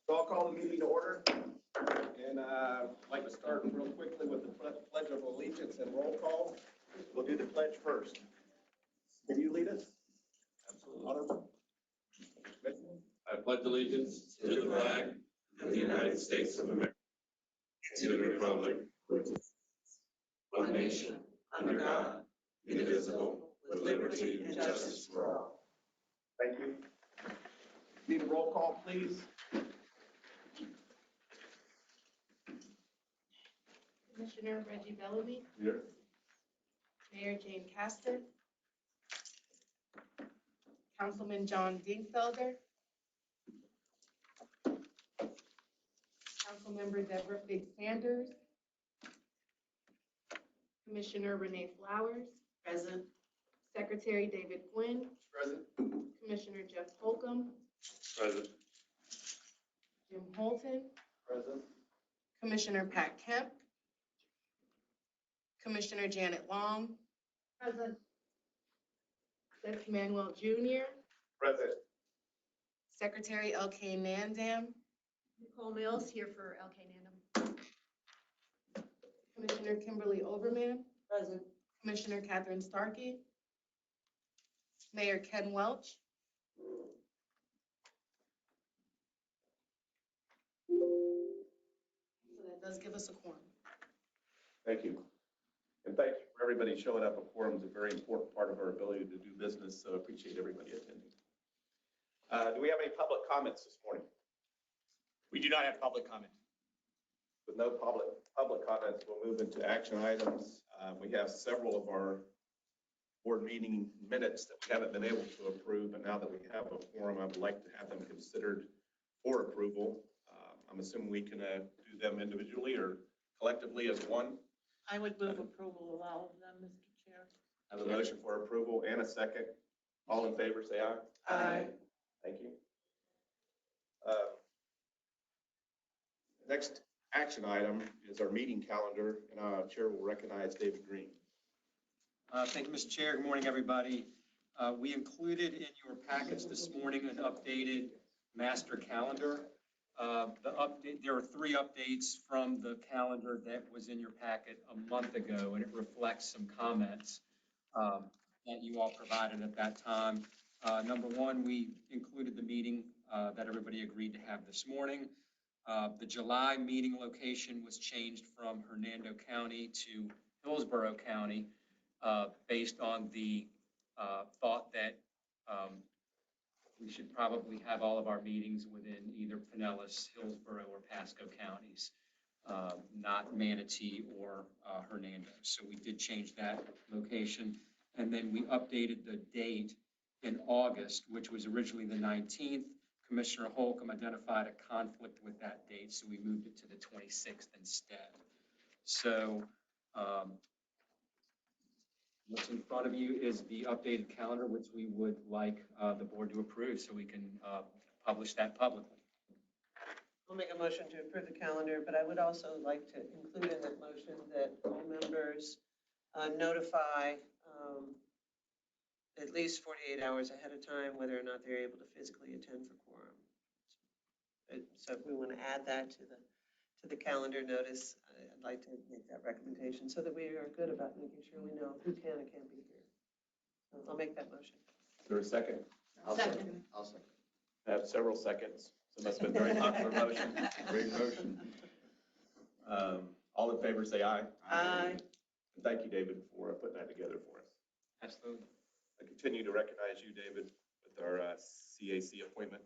So I'll call the meeting to order. And I'd like to start real quickly with the Pledge of Allegiance and roll call. We'll do the pledge first. Can you lead us? Absolutely. Honorable. I pledge allegiance to the flag of the United States of America, and to the republic which is one nation, under God, indivisible, with liberty and justice for all. Thank you. Need a roll call, please. Commissioner Reggie Bellamy, Here. Mayor Jane Castor, Councilman John Dingfelder, Councilmember Deborah Figgs Sanders, Commissioner Renee Flowers, present, Secretary David Gwynn, Present. Commissioner Jeff Holcomb, Present. Jim Holton, Present. Commissioner Pat Kemp, Commissioner Janet Long, present, Seth Manuel Jr., Present. Secretary L.K. Nandam, Nicole Mills here for LK Nandam. Commissioner Kimberly Overman, Present. Commissioner Catherine Starkey, Mayor Ken Welch, so that does give us a quorum. Thank you. And thank you for everybody showing up. A quorum is a very important part of our ability to do business, so I appreciate everybody attending. Do we have any public comments this morning? We do not have public comment. With no public comments, we'll move into action items. We have several of our board meeting minutes that we haven't been able to approve, but now that we have a quorum, I would like to have them considered for approval. I'm assuming we can do them individually or collectively as one. I would move approval of all of them, Mr. Chair. I have a motion for approval and a second. All in favor, say aye. Aye. Thank you. Next action item is our meeting calendar, and our chair will recognize David Green. Thank you, Mr. Chair. Good morning, everybody. We included in your packets this morning an updated master calendar. There are 3 updates from the calendar that was in your packet a month ago, and it reflects some comments that you all provided at that time. Number 1, we included the meeting that everybody agreed to have this morning. The July meeting location was changed from Hernando County to Hillsborough County based on the thought that we should probably have all of our meetings within either Pinellas, Hillsborough, or Pasco counties, not Manatee or Hernando. So we did change that location. And then we updated the date in August, which was originally the 19th. Commissioner Holcomb identified a conflict with that date, so we moved it to the 26th instead. So what's in front of you is the updated calendar, which we would like the board to approve so we can publish that publicly. I'll make a motion to approve the calendar, but I would also like to include in that motion that all members notify at least 48 hours ahead of time whether or not they're able to physically attend for quorum. So if we want to add that to the calendar notice, I'd like to make that recommendation so that we are good about making sure we know who can and can't be here. So I'll make that motion. Is there a second? I'll second. I have several seconds, so it must have been a very popular motion. Great motion. All in favor, say aye. Aye. And thank you, David, for putting that together for us. Absolutely. I continue to recognize you, David, with our CAC appointment.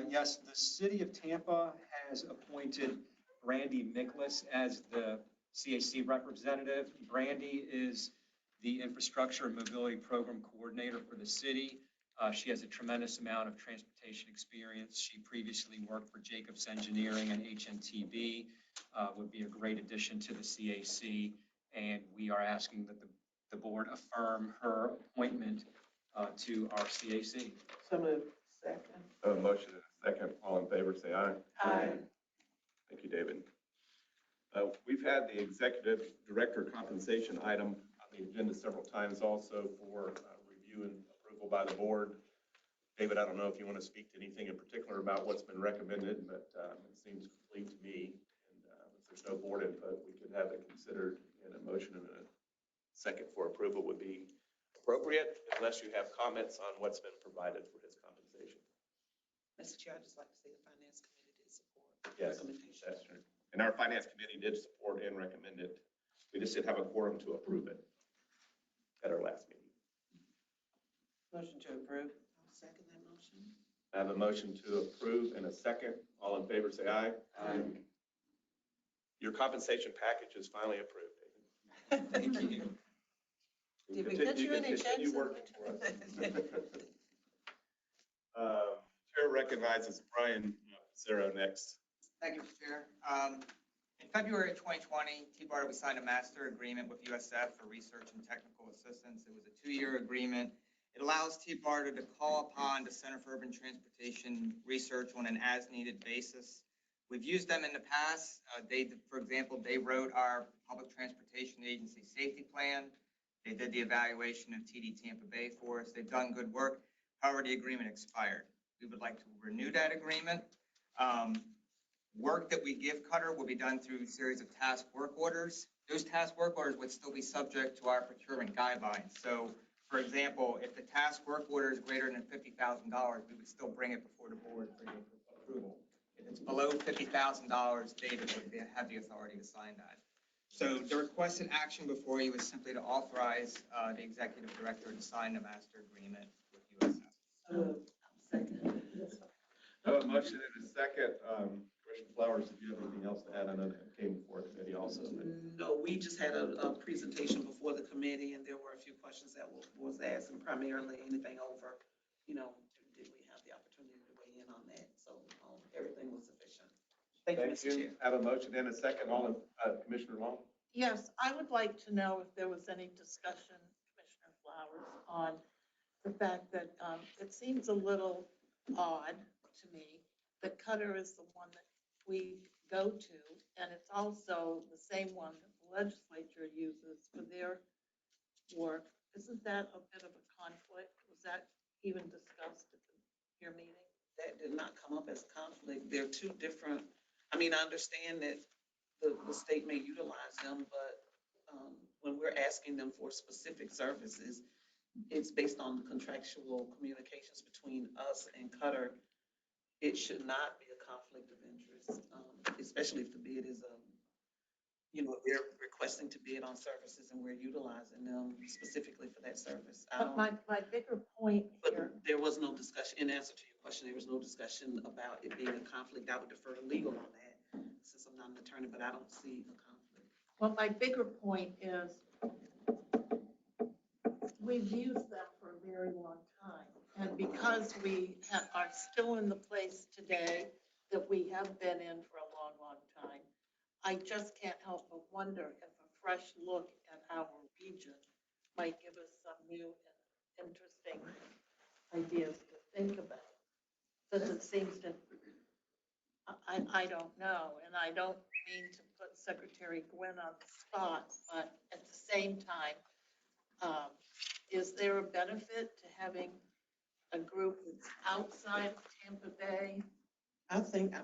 Yes, the city of Tampa has appointed Brandy Miklas as the CAC representative. Brandy is the infrastructure and mobility program coordinator for the city. She has a tremendous amount of transportation experience. She previously worked for Jacobs Engineering and HNTB, would be a great addition to the CAC. And we are asking that the board affirm her appointment to our CAC. So moved. Second. A motion and a second. All in favor, say aye. Aye. Thank you, David. We've had the executive director compensation item on the agenda several times also for review and approval by the board. David, I don't know if you want to speak to anything in particular about what's been recommended, but it seems complete to me. And if there's no board input, we could have it considered in a motion, and a second for approval would be appropriate, unless you have comments on what's been provided for his compensation. Mr. Chair, I'd just like to say the Finance Committee did support. Yes, recommendation. that's true. And our Finance Committee did support and recommend it. We just didn't have a quorum to approve it at our last meeting. Motion to approve. I'll second that motion. I have a motion to approve and a second. All in favor, say aye. Aye. Your compensation package is finally approved, David. Thank you. Did we get you any checks? Continue working for us. Chair recognizes Brian Pizarro next. Thank you, Mr. Chair. In February of 2020, TBARTA, we signed a master agreement with USF for research and technical assistance. It was a 2-year agreement. It allows TBARTA to call upon the Center for Urban Transportation research on an as-needed basis. We've used them in the past. For example, they wrote our Public Transportation Agency Safety Plan. They did the evaluation of TD Tampa Bay for us. They've done good work. However, the agreement expired. We would like to renew that agreement. Work that we give Cutter will be done through a series of task work orders. Those task work orders would still be subject to our procurement guidelines. So, for example, if the task work order is greater than $50,000, we would still bring it before the board for your approval. If it's below $50,000, David would have the authority to sign that. So the requested action before you is simply to authorize the executive director to sign the master agreement with USF. Second. I have a motion and a second. Commissioner Flowers, did you have anything else to add? I know that came before committee also. No, we just had a presentation before the committee, and there were a few questions that was asked, and primarily anything over, did we have the opportunity to weigh in on that? So everything was sufficient. Thank you, Mr. Chair. I have a motion and a second. Commissioner Long? Yes, I would like to know if there was any discussion, Commissioner Flowers, on the fact that it seems a little odd to me that Cutter is the one that we go to, and it's also the same one that the legislature uses for their work. Isn't that a bit of a conflict? Was that even discussed at your meeting? That did not come up as a conflict. They're two different, I understand that the state may utilize them, but when we're asking them for specific services, it's based on contractual communications between us and Cutter. It should not be a conflict of interest, especially if the bid is they're requesting to bid on services and we're utilizing them specifically for that service. But my bigger point here. But there was no discussion, in answer to your question, there was no discussion about it being a conflict. I would defer to legal on that since I'm not an attorney, but I don't see a conflict. Well, my bigger point is we've used them for a very long time. And because we are still in the place today that we have been in for a long, long time, I just can't help but wonder if a fresh look at our region might give us some new and interesting ideas to think about. Because it seems to, I don't know, and I don't mean to put Secretary Gwynn on the spot, but at the same time, is there a benefit to having a group that's outside of Tampa Bay? I think,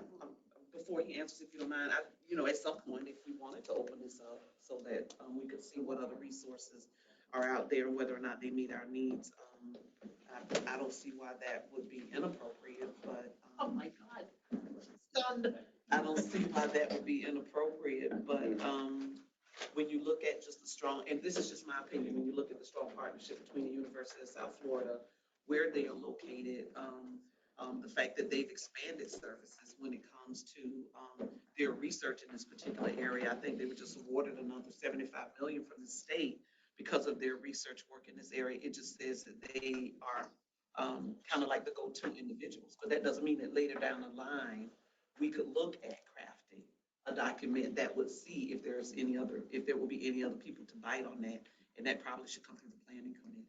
before he answers, if you don't mind, at some point, if we wanted to open this up so that we could see what other resources are out there, whether or not they meet our needs, I don't see why that would be inappropriate, but. Oh my God, stunned. I don't see why that would be inappropriate, but when you look at just the strong, and this is just my opinion, when you look at the strong partnership between the University of South Florida, where they are located, the fact that they've expanded services when it comes to their research in this particular area. I think they were just awarded another $75 million from the state because of their research work in this area. It just says that they are kind of like the go-to individuals, but that doesn't mean that later down the line, we could look at crafting a document that would see if there will be any other people to bite on that, and that probably should come through the planning committee.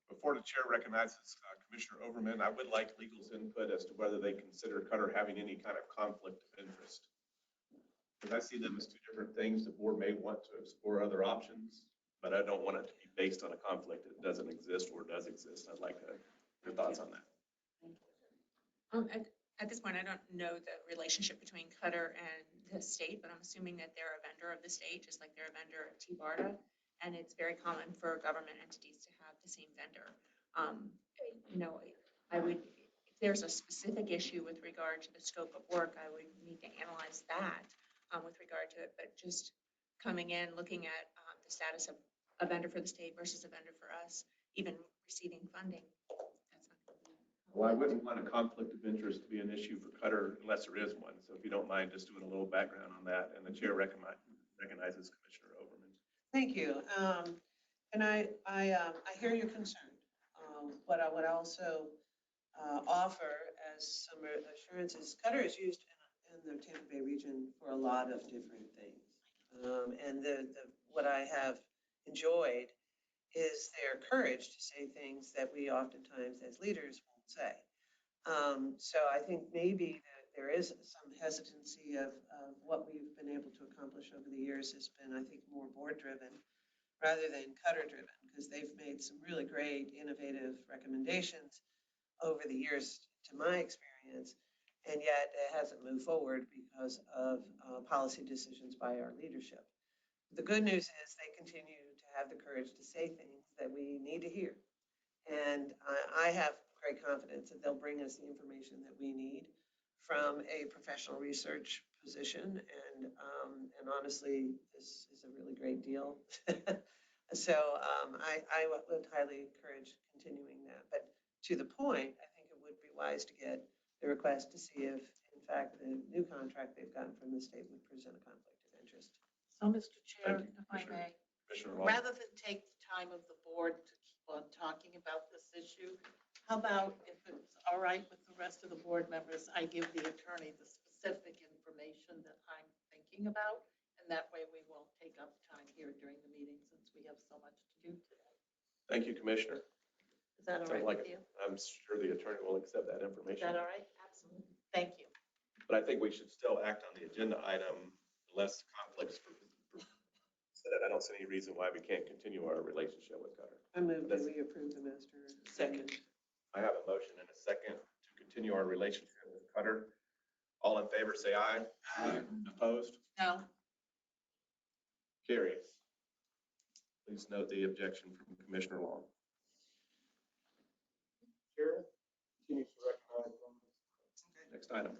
Before the chair recognizes Commissioner Overman, I would like legal's input as to whether they consider Cutter having any kind of conflict of interest. Because I see them as two different things. The board may want to explore other options, but I don't want it to be based on a conflict that doesn't exist or does exist. I'd like your thoughts on that. At this point, I don't know the relationship between Cutter and the state, but I'm assuming that they're a vendor of the state, just like they're a vendor of TBARTA. And it's very common for government entities to have the same vendor. You know, I would, if there's a specific issue with regard to the scope of work, I would need to analyze that with regard to it. But just coming in, looking at the status of a vendor for the state versus a vendor for us, even receiving funding, that's not going to be. Well, I wouldn't want a conflict of interest to be an issue for Cutter unless there is one. So if you don't mind just doing a little background on that, and the chair recognizes Commissioner Overman. Thank you. And I hear your concern. But I would also offer as some assurances, Cutter is used in the Tampa Bay region for a lot of different things. And what I have enjoyed is their courage to say things that we oftentimes as leaders won't say. So I think maybe that there is some hesitancy of what we've been able to accomplish over the years has been, I think, more board driven rather than Cutter driven, because they've made some really great innovative recommendations over the years to my experience, and yet it hasn't moved forward because of policy decisions by our leadership. The good news is they continue to have the courage to say things that we need to hear. And I have great confidence that they'll bring us the information that we need from a professional research position. And honestly, this is a really great deal. So I would highly encourage continuing that. But to the point, I think it would be wise to get the request to see if, in fact, the new contract they've gotten from the state would present a conflict of interest. So, Mr. Chair, Thank you, if I may, Commissioner Long. rather than take the time of the board to keep on talking about this issue, how about if it's all right with the rest of the board members, I give the attorney the specific information that I'm thinking about, and that way we won't take up time here during the meeting since we have so much to do today. Thank you, Commissioner. Is that all right with you? I'm sure the attorney will accept that Is information. that all right? Absolutely. Thank you. But I think we should still act on the agenda item unless conflicts. I don't see any reason why we can't continue our relationship with Cutter. I move that we approve the master. Second. I have a motion and a second to continue our relationship with Cutter. All in favor, say aye. Aye. Opposed? No. Carries. Please note the objection from Commissioner Long. Chair, continue to recognize. Next item.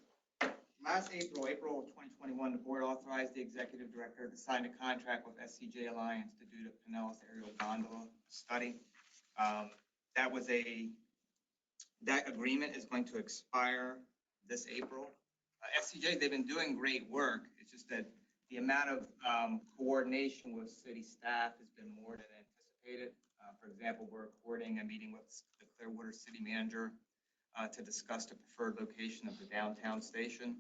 Last April of 2021, the board authorized the executive director to sign a contract with SCJ Alliance to do the Pinellas aerial gondola study. That agreement is going to expire this April. SCJ, they've been doing great work. It's just that the amount of coordination with city staff has been more than anticipated. For example, we're coordinating a meeting with the Clearwater city manager to discuss the preferred location of the downtown station.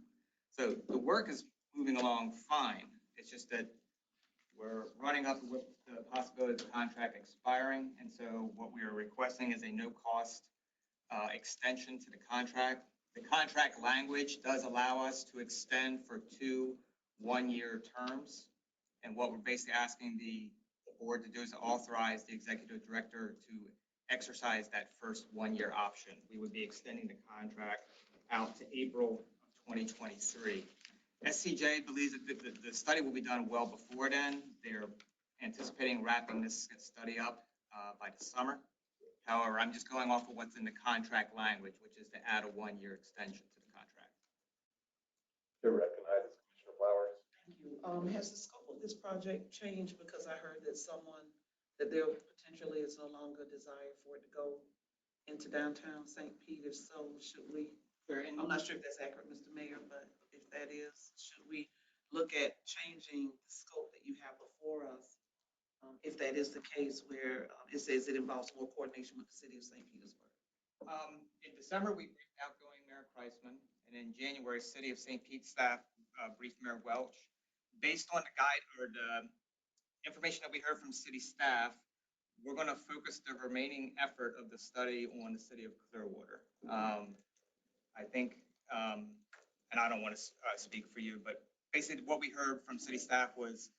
So the work is moving along fine. It's just that we're running up with the possibility of the contract expiring. And so what we are requesting is a no-cost extension to the contract. The contract language does allow us to extend for 2 one-year terms. And what we're basically asking the board to do is to authorize the executive director to exercise that first 1-year option. We would be extending the contract out to April of 2023. SCJ believes that the study will be done well before then. They're anticipating wrapping this study up by the summer. However, I'm just going off of what's in the contract language, which is to add a 1-year extension to the contract. To recognize Commissioner Flowers. Thank you. Has the scope of this project changed? Because I heard that there potentially is no longer a desire for it to go into downtown St. Pete. If so, should we, I'm not sure if that's accurate, Mr. Mayor, but if that is, should we look at changing the scope that you have before us? If that is the case where it says it involves more coordination with the city of St. Petersburg. In December, we briefed outgoing Mayor Kreisman, and in January, City of St. Pete staff briefed Mayor Welch. Based on the guide or the information that we heard from city staff, we're going to focus the remaining effort of the study on the city of Clearwater. I think, and I don't want to speak for you, but basically what we heard from city staff was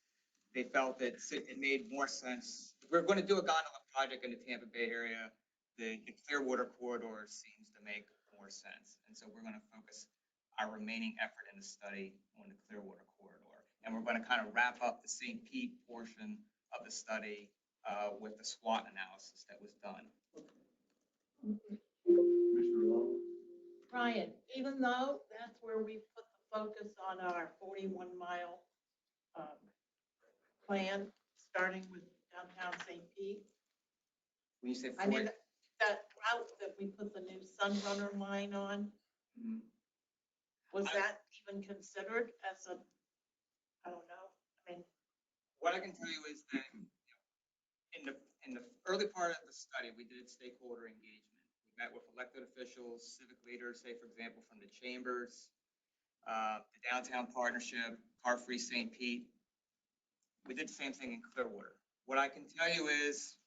they felt that it made more sense. If we're going to do a gondola project in the Tampa Bay area, the Clearwater corridor seems to make more more sense. And so we're going to focus our remaining effort in the study on the Clearwater corridor. And we're going to kind of wrap up the St. Pete portion of the study with the SWOT analysis that was done. Brian, even though that's where we put the focus on our 41-mile plan, starting with downtown St. Pete, When you say I mean, that route that we put the new Sunrunner line on, was that even considered as a, I don't know, I mean, what I can tell you is that in the early part of the study, we did stakeholder engagement. We met with elected officials, civic leaders, say, for example, from the chambers, the downtown partnership, Car Free St. Pete. We did the same thing in Clearwater. What I can tell you is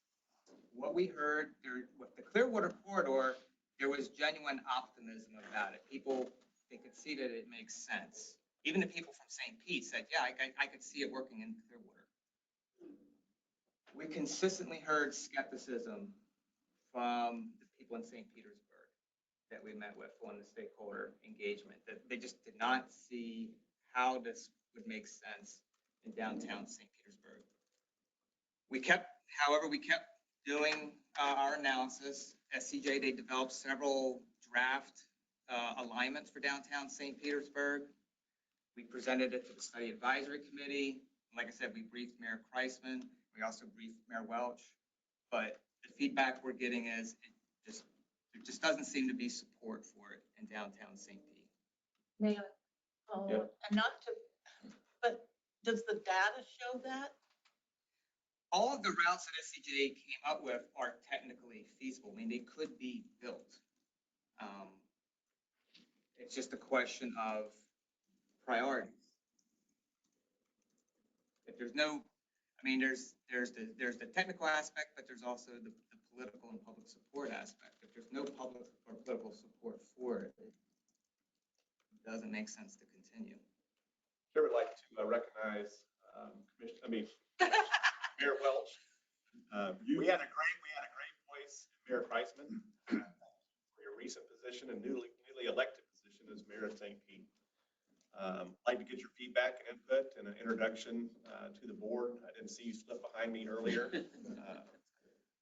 what we heard there with the Clearwater corridor, there was genuine optimism about it. People, they could see that it makes sense. Even the people from St. Pete said, yeah, I could see it working in Clearwater. We consistently heard skepticism from the people in St. Petersburg that we met with on the stakeholder engagement, that they just did not see how this would make sense in downtown St. Petersburg. However, we kept doing our analysis. SCJ, they developed several draft alignments for downtown St. Petersburg. We presented it to the study advisory committee. Like I said, we briefed Mayor Kreisman. We also briefed Mayor Welch. But the feedback we're getting is there just doesn't seem to be support for it in downtown St. Pete. Mayor, Yep. and not to, but does the data show that? All of the routes that SCJ came up with are technically feasible. I mean, they could be built. It's just a question of priorities. If there's no, I mean, there's the technical aspect, but there's also the political and public support aspect. If there's no public or political support for it, it doesn't make sense to continue. Sure would like to recognize Mayor Welch. We had a great voice, Mayor Kreisman, for your recent position and newly elected position as Mayor of St. Pete. I'd like to get your feedback and input and an introduction to the board. I didn't see you slip behind me earlier,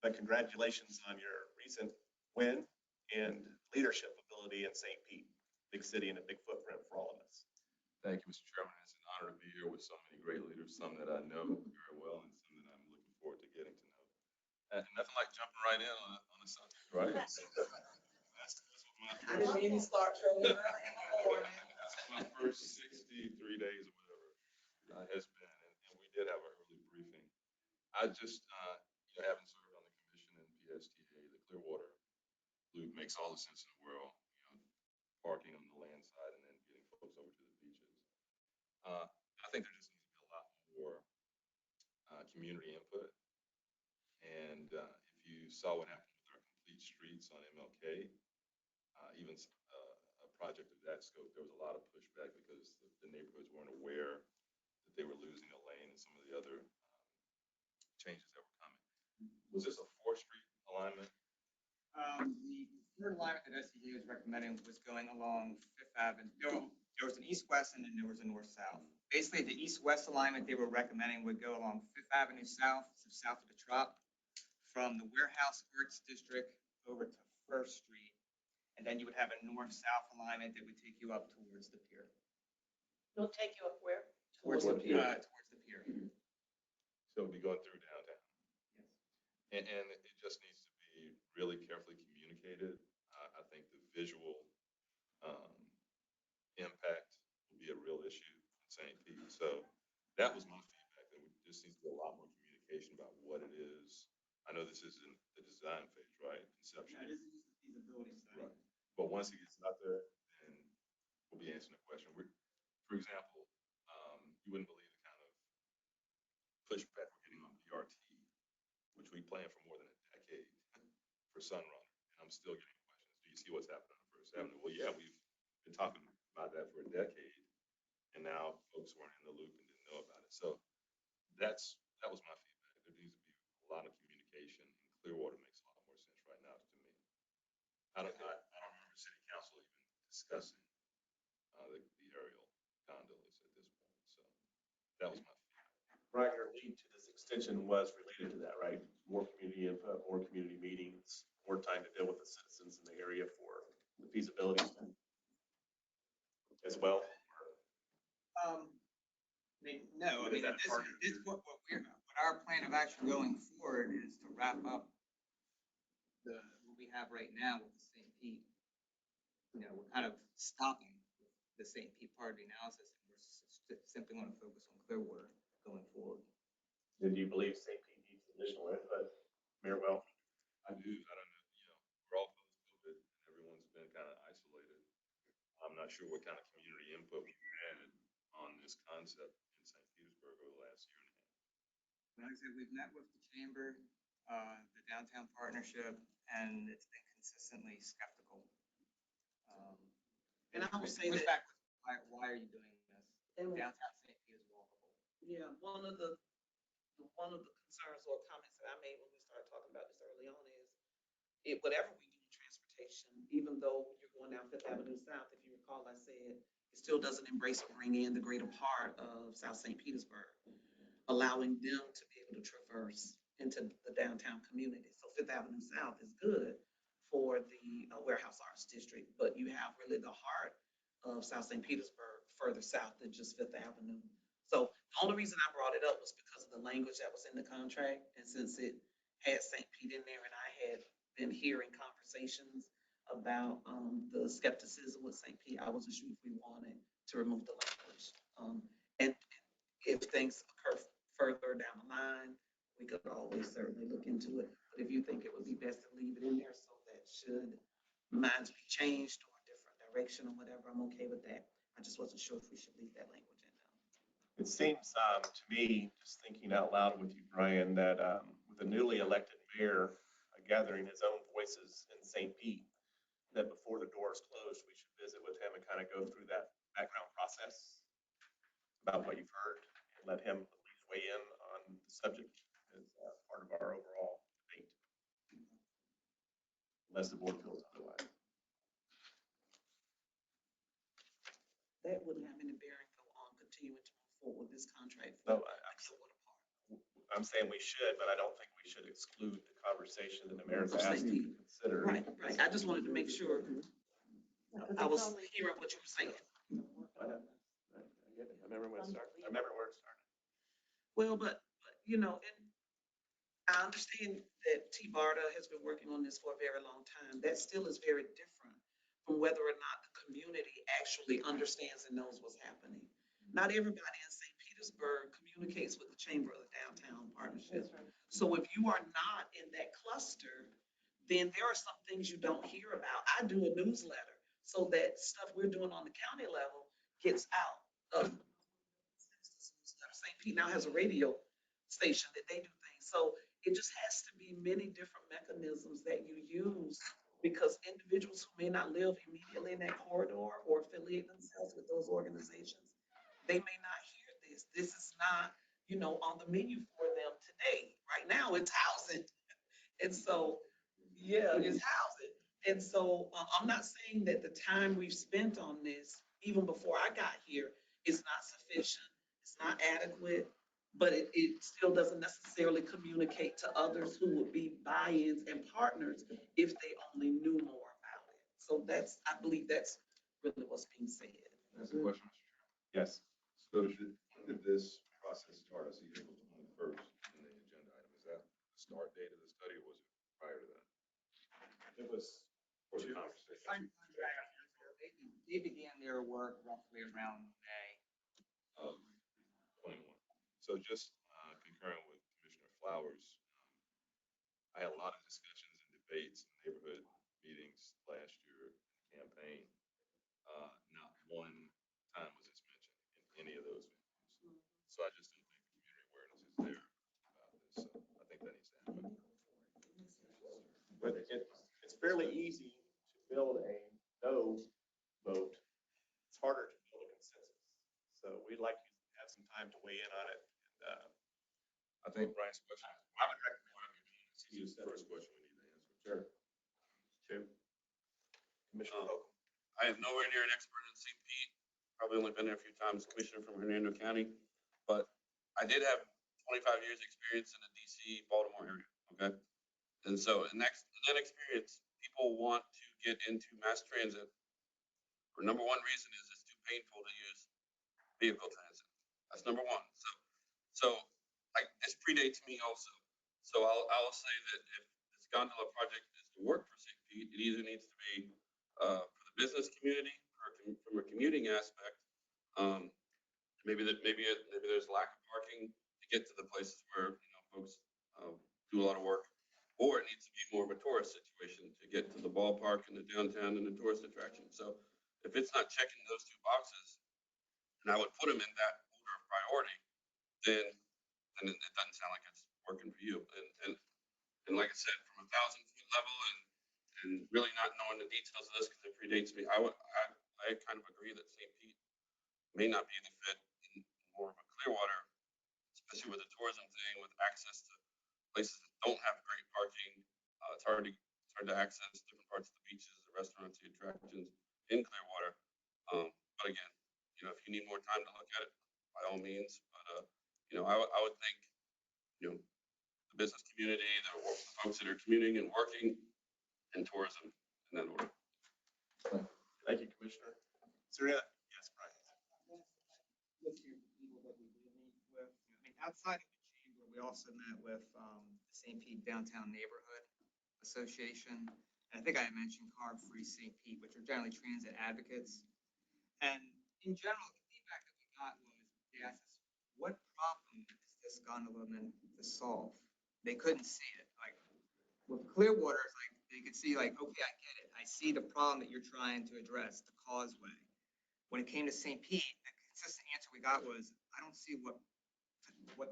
but congratulations on your recent win and leadership ability in St. Pete, big city and a big footprint for all of us. Thank you, Mr. Chairman. It's an honor to be here with so many great leaders, some that I know very well and some that I'm looking forward to getting to know. And nothing like jumping right in on a subject, right? That's what my I didn't mean to start early. my first 63 days or whatever has been, and we did have an early briefing. I just, having served on the commission in PSTA, the Clearwater loop makes all the sense in the world, parking on the land side and then getting folks over to the beaches. I think there just needs to be a lot more community input. And if you saw what happened with our complete streets on MLK, even a project of that scope, there was a lot of pushback because the neighborhoods weren't aware that they were losing a lane and some of the other changes that were coming. Was this a 4th Street alignment? The third alignment that SCJ was recommending was going along Fifth Avenue. There was an east-west and then there was a north-south. Basically, the east-west alignment they were recommending would go along Fifth Avenue south, so south of the Trop, from the Warehouse Arts District over to First Street. And then you would have a north-south alignment that would take you up towards the pier. It'll take you up where? Towards the pier. So it'll be going through downtown. Yes. And it just needs to be really carefully communicated. I think the visual impact will be a real issue in St. Pete. So that was my feedback, that we just needs to be a lot more communication about what it is. I know this isn't the design phase, right? Conception. Yeah, this is just a feasibility study. Right. But once it gets out there, then we'll be answering the question. For example, you wouldn't believe the kind of pushback we're getting on BRT, which we planned for more than a decade for Sunrunner. And I'm still getting questions. Do you see what's happening on First Avenue? Well, yeah, we've been talking about that for a decade. And now folks weren't in the loop and didn't know about it. So that was my feedback. There needs to be a lot of communication, and Clearwater makes a lot more sense right now to me. I don't remember city council discussing the aerial gondolas at this point. So that was my. Brian, your lead to this extension was related to that, right? More community input, more community meetings, more time to deal with the citizens in the area for the feasibility study as well. No, I mean, this what our plan of action going forward is to wrap up what we have right now with the St. Pete. You know, we're kind of stopping the St. Pete part of the analysis, and we're simply want to focus on Clearwater going forward. Did you believe St. Pete needs additional input? Mayor Well? I do. I don't know. You know, we're all post-COVID, and everyone's been kind of isolated. I'm not sure what kind of community input we've had on this concept in St. Petersburg over the last year and a half. Like I said, we've met with the chamber, the downtown partnership, and it's been consistently skeptical. And I would say push that- back, why are you doing this? And Downtown St. Pete is walkable. yeah, one of the concerns or comments that I made when we started talking about this early on is whatever we do in transportation, even though you're going down Fifth Avenue South, if you recall, I said, it still doesn't embrace or bring in the greater part of South St. Petersburg, allowing them to be able to traverse into the downtown community. So Fifth Avenue South is good for the Warehouse Arts District, but you have really the heart of South St. Petersburg further south than just Fifth Avenue. So the only reason I brought it up was because of the language that was in the contract. And since it had St. Pete in there and I had been hearing conversations about the skepticism with St. Pete, I wasn't sure if we wanted to remove the language. And if things occur further down the line, we could always certainly look into it. But if you think it would be best to leave it in there so that should minds be changed or a different direction or whatever, I'm okay with that. I just wasn't sure if we should leave that language in there. It seems to me, just thinking out loud with you, Brian, that with the newly elected mayor gathering his own voices in St. Pete, that before the doors closed, we should visit with him and kind of go through that background process about what you've heard and let him at least weigh in on the subject as part of our overall debate. Unless the board feels otherwise. That wouldn't have any bearing though on continuing to move forward with this contract. No, I'm saying we should, but I don't think we should exclude the conversation that the mayor's asked to consider. Right. I just wanted to make sure I was hearing what you were saying. I remember when it started. Well, but you know, and I understand that TBARTA has been working on this for a very long time. That still is very different from whether or not the community actually understands and knows what's happening. Not everybody in St. Petersburg communicates with the Chamber of the Downtown Partnership. So if you are not in that cluster, then there are some things you don't hear about. I do a newsletter so that stuff we're doing on the county level gets out. St. Pete now has a radio station that they do things. So it just has to be many different mechanisms that you use, because individuals who may not live immediately in that corridor or affiliate themselves with those organizations, they may not hear this. This is not, you know, on the menu for them today. Right now, it's housing. And so, yeah, it's housing. And so I'm not saying that the time we've spent on this, even before I got here, is not sufficient. It's not adequate, but it still doesn't necessarily communicate to others who would be buy-ins and partners if they only knew more about it. So I believe that's really what's being said. That's a question, Mr. Chairman. Yes. So when did this process start? I see April 21st in the agenda item. Is that the start date of the study, or was it prior to that? It was For the conversation? They began their work roughly around May. of 21. So just concurring with Commissioner Flowers, I had a lot of discussions and debates and neighborhood meetings last year in the campaign. Not one time was this mentioned in any of those venues. So I just don't think the community awareness is there about this. So I think that needs to happen. But it's fairly easy to build a no vote. It's harder to build a consensus. So we'd like you to have some time to weigh in on it. And, I think Brian's question is, I would recommend. he's the first question we need to answer. Sure. Two. Commissioner Holcomb. I I am nowhere near an expert in St. Pete. Probably only been there a few times, commissioner from Hernando County, but I did have 25 years experience in the DC, Baltimore area, okay? And so in that experience, people want to get into mass transit. For number one reason is it's too painful to use vehicle transit. That's number one. So this predates me also. So I'll say that if this gondola project is to work for St. Pete, it either needs to be for the business community, from a commuting aspect. Maybe there's lack of parking to get to the places where folks do a lot of work, or it needs to be more of a tourist situation to get to the ballpark and the downtown and the tourist attraction. So if it's not checking those two boxes, and I would put them in that order of priority, then it doesn't sound like it's working for you. And like I said, from a 1,000-foot level and really not knowing the details of this because it predates me, I kind of agree that St. Pete may not be the fit in more of a Clearwater, especially with the tourism thing, with access to places that don't have great parking. It's hard to access different parts of the beaches, the restaurants, the attractions in Clearwater. But again, if you need more time to look at it, by all means. But I would think, the business community, the folks that are commuting and working, and tourism in that order. Thank you, Commissioner. Yes, Brian. With your people that we did meet with, I mean, outside of the chamber, we also met with the St. Pete Downtown Neighborhood Association. And I think I mentioned Car Free St. Pete, which are generally transit advocates. And in general, the feedback that we got was they asked us, what problem is this gondola meant to solve? They couldn't see it. Like with Clearwater, it's like they could see, like, okay, I get it. I see the problem that you're trying to address, the causeway. When it came to St. Pete, the consistent answer we got was, I don't see what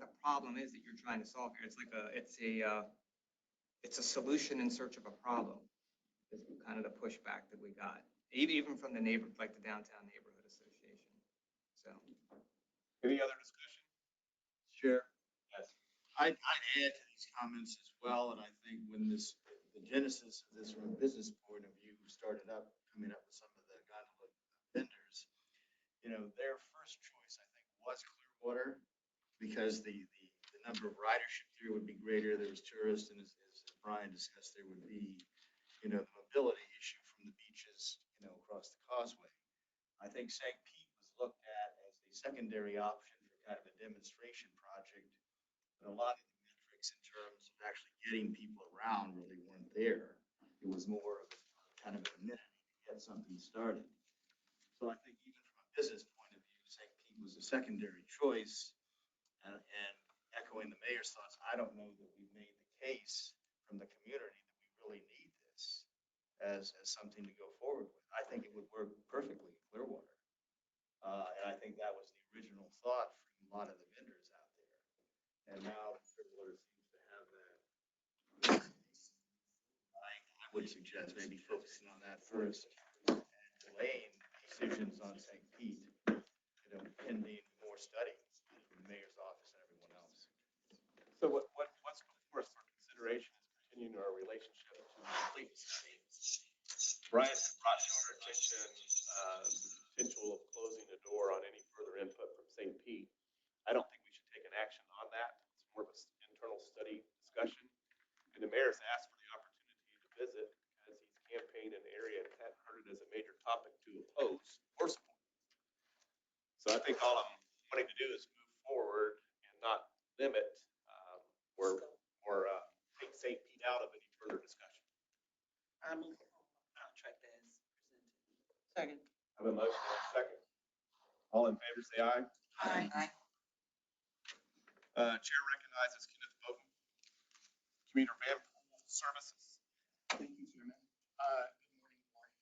the problem is that you're trying to solve here. It's a solution in search of a problem. Is kind of the pushback that we got, even from the the Downtown Neighborhood Association. So, Any other discussion? Chair, Yes. I'd add to these comments as well, and I think when the genesis of this from a business point of view started coming up with some of the gondola vendors, their first choice, I think, was Clearwater, because the number of ridership there would be greater. There was tourists, and as Brian discussed, there would be, the mobility issue from the beaches, across the causeway. I think St. Pete was looked at as a secondary option for kind of a demonstration project, but a lot of the metrics in terms of actually getting people around really weren't there. It was more of kind of a amenity to get something started. So I think even from a business point of view, St. Pete was a secondary choice. And echoing the mayor's thoughts, I don't know that we've made the case from the community that we really need this as something to go forward with. I think it would work perfectly in Clearwater. And I think that was the original thought from a lot of the vendors out there. And now Clearwater seems to have that. I would suggest maybe focusing on that first and delaying decisions on St. Pete, pending more study from the mayor's office and everyone else. So what's before us for consideration is continuing our relationship to complete study. Brian had brought to our attention the potential of closing the door on any further input from St. Pete. I don't think we should take an action on that. It's more of an internal study discussion. And the mayor's asked for the opportunity to visit because he's campaigned in the area and hadn't heard it as a major topic to oppose or support. So I think all I'm wanting to do is move forward and not limit or take St. Pete out of any further discussion. I move contract as presented. Second. I have a motion and a second. All in favor, say aye. Aye. Chair recognizes Kenneth Bowden, Commuter Van Pool Services. Thank you, Chairman. Good morning, Board.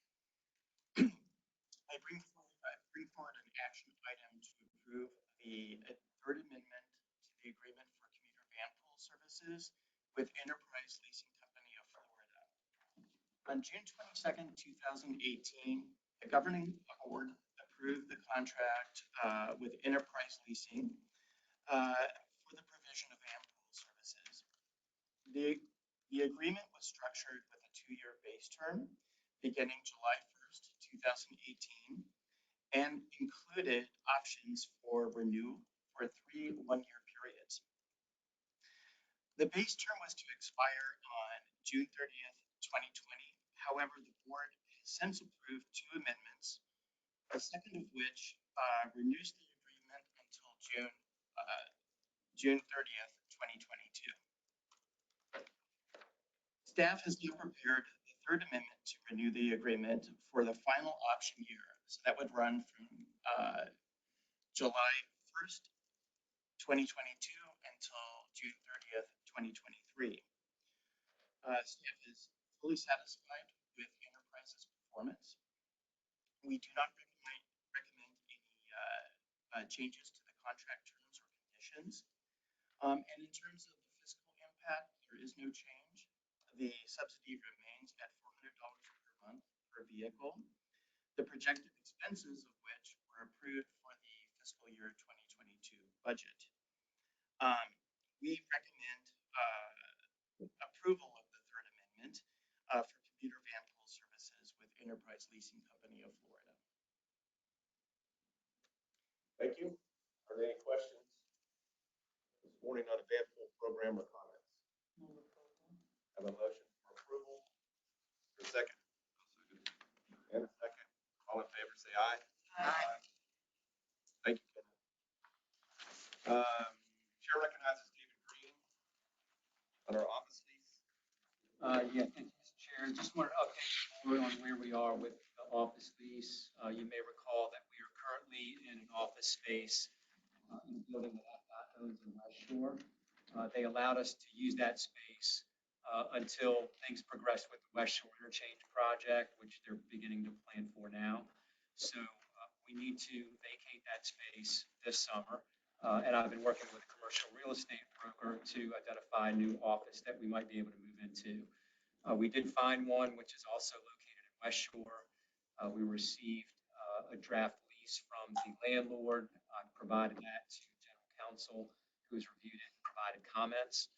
I bring forward an action item to approve the third amendment to the agreement for commuter van pool services with Enterprise Leasing Company of Florida. On June 22nd, 2018, the governing board approved the contract with Enterprise Leasing for the provision of van pool services. The agreement was structured with a 2-year base term beginning July 1st, 2018, and included options for renewal for 3 one-year periods. The base term was to expire on June 30th, 2020. However, the board has since approved 2 amendments, the second of which renews the agreement until June 30th, 2022. Staff has now prepared the third amendment to renew the agreement for the final option year. So that would run from July 1st, 2022 until June 30th, 2023. Staff is fully satisfied with Enterprise's performance. We do not recommend any changes to the contract terms or conditions. And in terms of the fiscal impact, there is no change. The subsidy remains at $400 per month per vehicle. The projected expenses of which were approved for the fiscal year 2022 budget. We recommend approval of the third amendment for commuter van pool services with Enterprise Leasing Company of Florida. Thank you. Are there any questions this morning on the van pool program or comments? Have a motion for approval. For a second. And a second. All in favor, say aye. Aye. Thank you, Kevin. Chair recognizes David Green on our office lease. Yeah, thank you, Mr. Chair. Just wanted to update the board on where we are with the office lease. You may recall that we are currently in an office space in a building that Fdot owns in West Shore. They allowed us to use that space until things progress with the West Shore Interchange project, which they're beginning to plan for now. So we need to vacate that space this summer. And I've been working with a commercial real estate broker to identify a new office that we might be able to move into. We did find one, which is also located in West Shore. We received a draft lease from the landlord. I provided that to General Counsel, who's reviewed it and provided comments.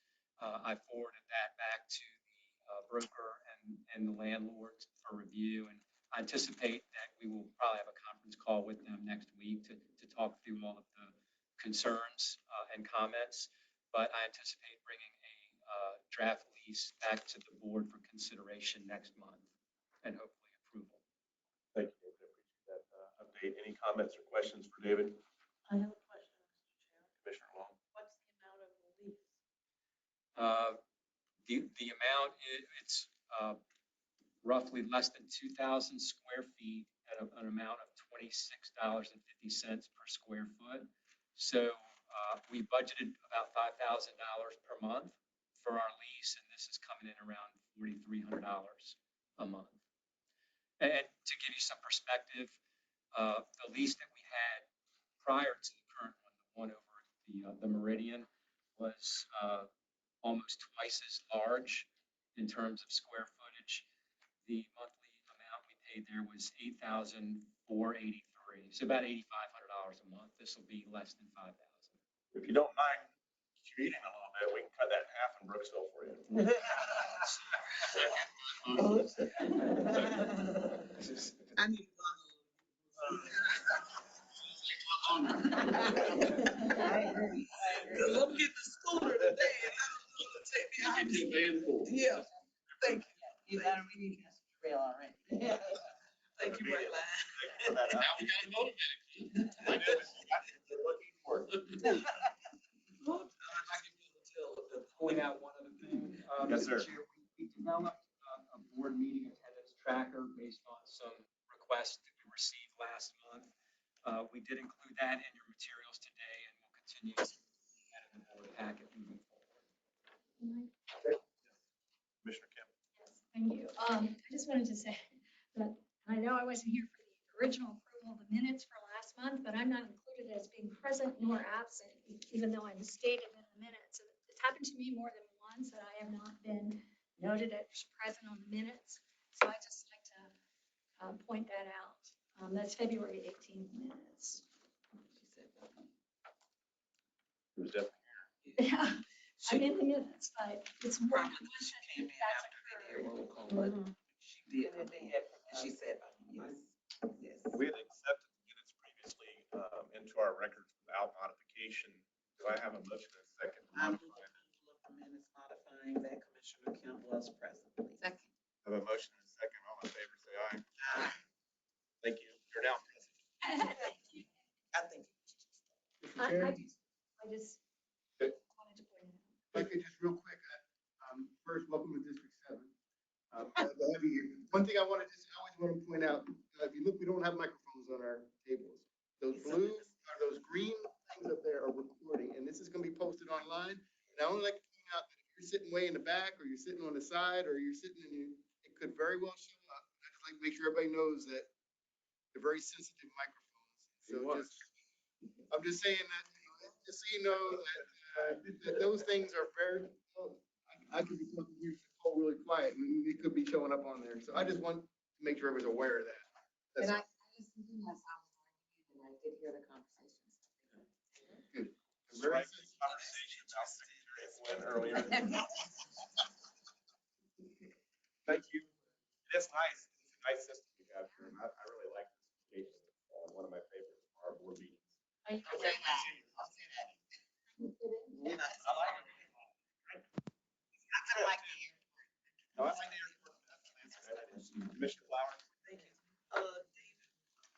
I forwarded that back to the broker and the landlord for review. And I anticipate that we will probably have a conference call with them next week to talk through all of the concerns and comments. But I anticipate bringing a draft lease back to the board for consideration next month and hopefully approval. Thank you, David. I appreciate that update. Any comments or questions for David? I have a question, Mr. Chair. Commissioner Long? What's the amount of the lease? The amount, it's roughly less than 2,000 square feet at an amount of $26.50 per square foot. So we budgeted about $5,000 per month for our lease, and this is coming in around $4,300 a month. And to give you some perspective, the lease that we had prior to the current one, the one over the Meridian, was almost twice as large in terms of square footage. The monthly amount we paid there was $8,483, so about $8,500 a month. This will be less than $5,000. If you don't mind cheating a little bit, we can cut that in half in Brooksville for you. I need I agree. Cause I'm getting the scooter today and I don't know to take me out. Get your van pool. Yeah, thank you. You got a meeting trail already. Thank you, Red Line. For that Now out. we gotta motivate it. I know, you're looking for it. Point out one other thing. Yes, Mr. sir. Chair, we developed a board meeting attendance tracker based on some requests that we received last month. We did include that in your materials today, and we'll continue to see that in the board packet moving forward. Commissioner Kim. Yes, thank you. I just wanted to say that I know I wasn't here for the original approval of the minutes for last month, but I'm not included as being present nor absent, even though I'm stated in the minutes. It's happened to me more than once that I have not been noted as present on the minutes. So I just like to point that out. That's February 18th minutes. Who's definitely Yeah, I'm in the minutes, but it's more than Probably once she that came in that's after occurred. the roll call, but she did, and she said, yes. We had accepted the minutes previously into our records without modification. Do I have a motion and a second to I move modify? approval of the minutes modifying that Commissioner Kemp was present, please. Second. I have a motion and a second. All in favor, say aye. Aye. Thank you. You're now present. I think. Mr. Chair, I just Good. wanted to point it out. if I could just real quick, first, welcome to District 7. Glad to have you here. One thing I wanted to, I always want to point out, if you look, we don't have microphones on our tables. Those blue, or those green things up there are recording, and this is going to be posted online. And I only like to point out that if you're sitting way in the back, or you're sitting on the side, or you're sitting in, it could very well show up. I just like to make sure everybody knows that they're very sensitive microphones. So I'm just saying that, just so you know that those things are very, I could be talking here really quiet and it could be showing up on there. So I just want to make sure everyone's aware of that. That's And all. I listened to myself and I did hear the conversations. Good. Very good conversation about Secretary Flynn earlier. Thank you. It's nice. It's a nice system you have here. And I really like this. It's one of my favorites for our board meetings. I like it. I like it. No, I like the airport. Commissioner Flowers? Thank you. David,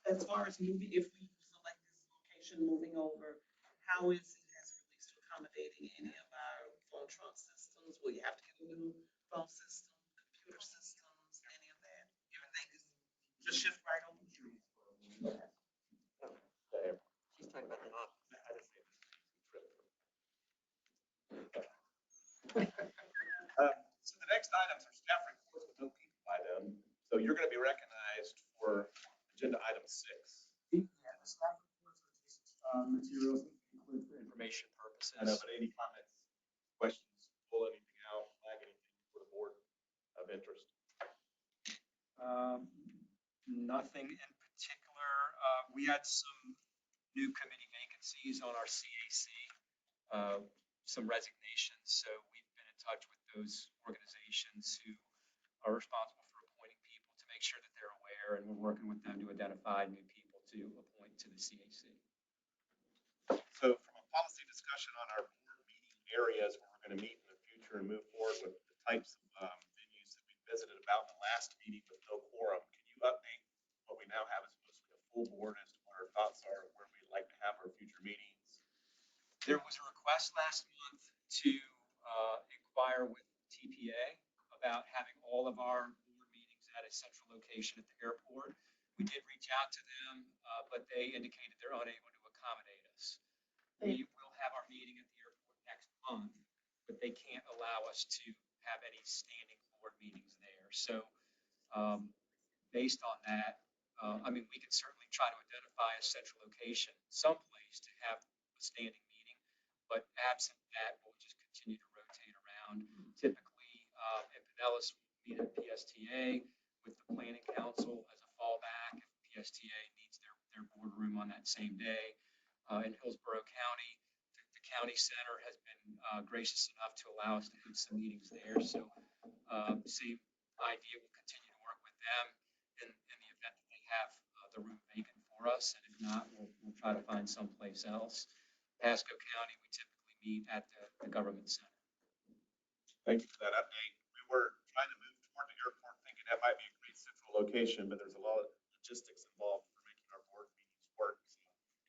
as far as moving, if we select this location moving over, how is it as it relates to accommodating any of our phone trunk systems? Will you have to get a new phone system, computer systems, any of that? Everything is just shift right over? She's talking about the office. So the next items are staff reports with no people by them. So you're going to be recognized for agenda item 6. Yeah, the staff reports are just materials that include for information purposes. I know, but any comments, questions, pull anything out, flag anything for the board of interest? Nothing in particular. We had some new committee vacancies on our CAC, some resignations. So we've been in touch with those organizations who are responsible for appointing people to make sure that they're aware, and we're working with them to identify new people to appoint to the CAC. So from a policy discussion on our board meeting areas where we're going to meet in the future and move forward with the types of venues that we visited about in the last meeting with no quorum, can you update what we now have as mostly a full board as to what our thoughts are, where we'd like to have our future meetings? There was a request last month to inquire with TPA about having all of our board meetings at a central location at the airport. We did reach out to them, but they indicated they're unable to accommodate us. We will have our meeting at the airport next month, but they can't allow us to have any standing board meetings there. So based on that, I mean, we can certainly try to identify a central location, someplace to have a standing meeting, but absent that, we'll just continue to rotate around. Typically, in Pinellas, we'll meet at PSTA with the planning council as a fallback if PSTA needs their boardroom on that same day. In Hillsborough County, the county center has been gracious enough to allow us to have some meetings there. So same idea, we'll continue to work with them in the event that they have the room vacant for us. And if not, we'll try to find someplace else. Pasco County, we typically meet at the government center. Thank you for that update. We were trying to move toward the airport, thinking that might be a great central location, but there's a lot of logistics involved for making our board meetings work. So,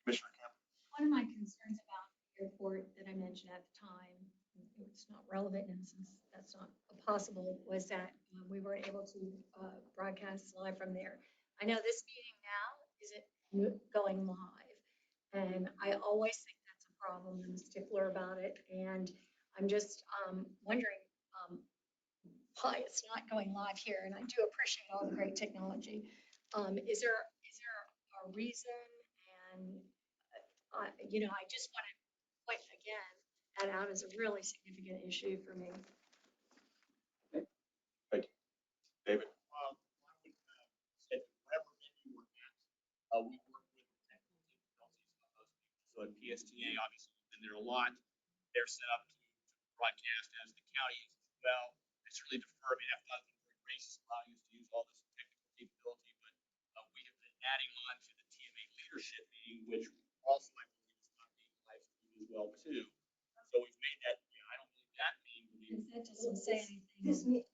Commissioner Kemp? One of my concerns about the airport that I mentioned at the time, it's not relevant now since that's not possible, was that we weren't able to broadcast live from there. I know this meeting now isn't going live, and I always think that's a problem. I'm a stickler about it, and I'm just wondering why it's not going live here, and I do appreciate all the great technology. Is there a reason? And I just want to point again that out as a really significant issue for me. Thank you. David? I would say whatever venue we're at, we work with the technical difficulties of those people. So at PSTA, obviously, we've been there a lot. They're set up to broadcast as the county is as well. I certainly defer. I mean, Fdot has been very gracious allowing us to use all this technical capability, but we have been adding on to the TMA leadership meeting, which also I believe is not being live streamed as well too. So we've made that, I don't believe that meeting will be. That doesn't say anything.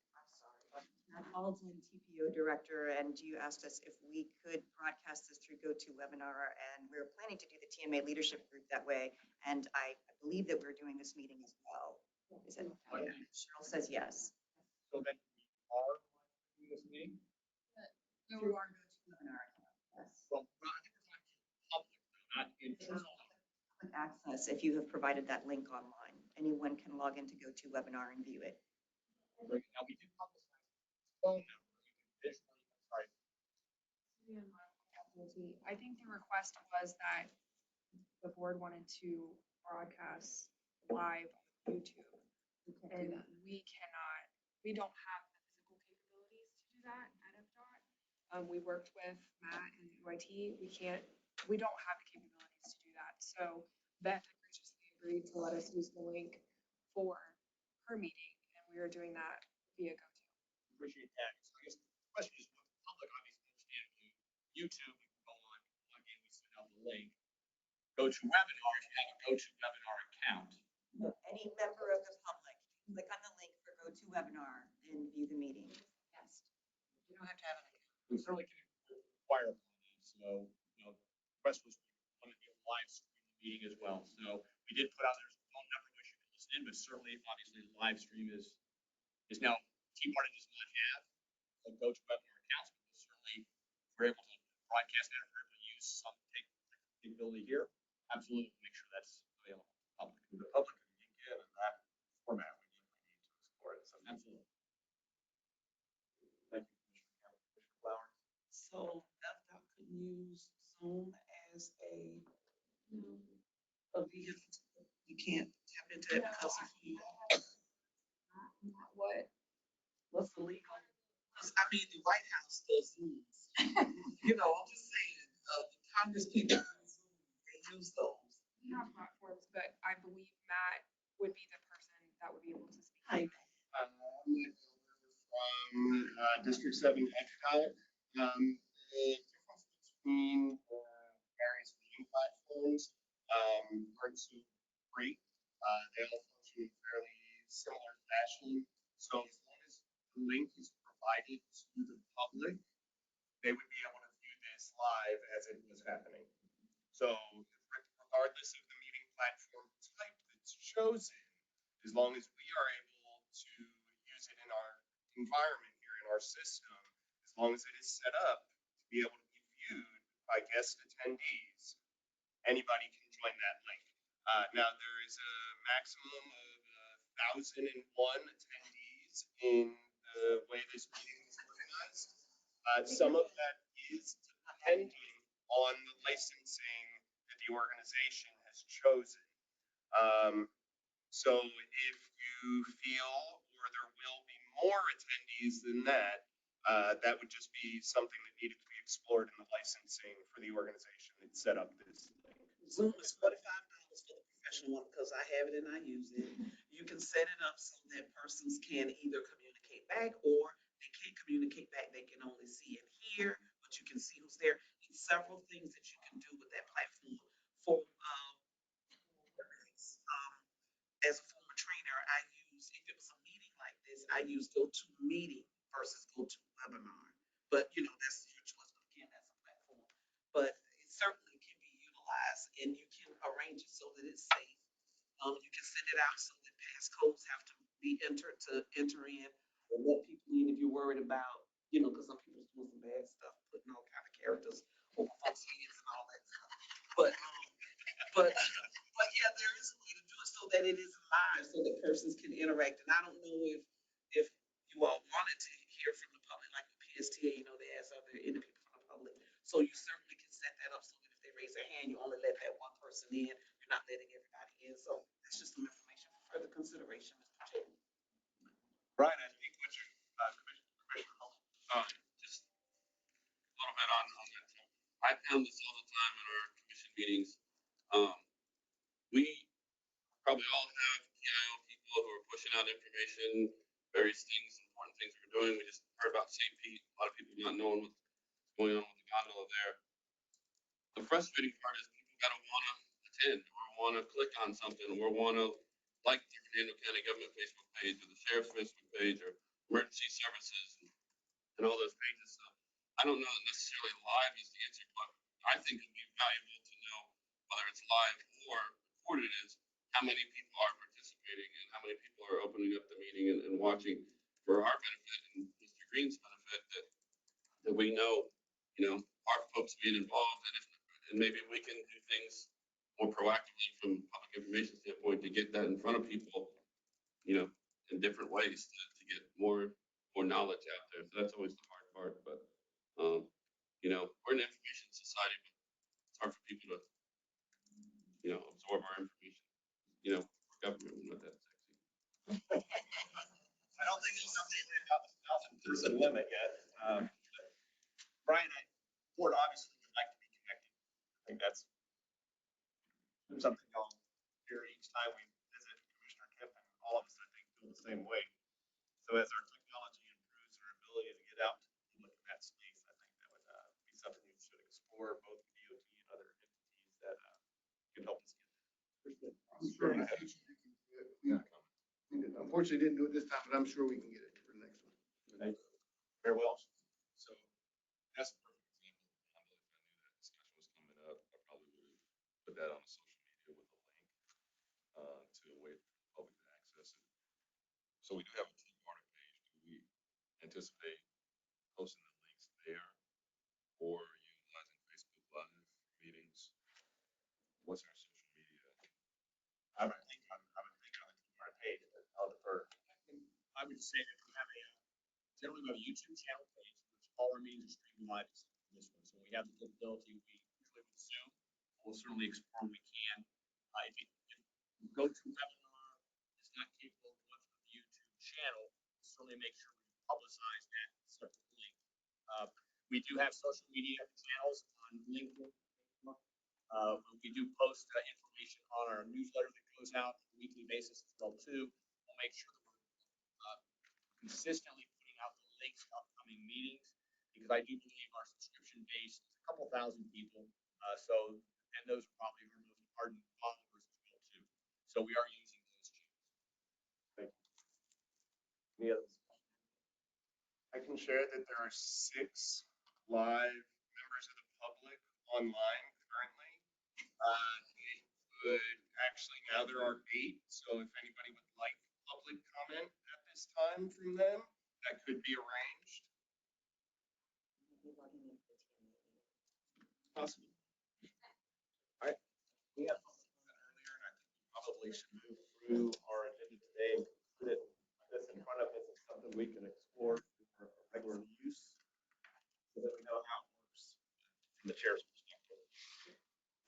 Matt Baldwin, TPO Director, and you asked us if we could broadcast this through GoToWebinar, and we're planning to do the TMA leadership group that way. And I believe that we're doing this meeting as well. Is it? Cheryl says yes. So then we are doing this meeting? Through our GoToWebinar. Yes. Well, I think we're talking public, though, not internal. Public access, if you have provided that link online, anyone can log into GoToWebinar and view it. Now, we do publicize phone numbers. You can visually, sorry. I think the request was that the board wanted to broadcast live on YouTube. And we don't have the physical capabilities to do that at Fdot. We worked with Matt and UIT. We don't have the capabilities to do that. So Beth graciously agreed to let us use the link for her meeting, and we are doing that via GoTo. Appreciate that. So I guess the question is, what the public obviously understandably, YouTube, we can go on, log in, we send out the link. GoToWebinar, if you have a GoToWebinar account. Any member of the public, click on the link for GoToWebinar and view the meeting. Yes. You don't have to have an account. We certainly can inquire upon that. So, the request was we wanted to live stream the meeting as well. So we did put out there's a phone number which you can listen in, but certainly, obviously, the live stream is now TBARTA does not have a GoToWebinar account, but certainly if we're able to broadcast that or able to use some capability here, absolutely make sure that's available to the public. The public can link in that format, we need to explore it. So Absolutely. thank you, Commissioner Campbell. Commissioner Flowers. So Fdot could use Zoom as a vehicle. You can't tap into that because of what's the legal? Because I mean, the White House does Zooms. You know, I'm just saying, the Congress people use Zoom, they use those. We have platforms, but I believe Matt would be the person that would be able to speak. I From District 7 Fdot. The difference between various meeting platforms aren't so great. They all function in fairly similar fashion. So as long as the link is provided to the public, they would be able to view this live as it was happening. So regardless of the meeting platform type that's chosen, as long as we are able to use it in our environment here in our system, as long as it is set up to be able to be viewed by guest attendees, anybody can join that link. Now there is a maximum of 1,001 attendees in the way this meeting is organized. Some of that is depending on the licensing that the organization has chosen. So if you feel, or there will be more attendees than that, that would just be something that needed to be explored in the licensing for the organization that set up this link. Zoom is $45 for the professional one because I have it and I use it. You can set it up so that persons can either communicate back or they can't communicate back. They can only see and hear, but you can see who's there. There's several things that you can do with that platform. For as a former trainer, I use, if it was a meeting like this, I use GoToMeeting versus GoToWebinar. But you know, that's your choice. But again, that's a platform. But it certainly can be utilized, and you can arrange it so that it's safe. You can send it out so that passcodes have to be entered to enter in or let people in if you're worried about, you know, because some people doing some bad stuff, putting all kind of characters over folks' heads and all that stuff. But yeah, there is a way to do it so that it is live, so that persons can interact. And I don't know if you all wanted to hear from the public, like the PSTA, you know, they ask are there any people from the public. So you certainly can set that up so that if they raise their hand, you only let that one person in. You're not letting everybody in. So that's just some information for further consideration, Mr. Chairman. Brian, I think what you're, Commissioner, Just a little bit on that. I found this all the time in our commission meetings. We probably all have PIO people who are pushing out information, various things, important things we're doing. We just heard about St. Pete. A lot of people not knowing what's going on with the gondola there. the frustrating part is people gotta wanna attend, or wanna click on something, or wanna like the Fernando County Government Facebook page, or the sheriff's Facebook page, or emergency services, and all those pages. So I don't know that necessarily live is the answer, but I think it'd be valuable to know whether it's live or recorded is how many people are participating and how many people are opening up the meeting and watching for our benefit and Mr. Green's benefit, that we know, our folks being involved, and maybe we can do things more proactively from public information standpoint to get that in front of people, in different ways to get more knowledge out there. So that's always the hard part, but, we're an information society, but it's hard for people to, absorb our information. Government, we're not that sexy. I don't think there's something about the 1,000-person limit yet. Brian, board obviously would like to be connected. I think that's something y'all hear each time we visit Commissioner Kemp, and all of us, I think, feel the same way. So as our technology improves our ability to get out to the public in that space, I think that would be something you should explore, both DOT and other entities that can help us get there. I'm sure in the future we can do it. We unfortunately didn't do it this time, but I'm sure we can get it for the next one. Thank you. Mayor Welsh? So that's a perfect example. If I knew that discussion was coming up, I probably would have put that on social media with a link to a way for the public to access it. So we do have a TBARTA page. Do we anticipate posting the links there or utilizing Facebook Live meetings? What's our social media? I would think on our page, but I'll defer. I would say that we have generally we have a YouTube channel page, which all our meetings are streamed live except for this one. So we have the capability, we usually with Zoom, we'll certainly explore when we can. If go to webinar is not capable of going through the YouTube channel, certainly make sure we publicize that separate link. We do have social media channels on LinkedIn. We do post information on our newsletter that goes out on a weekly basis as well too. We'll make sure that we're consistently putting out the links to upcoming meetings, because I do believe our subscription base is a couple thousand people. And those are probably our most ardent followers as well too. So we are using those channels. Thank you. Any others? I can share that there are 6 live members of the public online currently. Now there are 8. So if anybody would like public comment at this time from them, that could be arranged. Possible. We have earlier, and I think we probably should move through our agenda today, put it this in front of us as something we can explore for regular use, so that we know how it works from the chair's perspective.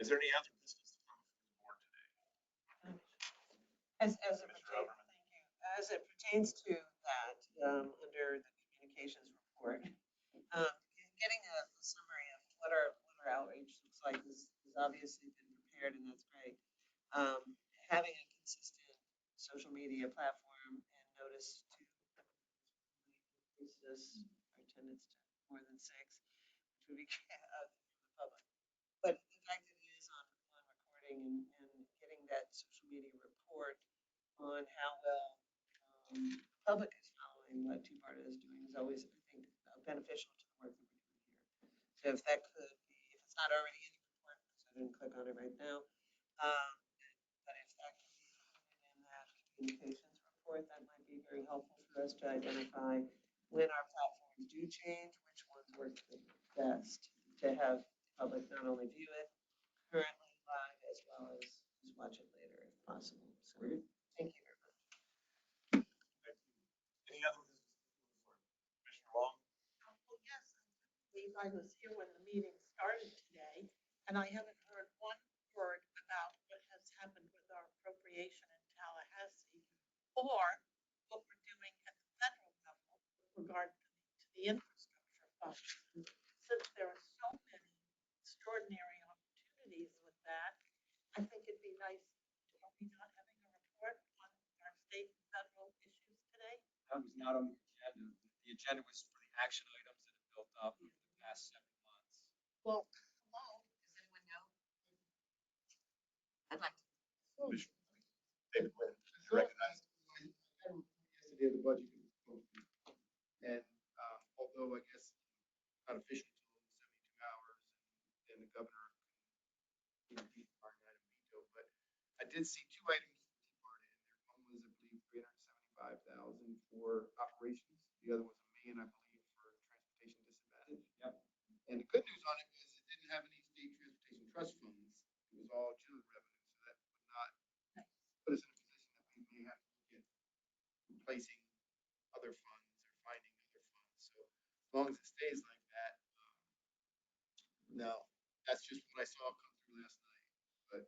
Is there any other business to come from the board today? As it pertains to that, under the communications report, getting a summary of what our outreach looks like is obviously been prepared, and that's great. Having a consistent social media platform and notice to increase our attendance to more than 6, which would be from the public. But the fact that it is on recording and getting that social media report on how well public is following what TBARTA is doing is always, I think, beneficial to the work that we're doing here. So if that could be, if it's not already in the report, so I didn't click on it right now, but if that could be included in that communications report, that might be very helpful for us to identify when our platforms do change, which ones work the best to have public not only view it currently live as well as watch it later if possible. So thank you very much. Any other business for Commissioner Long? Well, yes, I believe I was here when the meeting started today, and I haven't heard one word about what has happened with our appropriation in Tallahassee, or what we're doing at the federal level with regard to the infrastructure funds. Since there are so many extraordinary opportunities with that, I think it'd be nice, are we not having a report on our state and federal issues today? That was not on the agenda. The agenda was for the action items that have built up over the past 7 months. Well, hello, Does anyone did see two items from TBARTA in there. One was, I believe, 375,000 for operations. The other was $1 million, I believe, for transportation disadvantage. Yep. And the good news on it was it didn't have any state transportation trust funds. It was all general revenue, so that would not put us in a position that we may have to look at replacing other funds or finding other funds. So as long as it stays like that, no, that's just what I saw come through last night. But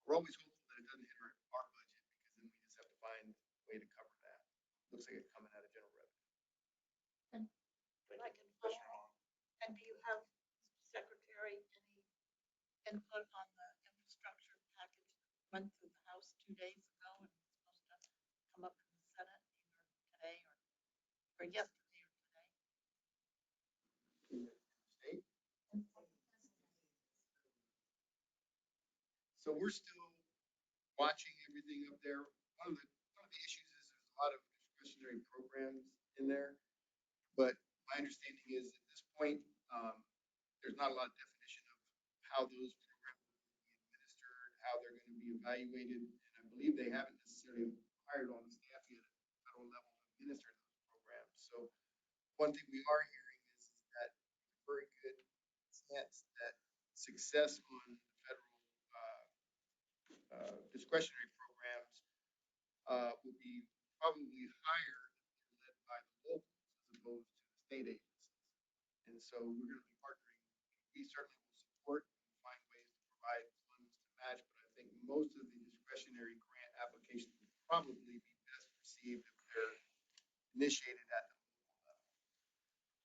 we're always hopeful that it doesn't hit our budget, because then we just have to find a way to cover that. Looks like it's coming out of general revenue. I can follow on. And do you have, Mr. Secretary, any input on the infrastructure package that went through the House 2 days ago and was supposed to come up in the Senate either today or yesterday or today? State. So we're still watching everything up there. One of the issues is there's a lot of discretionary programs in there. But my understanding is at this point, there's not a lot of definition of how those programs are going to be administered, how they're going to be evaluated. And I believe they haven't necessarily hired all the staff yet at the federal level to administer those programs. So one thing we are hearing is that there's a very good sense that success on the federal discretionary programs will be probably higher if they're led by the locals as opposed to the state agencies. And so we're going to be partnering. We certainly will support and find ways to provide funds to match, but I think most of the discretionary grant applications will probably be best received if they're initiated at the local level.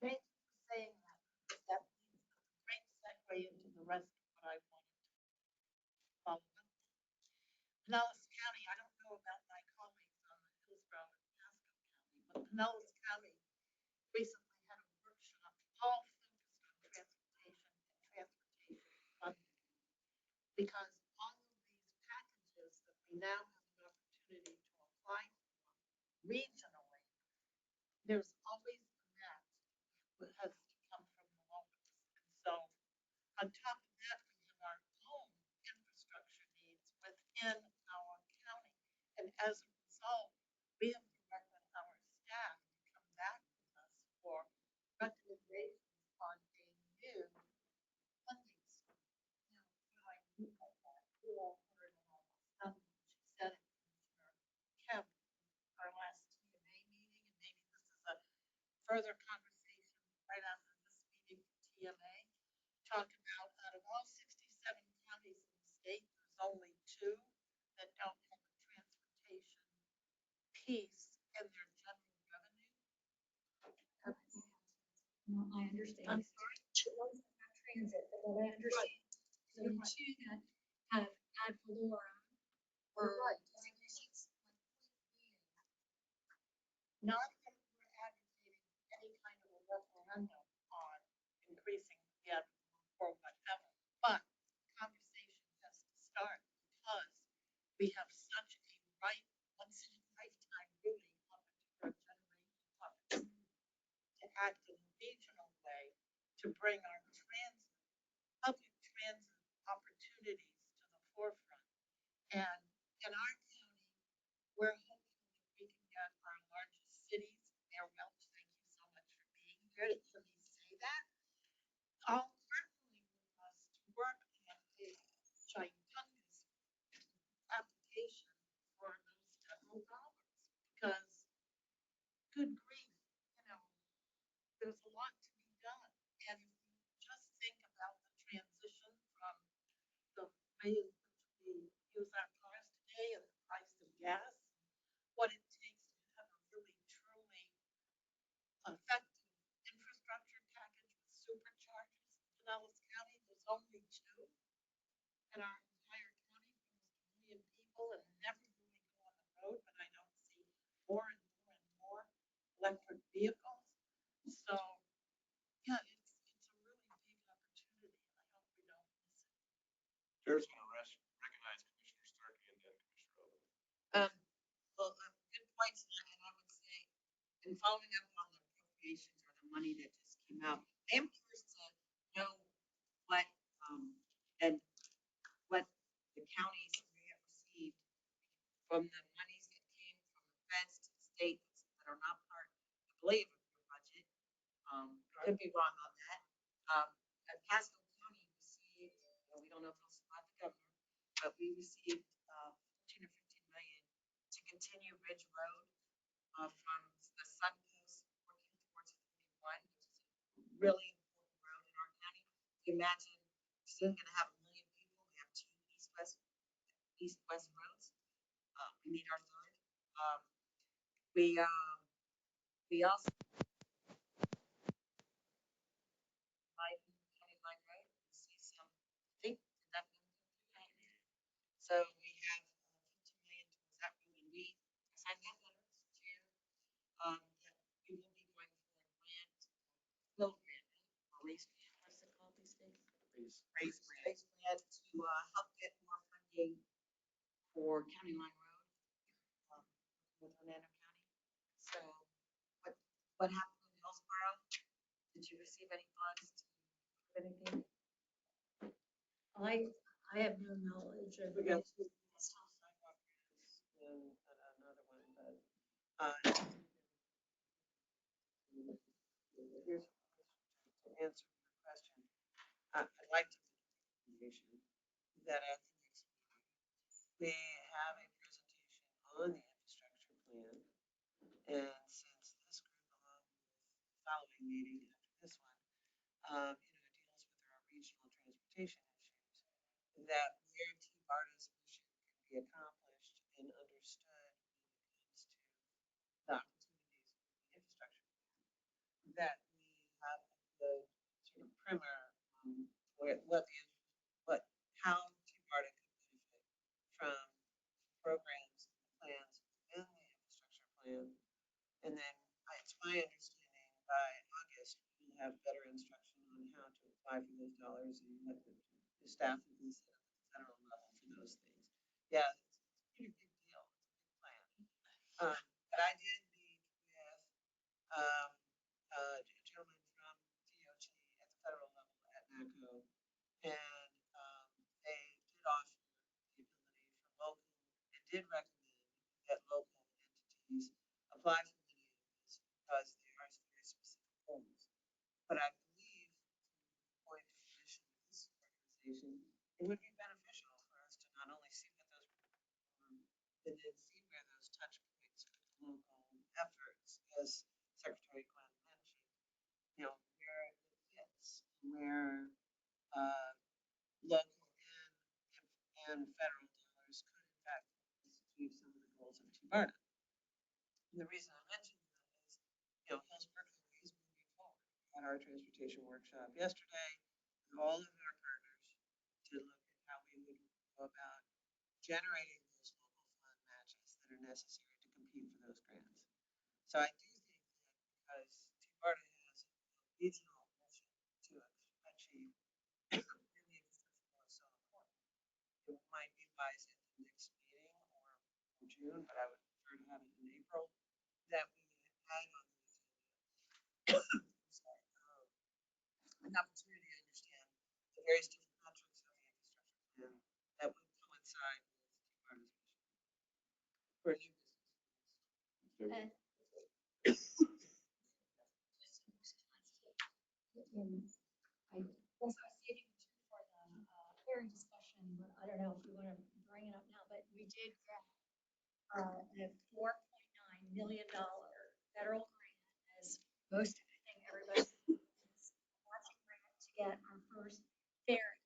Thank you for saying that. That means a great segue into the rest of what I wanted to follow up. Pinellas County, I don't know about my colleagues on the Hillsborough and Pasco County, but Pinellas County recently had a workshop all focused on transportation and transportation funding. Because all of these packages that we now have an opportunity to apply for regionally, there's always a match that has to come from the locals. And so on top of that, we have our own infrastructure needs within our county. And as a result, we have directed our staff to come back with us for recommendations on a new funding source. Now, I knew about that. You all heard about some, she said it, Commissioner Kemp, our last TMA meeting, and maybe this is a further conversation right after this meeting for TMA. Talk about out of all 67 counties in the state, there's only 2 that don't have a transportation piece in their general revenue. No, I understand. I'm sorry? The ones that have transit, but what I understand, so the two that have ad valorem or Right. designations, Not that we're advocating any kind of a referendum on increasing the ad or whatever, but the conversation has to start because we have such a right, once in a lifetime, really opportunity for a generation opportunity to act in a regional way to bring our public transit opportunities to the forefront. And in our county, we're hopeful that we can get our largest cities, Mayor Welch, thank you so much for being here to hear me say that, all partnering with us to work on a gigantic application for those federal dollars. Because, good grief, there's a lot to be done. And if you just think about the transition from the way in which we use our cars today and the price of gas, what it takes to have a really truly effective infrastructure package with superchargers in Pinellas County. There's only 2 in our entire county for almost 1 million people and never really go on the road, but I don't see more and more and more electric vehicles. So, yeah, it's a really big opportunity, and I hope we don't miss it. Chair's going to recognize Commissioner Starkey and then Commissioner Overman. Well, good points, and I would say, in following up on the appropriations or the money that just came out, I am curious to know what, and what the counties At Pasco County received, and we don't know if it'll survive the governor, but we received 14 or 15 million to continue Ridge Road from the Sun Coast working towards 41, which is a really important road in our county. You imagine we're soon going to have 1 million people. We have 2 east-west roads. We need our third. We also County Line Road. We see some. I think did that one go through? So we have 15 million towards that road, and we signed that letter to that we will be going for a grant, will grant, or raise grant. What's it called these days? Raise grant to help get more funding for County Line Road with Orlando County. So what happened in Hillsborough? Did you receive any funds to do anything? I have no knowledge of We it. got two sidewalk grants and another one, but here's to answer your question. I'd like to make a recommendation that at the next meeting, we have a presentation on the infrastructure plan. And since this group, along with the following meeting after this one, deals with our regional transportation issues, that where TBARTA's mission can be accomplished and understood when it comes to the opportunities of the infrastructure plan, that we have a good sort of primer on how TBARTA could benefit from programs and plans within the infrastructure plan. And then it's my understanding by August, we will have better instruction on how to apply for those dollars and what the staff will be set up at the federal level for those things. Yeah, it's a pretty big deal. It's a big plan. But I did meet with a gentleman from DOT at the federal level at NACO, and they did offer the ability for local, and did recommend that local entities apply for many of this because they are very specific goals. But I believe, to the point of the mission of this organization, it would be beneficial for us to not only see what those but then see where those touch points with local efforts, as Secretary Glenn mentioned, where it fits, where local and federal dollars could in fact achieve some of the goals of TBARTA. And the reason I mention that is, Hillsborough County is moving forward. We had our transportation workshop yesterday with all of our partners to look at how we would go about generating those local fund matches that are necessary to compete for those grants. So I do think that because TBARTA has a regional mission to achieve, and the infrastructure is so important, it might be wise at the next meeting or in June, but I would prefer to have it in April, that we hang on the agenda. An opportunity to understand the various different metrics of the infrastructure plan that would coincide with TBARTA's mission for new business. I was stating for the ferry discussion, but I don't know if you want to bring it up now, but we did get a $4.9 million federal grant, as most, I think everybody is watching grant to get our first ferry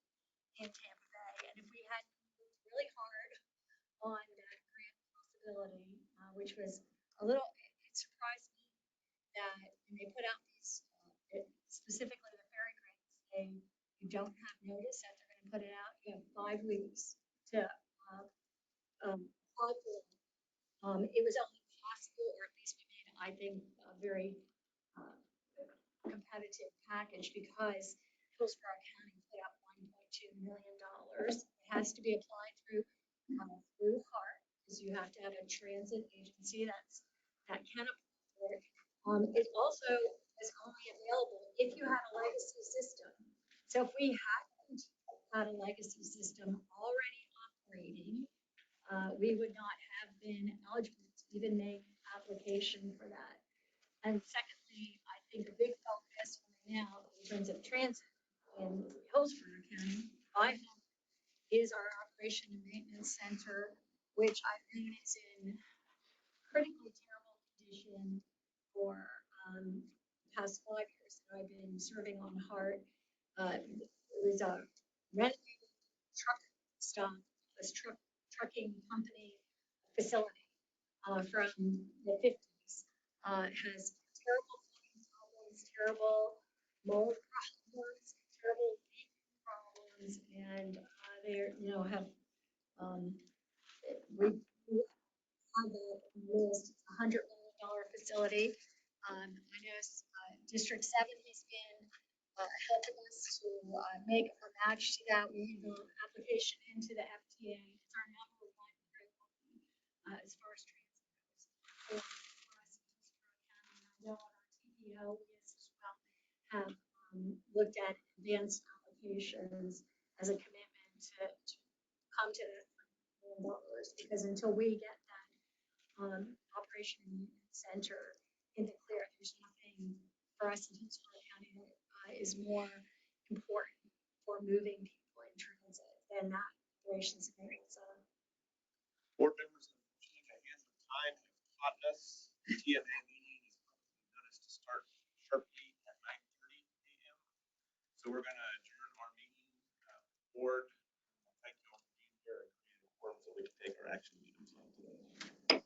in Tampa Bay. And if we had worked really hard on that grant possibility, which was a little, it surprised me that when they put out these, specifically the ferry grants, you don't have notice that they're going to put it out. You have 5 weeks to apply for it. It was only possible, or at least we made, I think, a very competitive package because Hillsborough County put out $1.2 million. It has to be applied through HART, because you have to have a transit agency that can apply for it. It also is only available if you had a legacy system. So if we hadn't had a legacy system already operating, we would not have been eligible to even make application for that. And secondly, I think a big focus right now in terms of transit in Hillsborough County. My home is our operation and maintenance center, which I've known is in critically terrible condition for the past 5 years that I've been serving on HART. It was a renovated truck stop, this trucking company facility from the 50s. It has terrible plumbing problems, terrible mold problems, terrible leak problems, and they, have we on the list, it's $100 million facility. I know District 7 has been helping us to make a match to that. We have an application into the FTA. It's our number one priority as far as transit goes. For us in Hillsborough County, and I know our TPO is as well, have looked at advanced applications as a commitment to come to that $1 million, because until we get that operation and maintenance center in the clear, there's nothing for us in Hillsborough County that is more important for moving people in transit than that operations and maintenance center. Board members, unfortunately, the hands of time have caught us. The TMA meeting is going to start sharply at 9:30 a.m. So we're going to adjourn our meeting. Board, thank you all for being here and creating a forum so we can take our action items on today.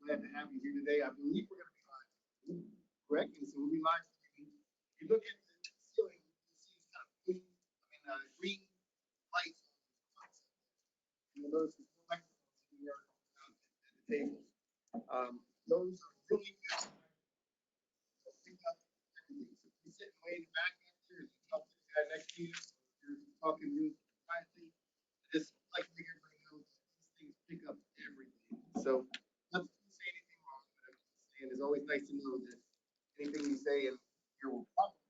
glad to have you here today. I believe we're going to be live, correct? And so we'll be live streaming. If you look at the ceiling, you see kind of green lights on the concept. You'll notice there's no microphones here at the table. Those are really good. So pick up everything. So if you sit way in the back up there, you talk to the guy next to you, or you're talking real quietly, just like to make everybody know that these things pick up everything. So not to say anything wrong, but I'm just saying it's always nice to know that anything you say and here will probably.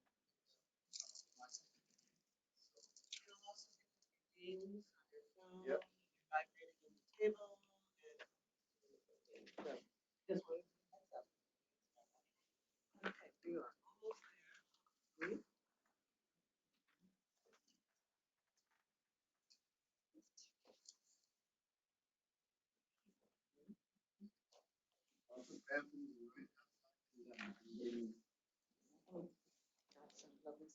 You'll also get your dings on your phone, Yep. vibrating on the table, and so just wanted to heads up. Okay, we are almost there. Also, bathrooms are right outside. Got some lovely.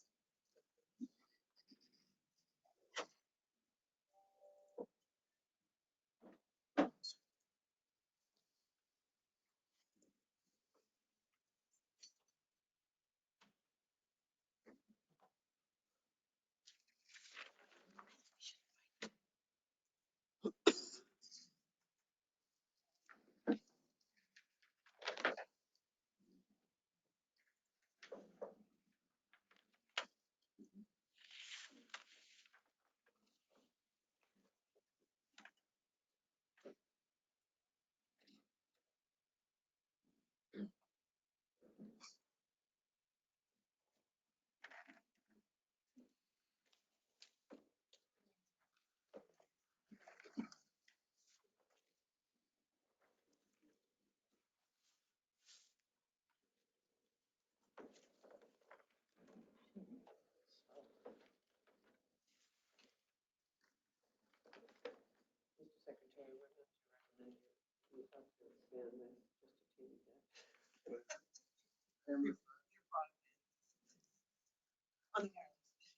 Mr. Secretary, what would you recommend you help to expand this just a teeny bit? Your product. On the wireless.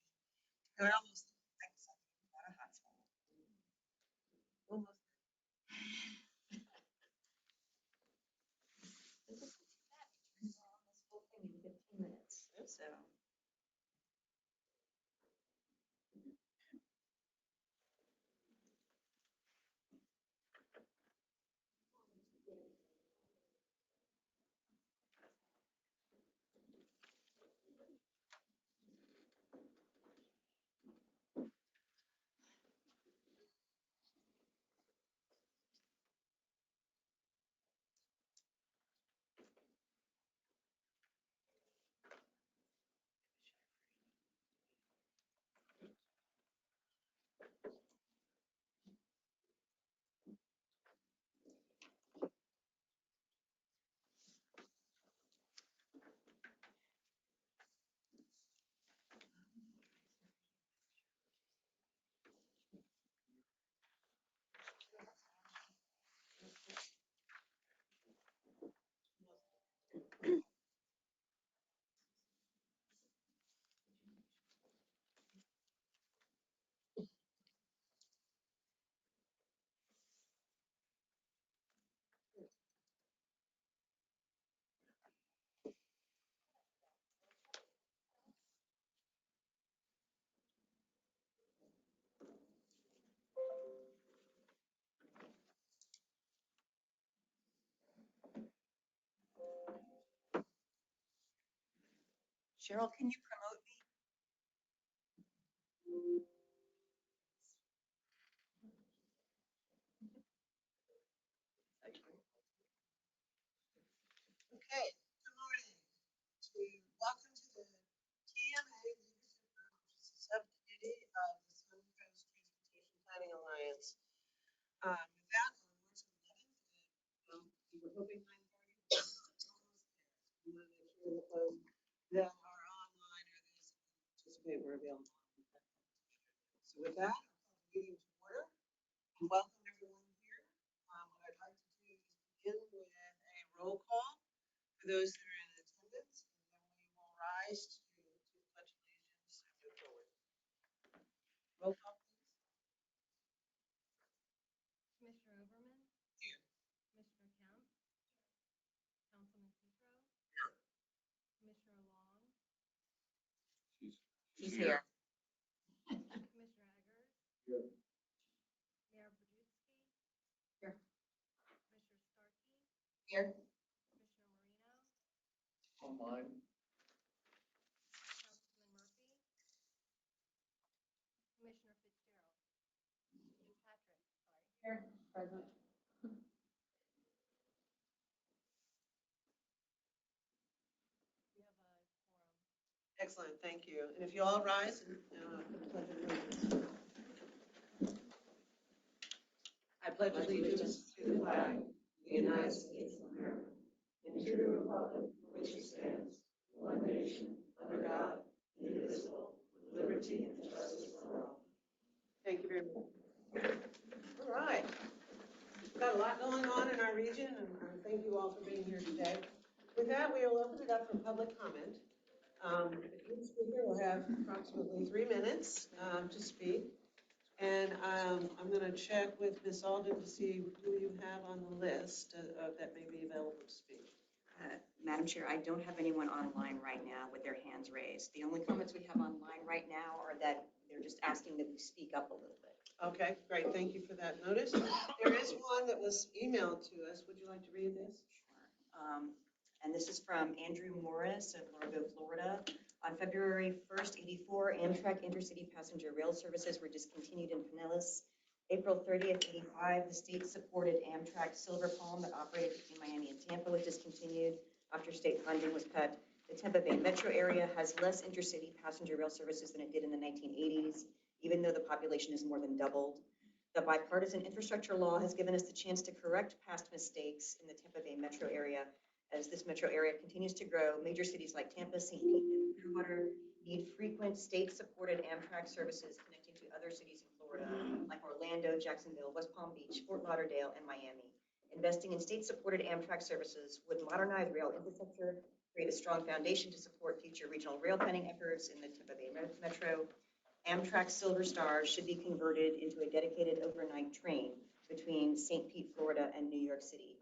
They're almost like something about a hotspot. Almost. This isn't too bad. We turn on this whole thing in 15 minutes. So. Cheryl, can you promote me? Okay, good morning. Welcome to the TMA Leadership Group, which is a subcommittee of the Sun Coast Transportation Planning Alliance. With that, on March 11th, we were hoping 9:30, but we're almost there. We want to make sure that those that are online or those that want to participate were available. So with that, I'll call the meeting to order and welcome everyone here. What I'd like to do is begin with a roll call for those that are in attendance, and then we will rise to pledge allegiance and move forward. Roll call, please. Commissioner Overman? Here. Commissioner Kemp? He's here. Commissioner Eggers? Here. Mayor Budzinski? Here. Commissioner Starkey? Here. Commissioner Marino? Online. Councilman Murphy? Commissioner Fitzgerald? Patrick, sorry. Here. Present. We have a quorum. Excellent, thank you. And if you all rise and for the pledge of allegiance. I pledge allegiance to the flag of the United States of America and to the republic for which it stands, one nation, under God, indivisible, with liberty and justice for all. Thank you very much. All right. We've got a lot going on in our region, and thank you all for being here today. With that, we will open it up for public comment. Each speaker will have approximately 3 minutes to speak. And I'm going to check with Ms. Alden to see who you have on the list that may be available to speak. Madam Chair, I don't have anyone online right now with their hands raised. The only comments we have online right now are that they're just asking that we speak up a little bit. Okay, great. Thank you for that notice. There is one that was emailed to us. Would you like to read this? Sure. And this is from Andrew Morris of Largo, Florida. On February 1st, 84, Amtrak intercity passenger rail services were discontinued in Pinellas. April 30th, 85, the state-supported Amtrak Silver Palm that operated between Miami and Tampa was discontinued after state funding was cut. The Tampa Bay metro area has less intercity passenger rail services than it did in the 1980s, even though the population has more than doubled. The bipartisan infrastructure law has given us the chance to correct past mistakes in the Tampa Bay metro area. As this metro area continues to grow, major cities like Tampa, St. Pete, and Clearwater need frequent state-supported Amtrak services connecting to other cities in Florida, like Orlando, Jacksonville, West Palm Beach, Fort Lauderdale, and Miami. Investing in state-supported Amtrak services would modernize rail infrastructure, create a strong foundation to support future regional rail planning efforts in the Tampa Bay metro. Amtrak Silver Star should be converted into a dedicated overnight train between St. Pete, Florida, and New York City.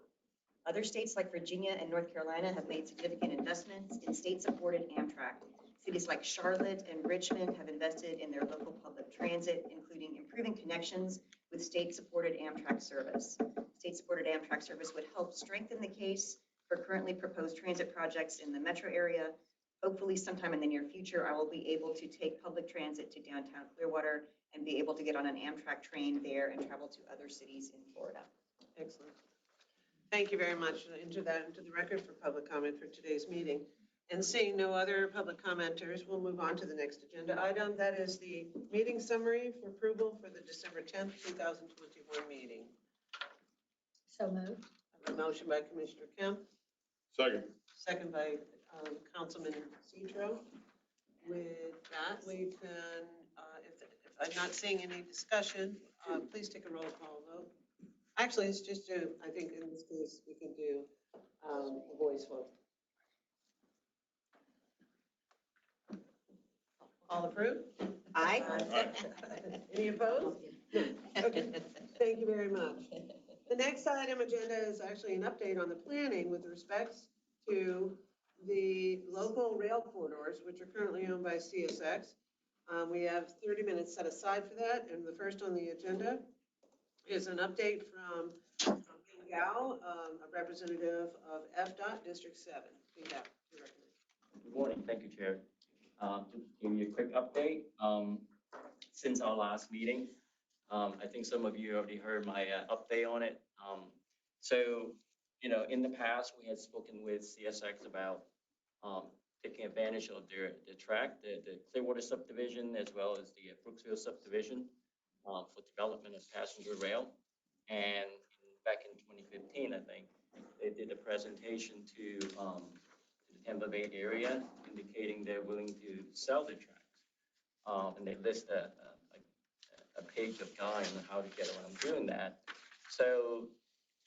Other states like Virginia and North Carolina have made significant investments in state-supported Amtrak. Cities like Charlotte and Richmond have invested in their local public transit, including improving connections with state-supported Amtrak service. State-supported Amtrak service would help strengthen the case for currently proposed transit projects in the metro area. Hopefully sometime in the near future, I will be able to take public transit to downtown Clearwater and be able to get on an Amtrak train there and travel to other cities in Florida. Excellent. Thank you very much. Enter that into the record for public comment for today's meeting. And seeing no other public commenters, we'll move on to the next agenda item. That is the meeting summary for approval for the December 10th, 2021 meeting. So moved. I have a motion by Commissioner Kemp, Second. second by Councilman Citro. With that, we can, if I'm not seeing any discussion, please take a roll call vote. Actually, it's just I think in this case, we can do a voice vote. All approved? Aye. Any opposed? Okay, thank you very much. The next item agenda is actually an update on the planning with respects to the local rail corridors, which are currently owned by CSX. We have 30 minutes set aside for that, and the first on the agenda is an update from Bing Gao, a representative of Fdot District 7. Bing Gao, your recommendation. Good morning, thank you, Chair. To give you a quick update, since our last meeting, I think some of you already heard my update on it. So, in the past, we had spoken with CSX about taking advantage of the track, the Clearwater subdivision, as well as the Brooksville subdivision for development of passenger rail. And back in 2015, I think, they did a presentation to the Tampa Bay area, indicating they're willing to sell the tracks. And they list a page of guide on how to get around doing that. So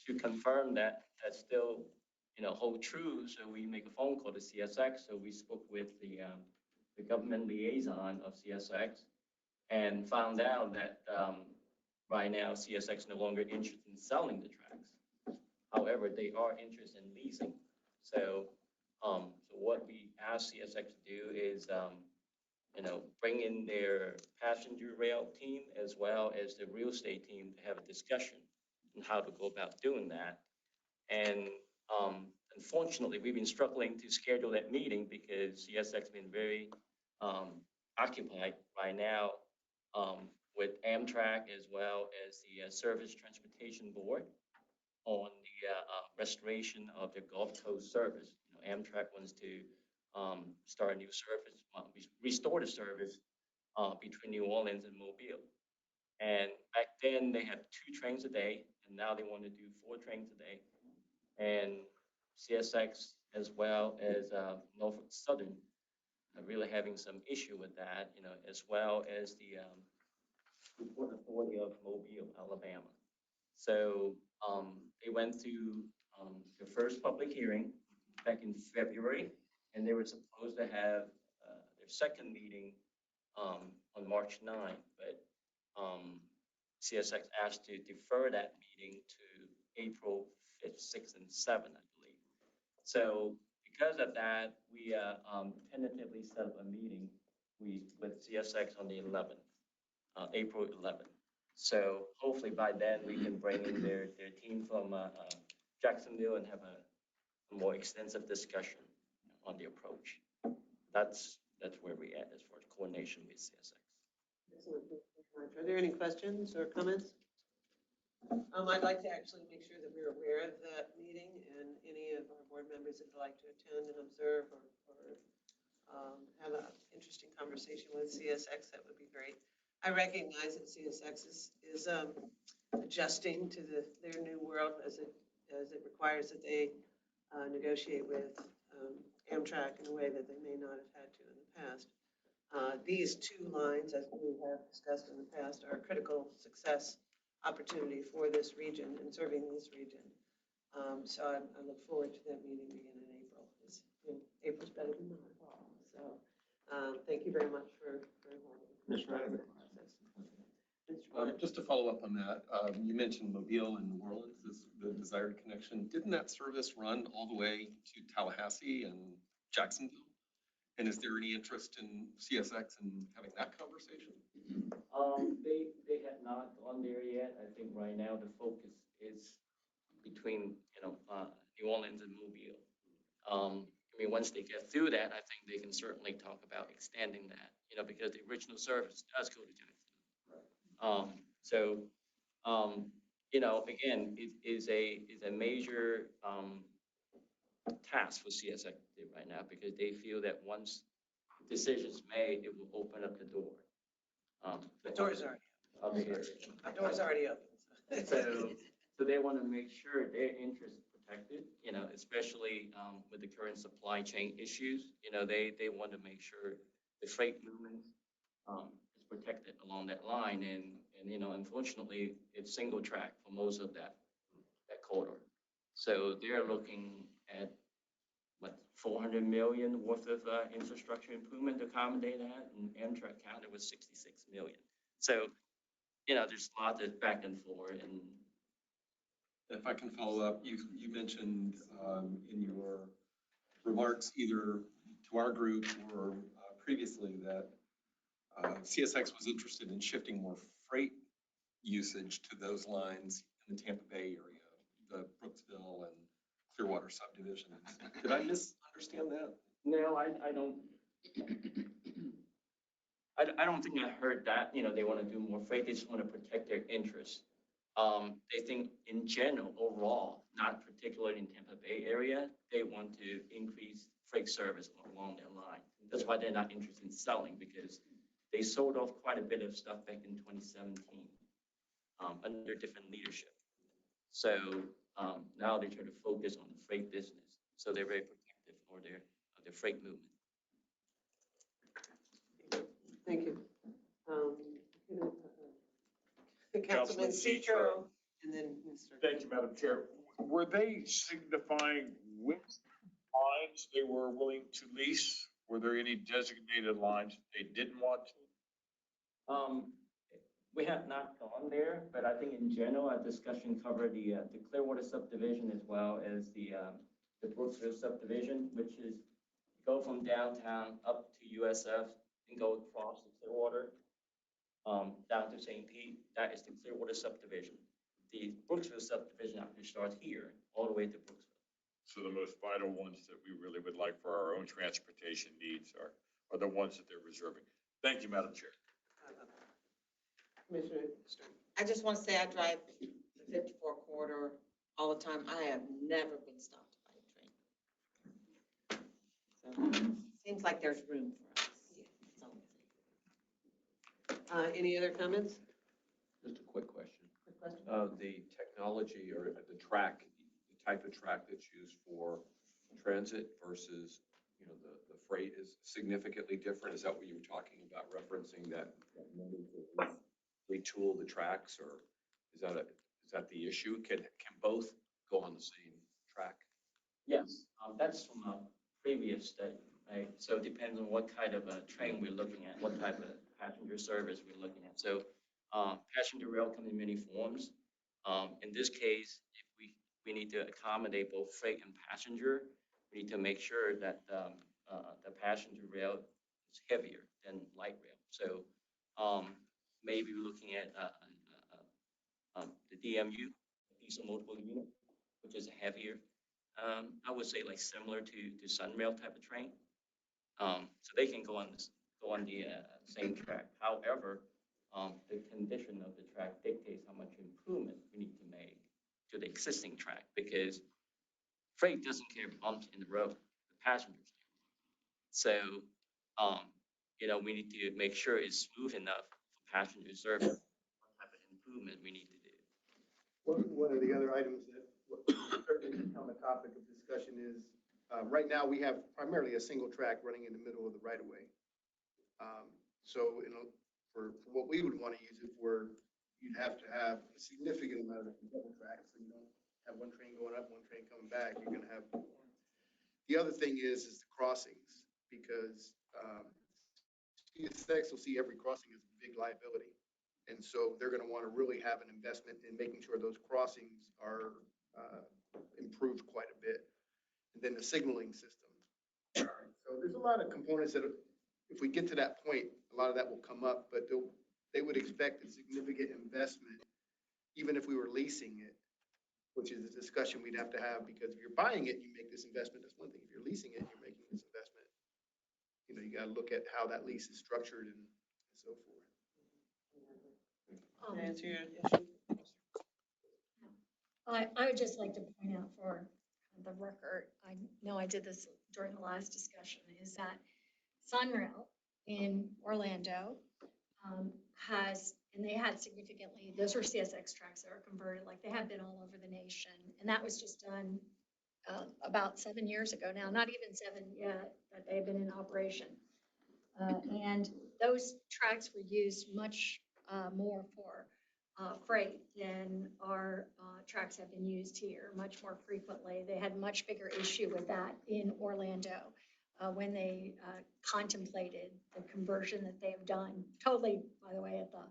to confirm that that's still, hold true, so we make a phone call to CSX. So we spoke with the government liaison of CSX and found out that right now CSX no longer interested in selling the tracks. However, they are interested in leasing. So, so what we asked CSX to do is bring in their passenger rail team as well as the real estate team to have a discussion on how to go about doing that. And unfortunately, we've been struggling to schedule that meeting because CSX has been very occupied right now with Amtrak as well as the Surface Transportation Board on the restoration of the Gulf Coast service. Amtrak wants to start a new service, restore the service between New Orleans and Mobile. And back then they had 2 trains a day, and now they want to do 4 trains a day. And CSX as well as Norfolk Southern are really having some issue with that, as well as the Port Authority of Mobile, Alabama. So they went to the first public hearing back in February, and they were supposed to have their second meeting on March 9th, but CSX asked to defer that meeting to April 5th, 6th, and 7th, I believe. So because of that, we tentatively set up a meeting with CSX on the 11th, April 11th. So hopefully by then we can bring in their team from Jacksonville and have a more extensive discussion on the approach. That's where we at as far as coordination with CSX. Excellent. Thank you very much. Are there any questions or comments? I'd like to actually make sure that we're aware of that meeting, and any of our board members that would like to attend and observe or have an interesting conversation with CSX, that would be great. I recognize that CSX is adjusting to their new world as it requires that they negotiate with Amtrak in a way that they may not have had to in the past. These 2 lines, as we have discussed in the past, are a critical success opportunity for this region and serving this region. So I look forward to that meeting beginning in April. April's better than the fall. So thank you very much for Mr. Ryder. Mr. Just to follow up on that, you mentioned Mobile and New Orleans as the desired connection. Didn't that service run all the way to Tallahassee and Jacksonville? And is there any interest in CSX in having that conversation? They had not gone there yet. I think right now the focus is between New Orleans and Mobile. Once they get through that, I think they can certainly talk about extending that, because the original service does go to Jacksonville. Again, it is a major task for CSX right now, because they feel that once decisions made, it will open up the door. The door's already open. The door's already open. So they want to make sure their interests protected, especially with the current supply chain issues. They want to make sure the freight movement is protected along that line. And unfortunately, it's single track for most of that corridor. So they're looking at $400 million worth of infrastructure improvement to accommodate that, and Amtrak counted with $66 million. So, there's a lot of back and forth. And if I can follow up, you mentioned in your remarks, either to our group or previously, that CSX was interested in shifting more freight usage to those lines in the Tampa Bay area, the Brooksville and Clearwater subdivisions. Did I misunderstand that? No, I don't. I don't think I heard that. They want to do more freight. They just want to protect their interests. They think in general, overall, not particularly in Tampa Bay area, they want to increase freight service along their line. That's why they're not interested in selling, because they sold off quite a bit of stuff back in 2017 under different leadership. So now they try to focus on the freight business. So they're very protective for their freight movement. Thank you. Councilman Citro, and then Mr. Thank you, Madam Chair. Were they signifying which lines they were willing to lease? Were there any designated lines they didn't want to? We have not gone there, but I think in general, our discussion covered the Clearwater subdivision as well as the Brooksville subdivision, which is go from downtown up to USF and go across the Clearwater, down to St. Pete. That is the Clearwater subdivision. The Brooksville subdivision actually starts here, all the way to Brooksville. So the most vital ones that we really would like for our own transportation needs are the ones that they're reserving. Thank you, Madam Chair. Commissioner Stern. I just want to say I drive the 54 corridor all the time. I have never been stopped by a train. So seems like there's room for us. Any other comments? Just a quick question. Quick question? The technology or the track, the type of track that's used for transit versus, you know, the freight is significantly different. Is that what you were talking about, referencing that need to retool the tracks, or is that the issue? Can both go on the same track? Yes, that's from a previous study, right? So it depends on what kind of a train we're looking at, what type of passenger service we're looking at. So passenger rail comes in many forms. In this case, if we need to accommodate both freight and passenger, we need to make sure that the passenger rail is heavier than light rail. So maybe we're looking at the DMU, diesel multiple unit, which is heavier. I would say like similar to Sunrail type of train. So they can go on the same track. However, the condition of the track dictates how much improvement we need to make to the existing track, because freight doesn't care bumps in the road, the passengers do. So, you know, we need to make sure it's smooth enough for passenger service. What type of improvement we need to do. One of the other items that certainly become a topic of discussion is, right now we have primarily a single track running in the middle of the right of way. So for what we would want to use it for, you'd have to have a significant amount of double tracks. So you don't have one train going up, one train coming back. You're going to have. The other thing is the crossings, because CSX will see every crossing as a big liability. And so they're going to want to really have an investment in making sure those crossings are improved quite a bit. And then the signaling system. So there's a lot of components that, if we get to that point, a lot of that will come up, but they would expect a significant investment, even if we were leasing it, which is a discussion we'd have to have, because if you're buying it, you make this investment, that's one thing. If you're leasing it, you're making this investment. You know, you got to look at how that lease is structured and so forth. Answer your issue. I would just like to point out for the record, I know I did this during the last discussion, is that Sunrail in Orlando and they had significantly, those were CSX tracks that were converted, like they have been all over the nation. And that was just done about 7 years ago now, not even 7 yet, that they've been in operation. And those tracks were used much more for freight than our tracks have been used here much more frequently. They had much bigger issue with that in Orlando when they contemplated the conversion that they've done, totally, by the way, at the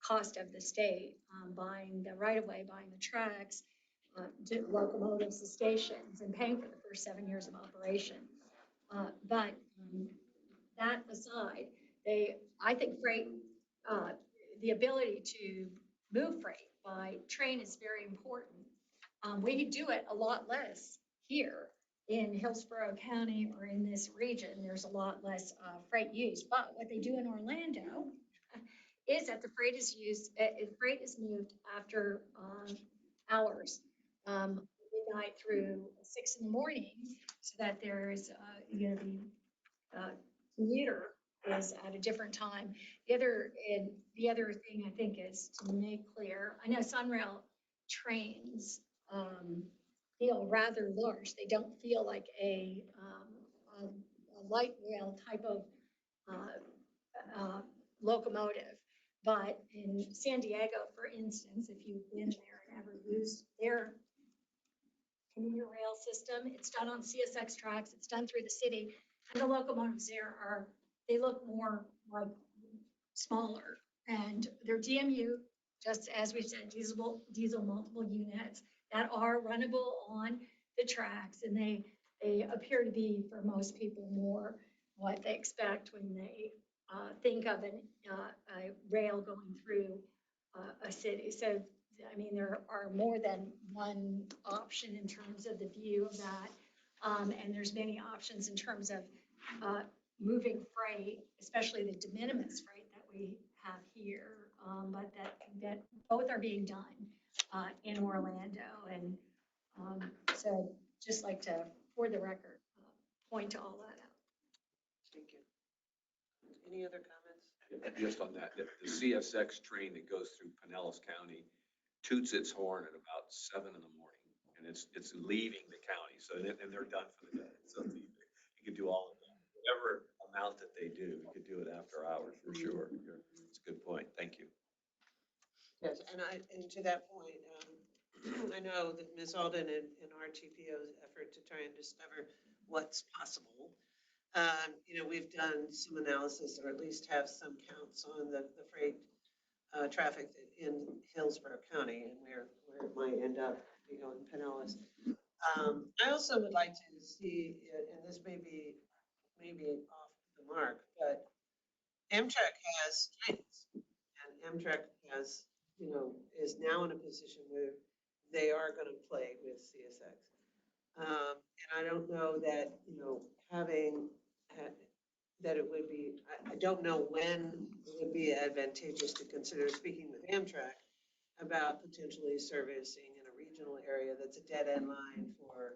cost of the state, buying the right-of-way, buying the tracks, locomotives, the stations, and paying for the first 7 years of operation. But that aside, I think freight, the ability to move freight by train is very important. We do it a lot less here in Hillsborough County or in this region. There's a lot less freight used. But what they do in Orlando is that the freight is moved after hours, midnight through 6 in the morning, so that there's the commuter is at a different time. The other thing I think is to make clear, I know Sunrail trains feel rather large. They don't feel like a light rail type of locomotive. But in San Diego, for instance, if you've been there and ever used their commuter rail system, it's done on CSX tracks, it's done through the city, and the locomotives there they look more like smaller. And they're DMU, just as we said, diesel multiple units that are runnable on the tracks, and they appear to be, for most people, more what they expect when they think of a rail going through a city. So, I mean, there are more than one option in terms of the view of that. And there's many options in terms of moving freight, especially the de minimis freight that we have here, but that both are being done in Orlando. And so just like to, for the record, point to all that out. Thank you. Any other comments? Just on that, the CSX train that goes through Pinellas County toots its horn at about 7 in the morning, and it's leaving the county. So, and they're done for the day. So you could do all of that, whatever amount that they do, you could do it after hours for sure. It's a good point. Thank you. Yes, and to that point, I know that Ms. Alden and our TPO's effort to try and discover what's possible. We've done some analysis, or at least have some counts on the freight traffic in Hillsborough County and where it might end up, in Pinellas. I also would like to see, and this may be off the mark, but Amtrak has trains, and Amtrak has, is now in a position where they are going to play with CSX. And I don't know that, having that it would be, I don't know when it would be advantageous to consider speaking with Amtrak about potentially servicing in a regional area that's a dead end line for,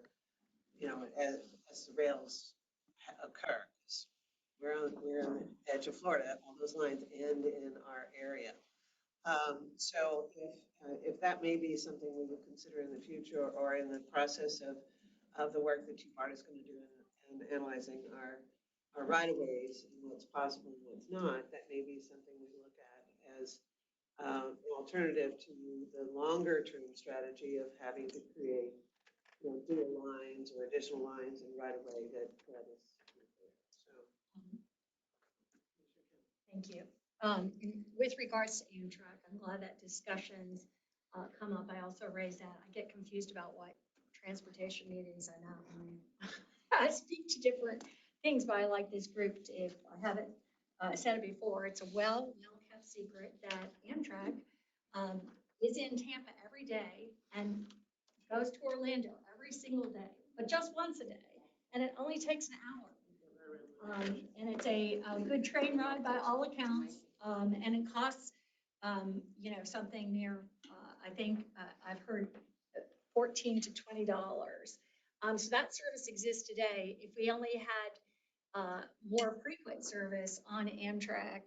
as the rails occur. We're on the edge of Florida, all those lines end in our area. So if that may be something we would consider in the future, or in the process of the work that TBARTA is going to do in analyzing our right-of-ways and what's possible and what's not, that may be something we look at as an alternative to the longer-term strategy of having to create, dual lines or additional lines and right-of-way that is. So. Thank you. With regards to Amtrak, I'm glad that discussions come up. I also raised that. I get confused about what transportation meetings I know. I speak to different things, but I like this group. If I haven't said it before, it's a well-kept secret that Amtrak is in Tampa every day and goes to Orlando every single day, but just once a day. And it only takes an hour. And it's a good train ride by all accounts. And it costs, something near, I think I've heard $14 to $20. So that service exists today. If we only had more frequent service on Amtrak,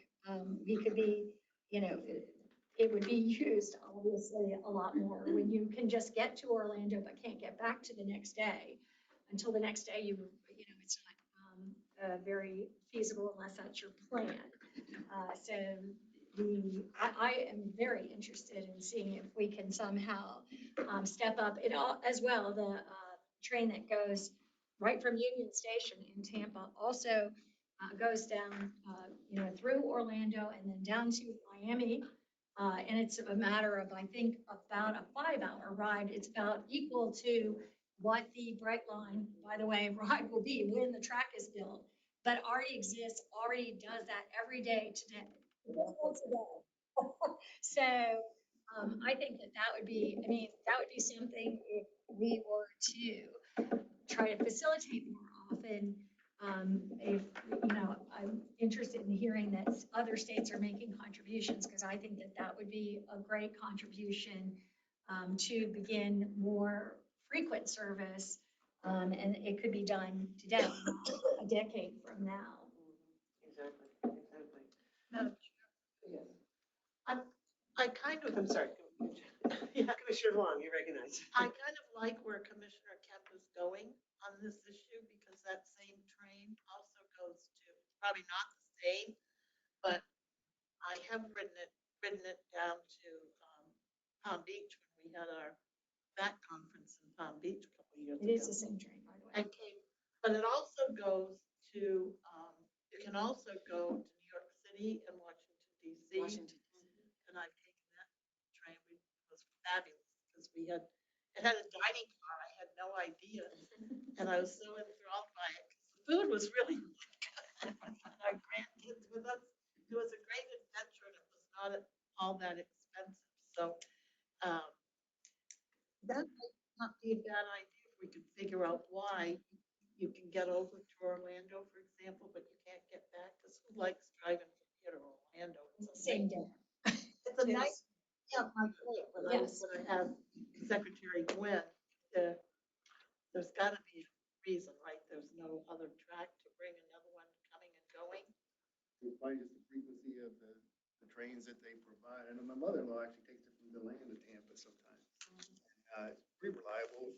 we could be, it would be used obviously a lot more. When you can just get to Orlando but can't get back to the next day, until the next day, it's not very feasible unless that's your plan. So I am very interested in seeing if we can somehow step up it all as well. The train that goes right from Union Station in Tampa also goes down, through Orlando and then down to Miami. And it's a matter of, I think, about a 5-hour ride. It's about equal to what the Bright Line, by the way, ride will be when the track is built, but already exists, already does that every day today. So I think that would be, that would be something if we were to try to facilitate more often. If, I'm interested in hearing that other states are making contributions, because I think that would be a great contribution to begin more frequent service. And it could be done today, not a decade from now. Exactly. Madam Chair, Yes. I'm sorry. Yeah, Commissioner Long, you recognize. I kind of like where Commissioner Kemp is going on this issue, because that same train also goes to, probably not the same, but I have ridden it down to Palm Beach when we had our VAC conference in Palm Beach a couple of years ago. It is the same train, by the way. But it also goes to, it can also go to New York City and Washington, D.C. And I've taken that train. It was fabulous, because it had a dining car. I had no idea. And I was so enthralled by it, because the food was really good. And our grandkids with us. all that expensive. So, that might not be a bad idea if we could figure out why you can get over to Orlando, for example, but you can't get back, because who likes driving from here to Orlando? Same day. It's a nice, yeah, my point, when I have Secretary Gwynn, there's gotta be a reason, right? There's no other track to bring another one coming and going. You'll find just the frequency of the trains that they provide. And my mother-in-law actually takes it from Deland to Tampa sometimes. It's pretty reliable,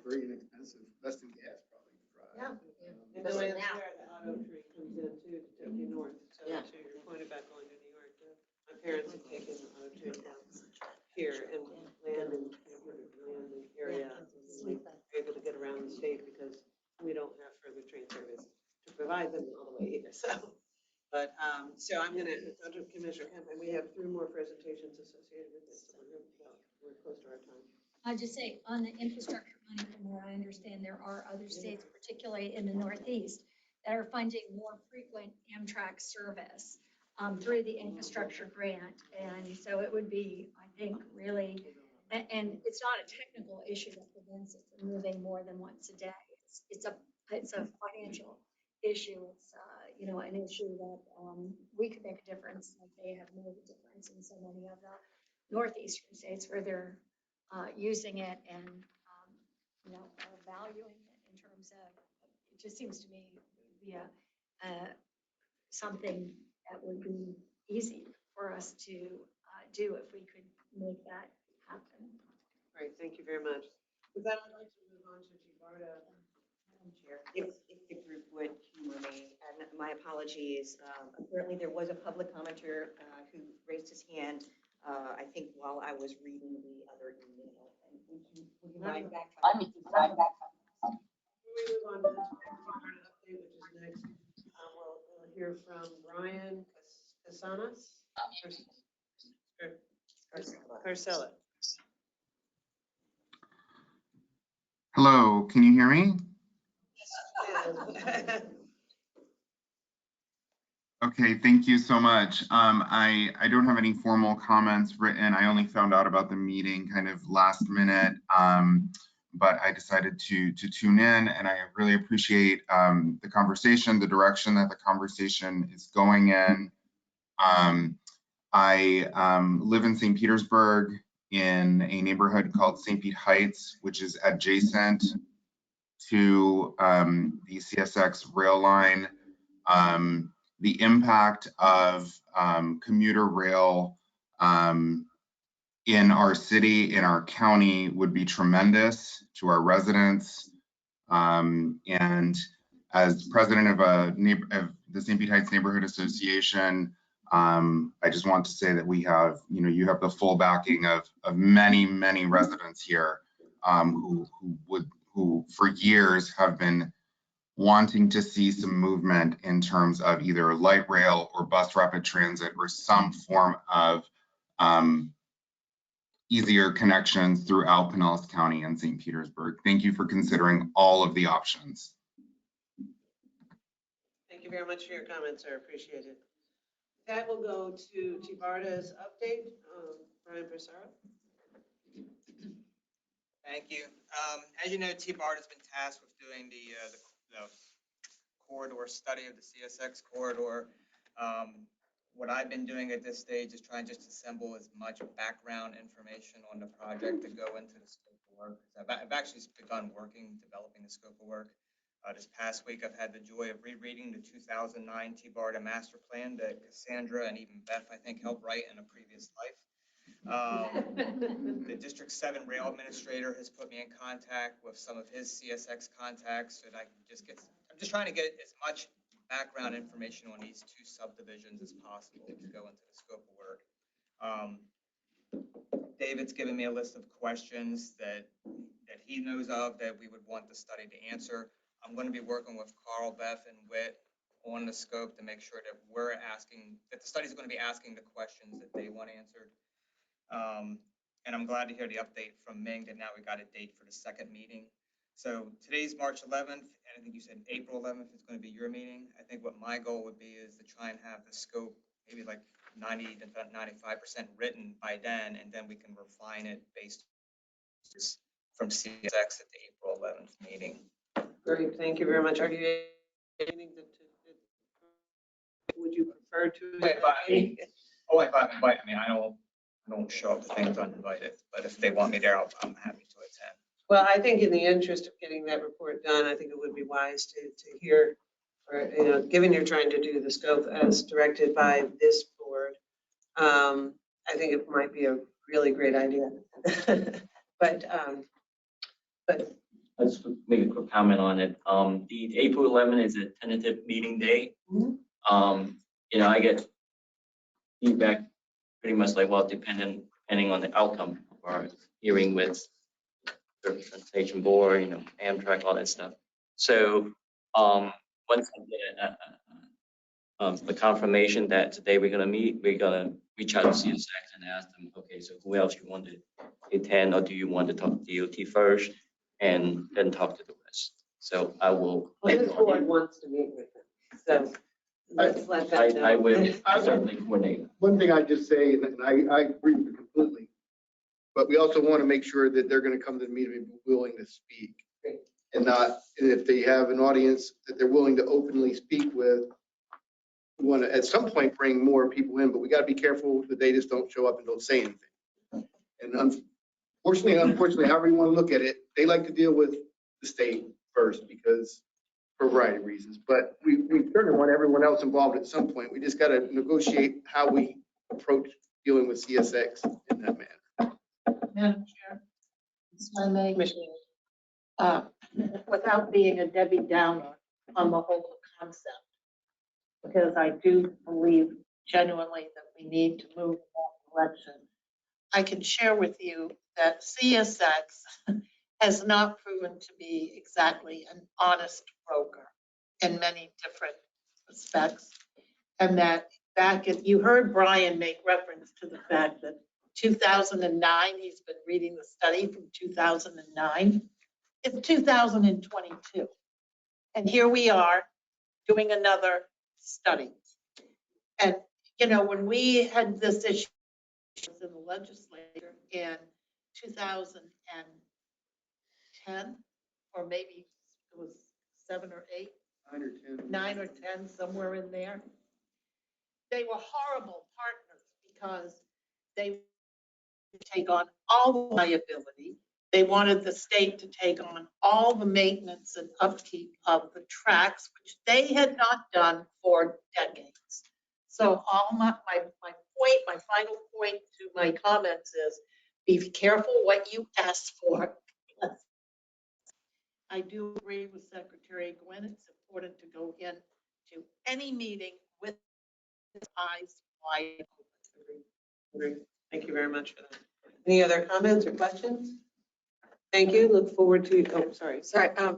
very inexpensive, less than gas probably to drive. Yeah. And Deland's where the auto tree comes in too, to take you north. So to your point about going to New York, my parents have taken the auto train down here and land in the area. And we're able to get around the state because we don't have further train service to provide them all the way either. So, but, so I'm gonna, under Commissioner Kemp, and we have 3 more presentations associated with this. So we're close to our time. I'll just say, on the infrastructure money, from what I understand, there are other states, particularly in the Northeast, that are funding more frequent Amtrak service through the infrastructure grant. And so it would be, I think, really, and it's not a technical issue that prevents it from moving more than once a day. It's a financial issue. It's, you know, an issue that we could make a difference, like they have made a difference in so many of the Northeastern states where they're using it and, you know, valuing it in terms of, it just seems to me to be something that would be easy for us to do if we could make that happen. Great, thank you very much. With that, I'd like to move on to TBARTA. Madam Chair, if the group would humor me, and my apologies, apparently there was a public commenter who raised his hand, I think while I was reading the other email. And would you mind backtracking? Before we move on to the TBARTA update, which is next, we'll hear from Brian Casanas. Carcella. Hello, can you hear me? Okay, thank you so much. I don't have any formal comments written. I only found out about the meeting kind of last minute, but I decided to tune in, and I really appreciate the conversation, the direction that the conversation is going in. I live in St. Petersburg in a neighborhood called St. Pete Heights, which is adjacent to the CSX rail line. The impact of commuter rail in our city, in our county, would be tremendous to our residents. And as president of the St. Pete Heights Neighborhood Association, I just want to say that we have, you have the full backing of many, many residents here who for years have been wanting to see some movement in terms of either light rail or bus rapid transit or some form of easier connections throughout Pinellas County and St. Petersburg. Thank you for considering all of the options. Thank you very much for your comments, sir. Appreciate it. That will go to TBARTA's update. Brian Pissarro. Thank you. As you know, TBARTA has been tasked with doing the corridor study of the CSX corridor. What I've been doing at this stage is trying just to assemble as much background information on the project to go into the scope of work. I've actually begun developing the scope of work. This past week, I've had the joy of rereading the 2009 TBARTA master plan that Cassandra and even Beth, I think, helped write in a previous life. The District 7 rail administrator has put me in contact with some of his CSX contacts so that I can I'm just trying to get as much background information on these 2 subdivisions as possible to go into the scope of work. David's given me a list of questions that he knows of that we would want the study to answer. I'm going to be working with Carl, Beth, and Whit on the scope to make sure that that the study's going to be asking the questions that they want answered. And I'm glad to hear the update from Ming that now we got a date for the 2nd meeting. So today's March 11th, and I think you said April 11th is going to be your meeting. I think what my goal would be is to try and have the scope maybe like 90 to 95% written by then, and then we can refine it based from CSX at the April 11th meeting. Great, thank you very much. Are you anything would you prefer to? I don't show up to things uninvited, but if they want me there, I'm happy to attend. Well, I think in the interest of getting that report done, I think it would be wise to hear, or, you know, given you're trying to do the scope as directed by this board, I think it might be a really great idea. But Let's make a quick comment on it. The April 11 is a tentative meeting day. Mhm. You know, I get feedback pretty much like, well, depending on the outcome of our hearing with the transportation board, you know, Amtrak, all that stuff. So, once I get the confirmation that today we're gonna meet, we're gonna reach out to CSX and ask them, okay, so who else you want to attend, or do you want to talk to DOT first and then talk to the rest? So I will. well, this board wants to meet with them, so let's let them know. I will certainly coordinate. One thing I just say, and I agree with you completely, but we also want to make sure that they're going to come to the meeting and be willing to speak. Great. And not, and if they have an audience that they're willing to openly speak with, we want to at some point bring more people in, but we got to be careful that they just don't show up and don't say anything. And unfortunately, however you want to look at it, they like to deal with the state first because for a variety of reasons. But we certainly want everyone else involved at some point. We just got to negotiate how we approach dealing with CSX in that manner. Madam Chair, if I may, without being a Debbie Downer on the whole concept, because I do believe genuinely that we need to move in that direction. I can share with you that CSX has not proven to be exactly an honest broker in many different respects. And that you heard Brian make reference to the fact that 2009, he's been reading the study from 2009. It's 2022. And here we are doing another study. And, you know, when we had this issue in the legislature in 2010, or maybe it was 7 or 8, 9 or 10, somewhere in there, they were horrible partners because they would take on all the liability. They wanted the state to take on all the maintenance and upkeep of the tracks, which they had not done for decades. So all my final point to my comments is be careful what you ask for. I do agree with Secretary Gwynn. It's important to go into any meeting with eyes wide open. Thank you very much for that. Any other comments or questions? Thank you. Look forward to, oh, sorry. Sorry, I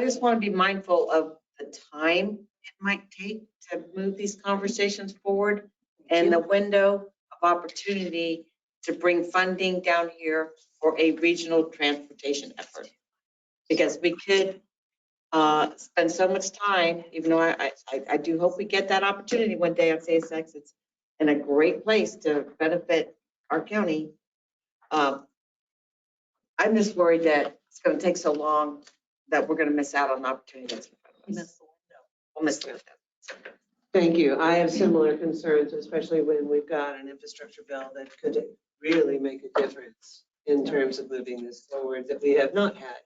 just want to be mindful of the time it might take to move these conversations forward and the window of opportunity to bring funding down here for a regional transportation effort. Because we could spend so much time, even though I do hope we get that opportunity one day on CSX. It's in a great place to benefit our county. I'm just worried that it's going to take so long that we're going to miss out on the opportunity that's in front of us. We'll miss the window. Thank you. I have similar concerns, especially when we've got an infrastructure bill that could really make a difference in terms of moving this forward that we have not had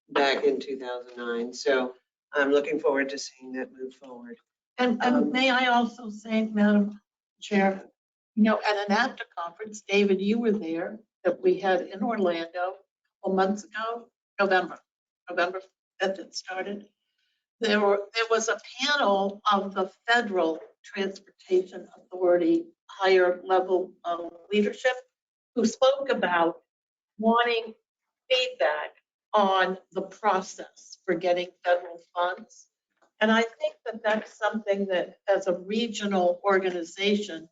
back in 2009. So I'm looking forward to seeing that move forward. And may I also say, Madam Chair, you know, at an APTA conference, David, you were there, that we had in Orlando a couple months ago, November 5th it started. There was a panel of the Federal Transportation Authority higher level leadership who spoke about wanting feedback on the process for getting federal funds. And I think that that's something that as a regional organization,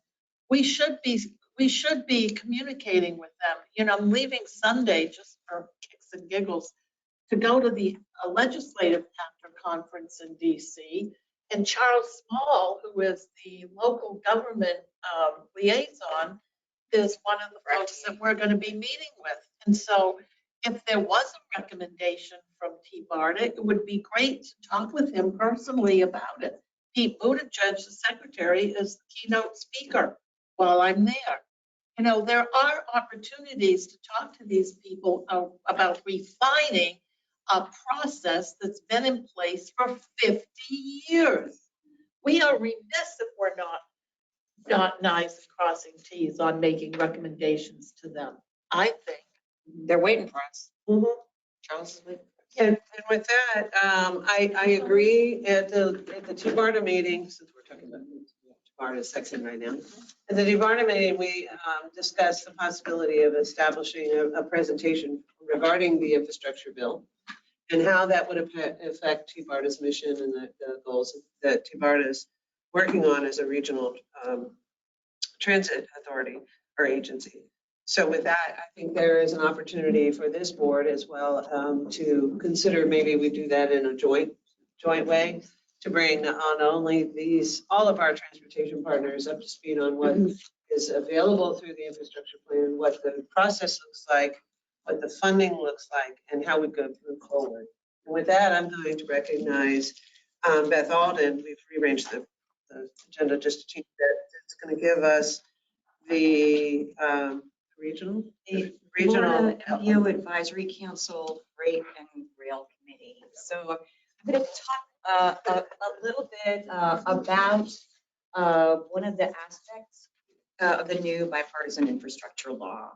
we should be communicating with them. You know, I'm leaving Sunday just for kicks and giggles to go to the legislative chapter conference in DC And Charles Small, who is the local government liaison, is one of the folks that we're going to be meeting with. And so if there was a recommendation from TBARTA, it would be great to talk with him personally about it. Pete Buttigieg, the secretary, is the keynote speaker while I'm there. You know, there are opportunities to talk to these people about refining a process that's been in place for 50 years. We are remiss if we're not nice and crossing T's on making recommendations to them, I think. They're waiting for us. Charles is waiting. And with that, I agree at the TBARTA meeting, since we're talking about TBARTA section right now. At the TBARTA meeting, we discussed the possibility of establishing a presentation regarding the infrastructure bill and how that would affect TBARTA's mission and the goals that TBARTA is working on as a regional transit authority or agency. So with that, I think there is an opportunity for this board as well to consider maybe we do that in a joint way to bring on only all of our transportation partners up to speed on what is available through the infrastructure plan, what the process looks like, what the funding looks like, and how we go move forward. And with that, I'm going to recognize Beth Alden. We've rearranged the agenda just to change that. It's going to give us the regional Florida MPO Advisory Council Freight and Rail Committee. So I'm going to talk a little bit about one of the aspects of the new bipartisan infrastructure law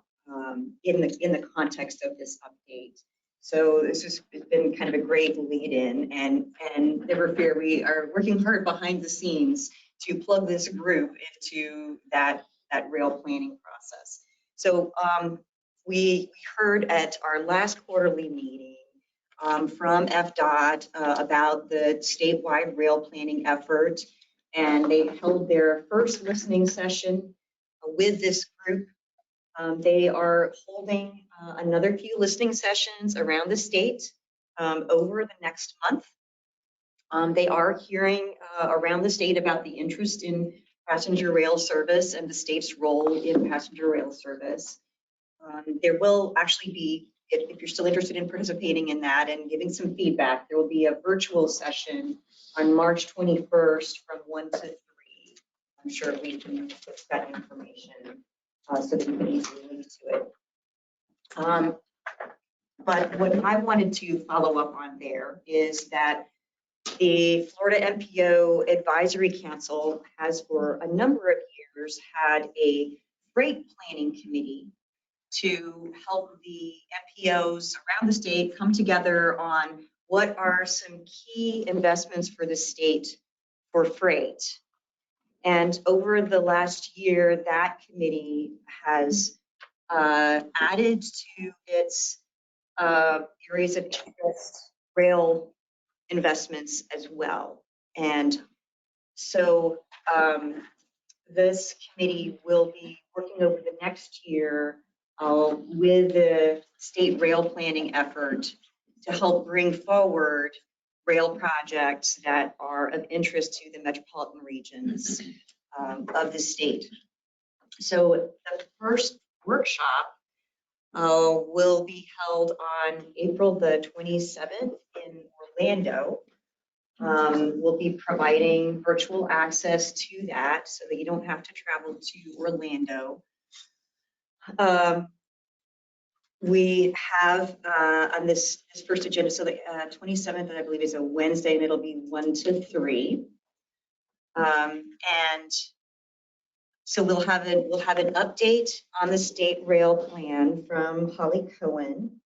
in the context of this update. So this has been kind of a great lead-in, and never fear, we are working hard behind the scenes to plug this group into that rail planning process. So we heard at our last quarterly meeting from Fdot about the statewide rail planning effort, and they held their first listening session with this group. They are holding another few listening sessions around the state over the next month. They are hearing around the state about the interest in passenger rail service and the state's role in passenger rail service. There will actually be, if you're still interested in participating in that and giving some feedback, there will be a virtual session on March 21st from 1 to 3. I'm sure we can put that information so that you can easily link to it. But what I wanted to follow up on there is that the Florida MPO Advisory Council has for a number of years had a freight planning committee to help the MPOs around the state come together on what are some key investments for the state for freight. And over the last year, that committee has added to its areas of interest rail investments as well. And so this committee will be working over the next year with the state rail planning effort to help bring forward rail projects that are of interest to the metropolitan regions of the state. So the first workshop will be held on April the 27th in Orlando. We'll be providing virtual access to that so that you don't have to travel to Orlando. We have on this first agenda, so the 27th, I believe, is a Wednesday, and it'll be 1 to 3. And so we'll have an update on the state rail plan from Holly Cohen.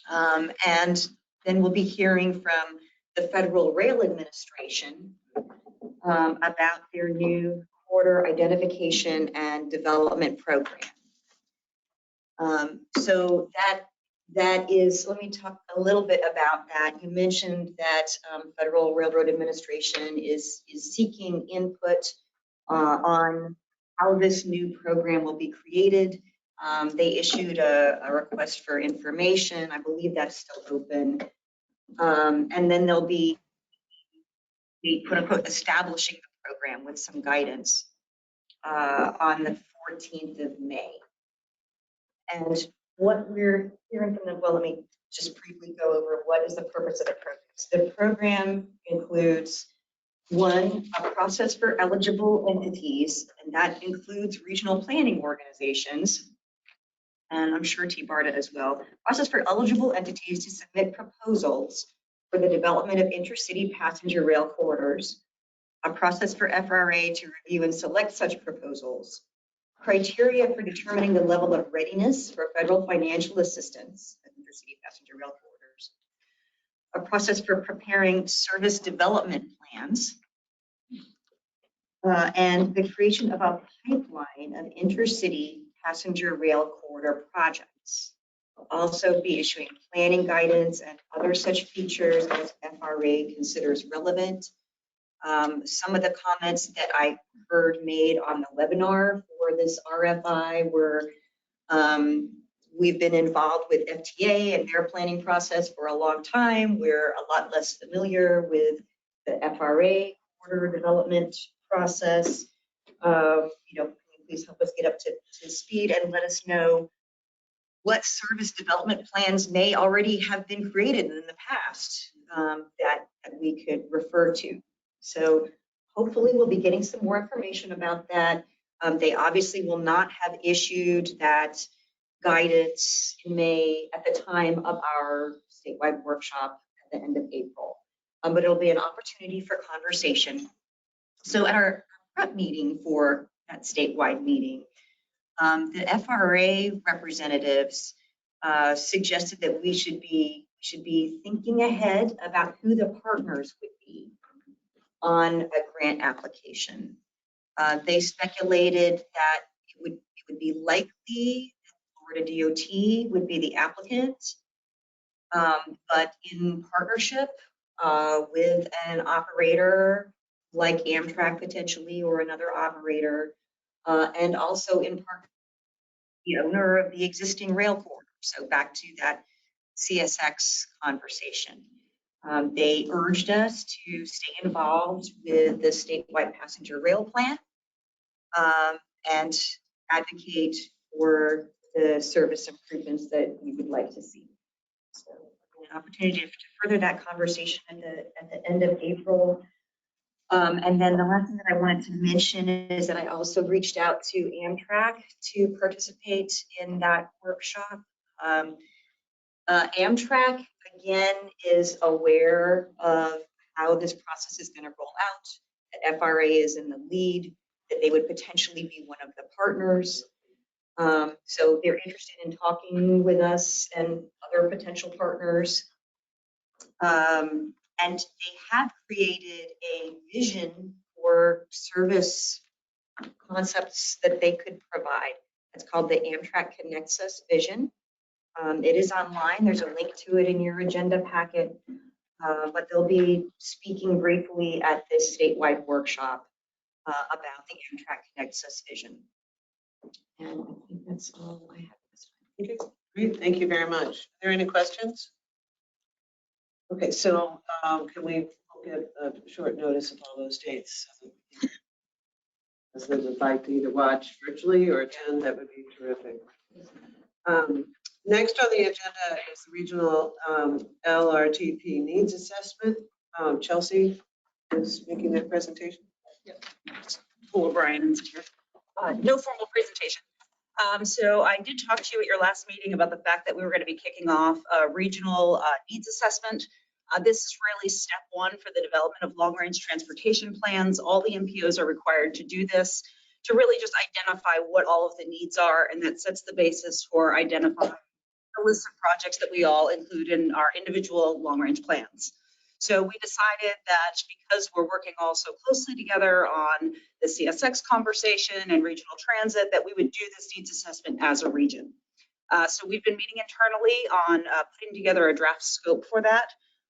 And then we'll be hearing from the Federal Rail Administration about their new corridor identification and development program. So that is, let me talk a little bit about that. You mentioned that Federal Railroad Administration is seeking input on how this new program will be created. They issued a request for information. I believe that's still open. And then there'll be quote unquote establishing the program with some guidance on the 14th of May. And what we're hearing from them, well, let me just briefly go over what is the purpose of the program. So the program includes one, a process for eligible entities, and that includes regional planning organizations, and I'm sure TBARTA as well. Process for eligible entities to submit proposals for the development of intercity passenger rail corridors, a process for FRA to review and select such proposals, criteria for determining the level of readiness for federal financial assistance of intercity passenger rail corridors, a process for preparing service development plans, and the creation of a pipeline of intercity passenger rail corridor projects. We'll also be issuing planning guidance and other such features as FRA considers relevant. Some of the comments that I heard made on the webinar for this RFI were, we've been involved with FTA and their planning process for a long time. We're a lot less familiar with the FRA corridor development process. Can you please help us get up to speed and let us know what service development plans may already have been created in the past that we could refer to. So hopefully we'll be getting some more information about that. They obviously will not have issued that guidance in May at the time of our statewide workshop at the end of April. But it'll be an opportunity for conversation. So at our prep meeting for that statewide meeting, the FRA representatives suggested that we should be thinking ahead about who the partners would be on a grant application. They speculated that it would be likely that Florida DOT would be the applicant, but in partnership with an operator like Amtrak potentially, or another operator, and also in part the owner of the existing rail corridor. So back to that CSX conversation. They urged us to stay involved with the statewide passenger rail plan and advocate for the service improvements that we would like to see. So an opportunity to further that conversation at the end of April. And then the last thing that I wanted to mention is that I also reached out to Amtrak to participate in that workshop. Amtrak, again, is aware of how this process is going to roll out, that FRA is in the lead, that they would potentially be one of the partners. So they're interested in talking with us and other potential partners. And they have created a vision for service concepts that they could provide. It's called the Amtrak Connects Us Vision. It is online. There's a link to it in your agenda packet, but they'll be speaking briefly at this statewide workshop about the Amtrak Connects Us Vision. And I think that's all I have this time. Okay, great. Thank you very much. Are there any questions? Okay, so can we get a short notice of all those dates? As they would like to either watch virtually or attend, that would be terrific. Next on the agenda is the regional LRTP needs assessment. Chelsea is making that presentation. Yep. Cool, Brian. No formal presentation. So I did talk to you at your last meeting about the fact that we were going to be kicking off a regional needs assessment. This is really step one for the development of long-range transportation plans. All the MPOs are required to do this to really just identify what all of the needs are, and that sets the basis for identifying a list of projects that we all include in our individual long-range plans. So we decided that because we're working all so closely together on the CSX conversation and regional transit, that we would do this needs assessment as a region. So we've been meeting internally on putting together a draft scope for that.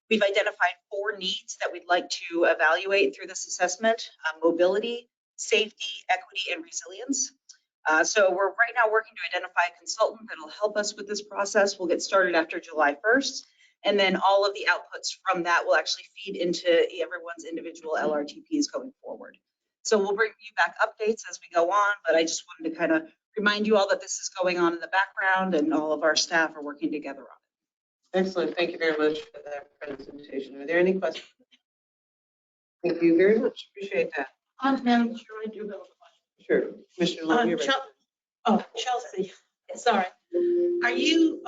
We've identified 4 needs that we'd like to evaluate through this assessment: mobility, safety, equity, and resilience. So we're right now working to identify a consultant that will help us with this process. We'll get started after July 1st. And then all of the outputs from that will actually feed into everyone's individual LRTPs going forward. So we'll bring you back updates as we go on, but I just wanted to kind of remind you all that this is going on in the background and all of our staff are working together on it. Excellent. Thank you very much for that presentation. Are there any questions? Thank you very much. Appreciate that. Madam Chair, I do have a question. Sure. Commissioner Long, you're right. Chelsea, sorry. Are you,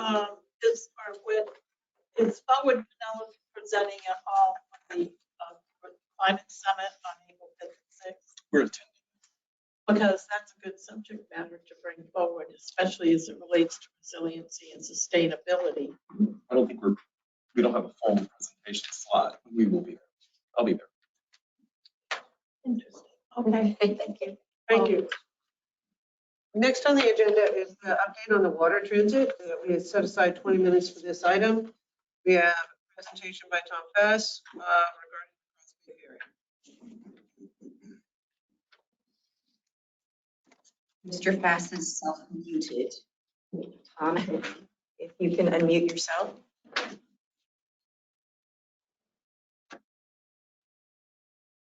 is Forward Pinellas presenting at all at the climate summit on April 5th and 6th? We're attending. Because that's a good subject matter to bring forward, especially as it relates to resiliency and sustainability. I don't think we don't have a formal presentation slot, but we will be there. I'll be there. Interesting. Okay, thank you. Thank you. Next on the agenda is the update on the water transit. We had set aside 20 minutes for this item. We have a presentation by Tom Fass regarding the cross Mr. Fass is self-muted. Tom, if you can unmute yourself.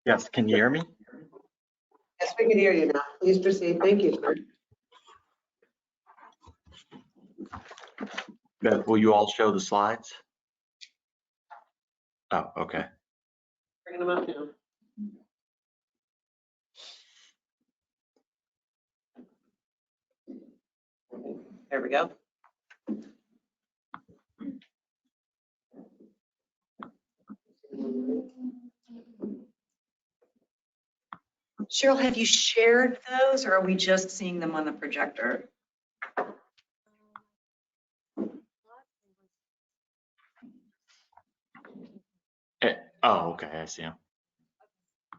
Yes, can you hear me? Yes, we can hear you now. Please proceed. Thank you, sir. Will you all show the slides? Oh, okay. Bringing them up now. There we go. Cheryl, have you shared those or are we just seeing them on the projector? Oh, okay, I see them.